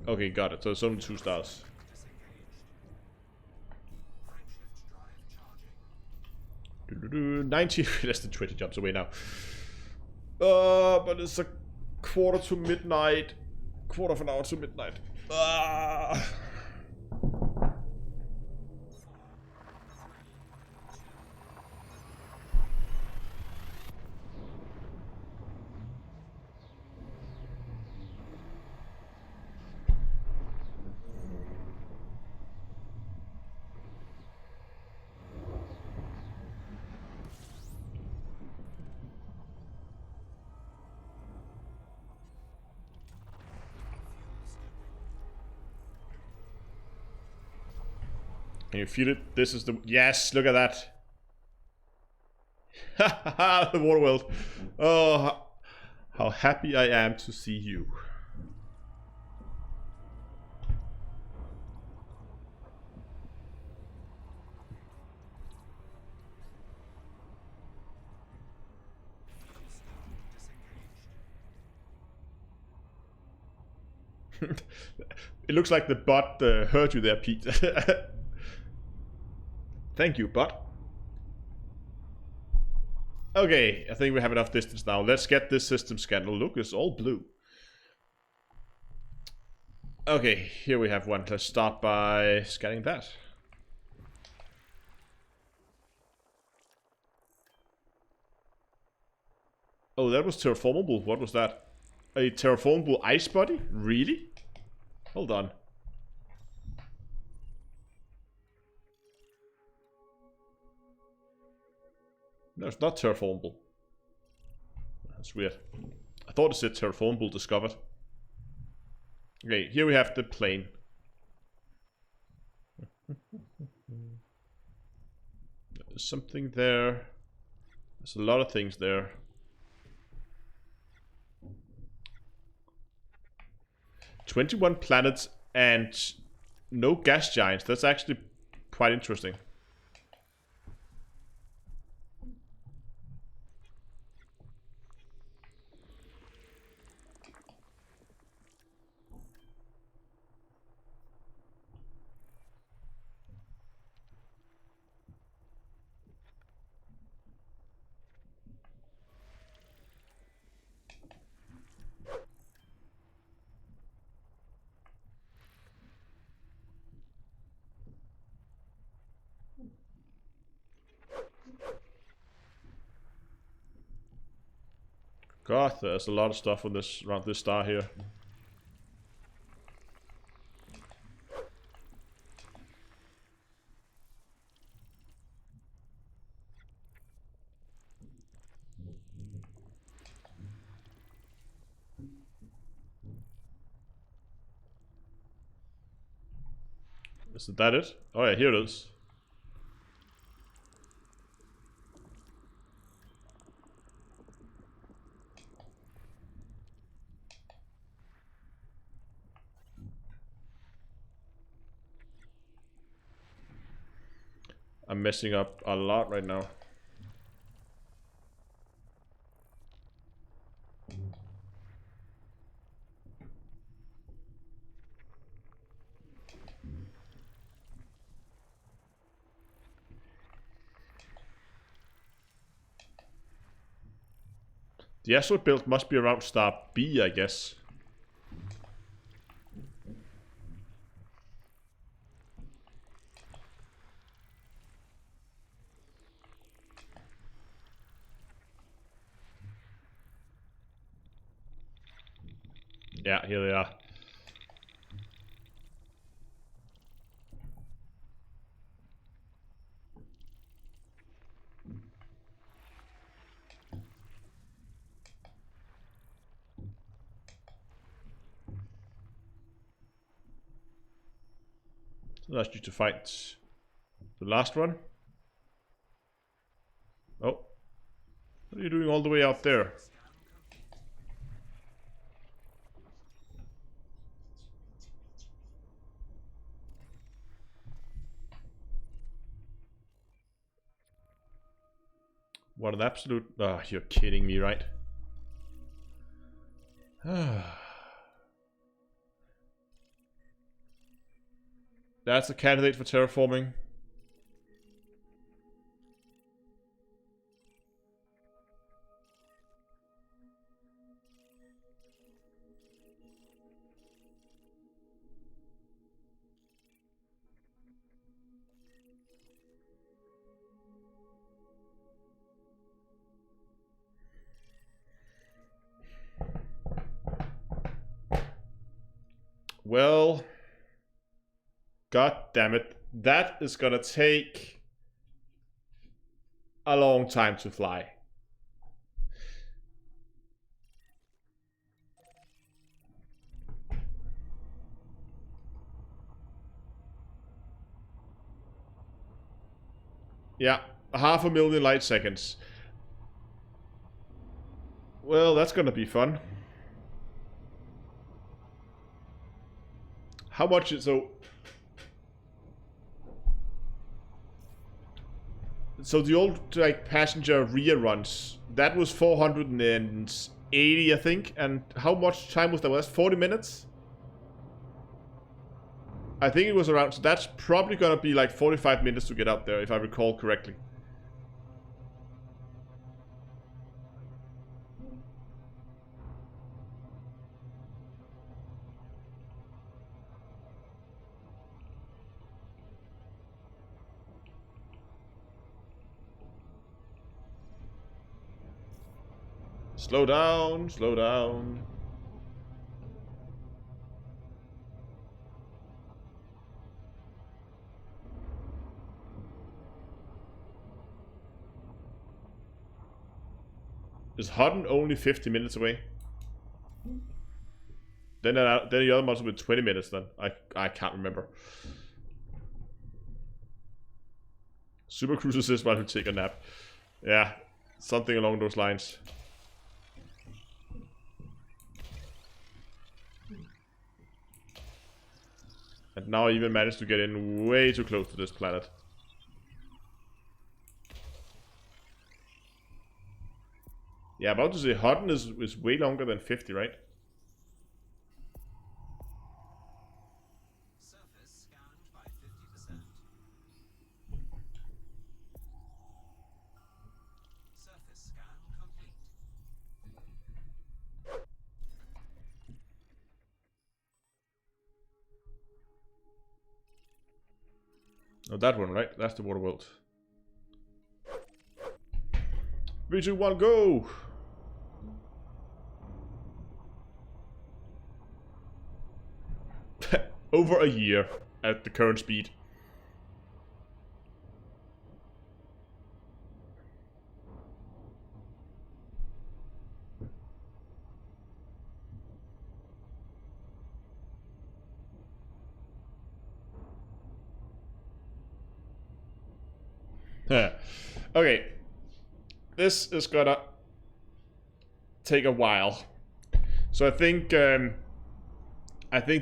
Okay, got it. So it's only 2 stars. 90, less than 20 jumps away now. But it's a quarter to midnight. Quarter of an hour to midnight. Can you feel it? This is the... Yes, look at that. The water world. Oh, how happy I am to see you. It looks like the bot hurt you there, Pete. Thank you, bot. Okay, I think we have enough distance now. Let's get this system scanned. Look, it's all blue. Okay, here we have one. Let's start by scanning that. Oh, that was terraformable. What was that? A terraformable ice body? Really? Hold on. No, it's not terraformable. That's weird. I thought it said terraformable discovered. Okay, here we have the plane. There's something there. There's a lot of things there. "21 planets and no gas giants." That's actually quite interesting. God, there's a lot of stuff on this around this star here. Isn't that it? Oh yeah, here it is. I'm messing up a lot right now. The asteroid belt must be around star B, I guess. Yeah, here they are. So that's you to fight the last one. Oh. What are you doing all the way out there? What an absolute... Oh, you're kidding me, right? That's a candidate for terraforming. Well, god damn it. That is gonna take a long time to fly. Yeah, 500,000 light seconds. Well, that's gonna be fun. How much is so the old like passenger rear runs, that was 480, I think. And how much time was that? Was that 40 minutes? I think it was around, so that's probably gonna be like 45 minutes to get up there, if I recall correctly. Slow down, slow down. Is Hutton only 50 minutes away? Then the other must have been 20 minutes then. I can't remember. Super Cruiser says while we take a nap. Yeah, something along those lines. And now I even managed to get in way too close to this planet. Yeah, about to say Hutton is way longer than 50, right? Surface scanned by 50%. Surface scan complete. Oh, that one, right? That's the water world. 3, 2, 1, go! Over a year at the current speed. Okay, this is gonna take a while, so I think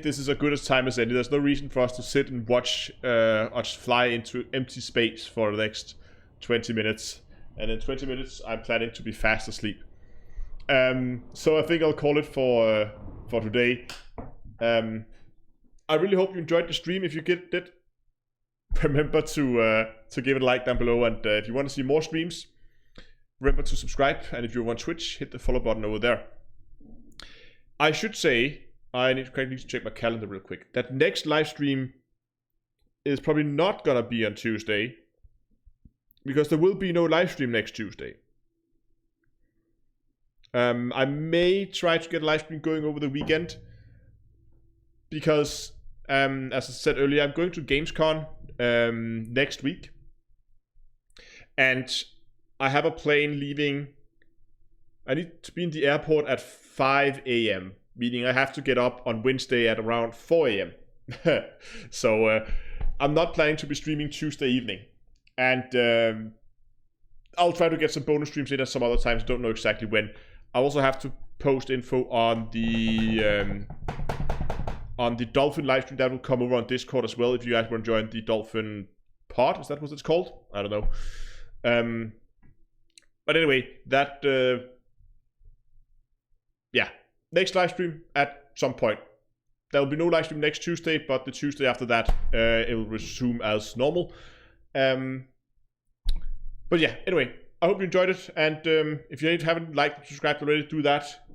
this is as good a time as any. There's no reason for us to sit and watch us fly into empty space for the next 20 minutes, and in 20 minutes I'm planning to be fast asleep. So I think I'll call it for today. I really hope you enjoyed the stream. If you did, remember to give it a like down below, and if you want to see more streams, remember to subscribe, and if you're on Twitch, hit the follow button over there. I should say, I need to check my calendar real quick. That next live stream is probably not gonna be on Tuesday, because there will be no live stream next Tuesday. I may try to get a live stream going over the weekend, because as I said earlier, I'm going to Gamescom next week, and I have a plane leaving. I need to be in the airport at 5 a.m. meaning I have to get up on Wednesday at around 4 a.m. So I'm not planning to be streaming Tuesday evening, and I'll try to get some bonus streams in at some other times. Don't know exactly when. I also have to post info on the Dolphin livestream that will come over on Discord as well. If you guys want to join the Dolphin pod, is that what it's called? I don't know. But anyway, that yeah, next live stream at some point. There will be no live stream next Tuesday, but the Tuesday after that, it will resume as normal. But yeah, anyway, I hope you enjoyed it, and if you haven't liked and subscribed already, do that.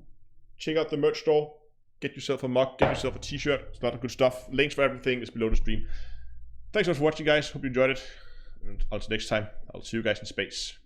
Check out the merch store. Get yourself a mug, get yourself a t-shirt. It's a lot of good stuff. Links for everything is below the stream. Thanks so much for watching, guys. Hope you enjoyed it. And until next time, I'll see you guys in space.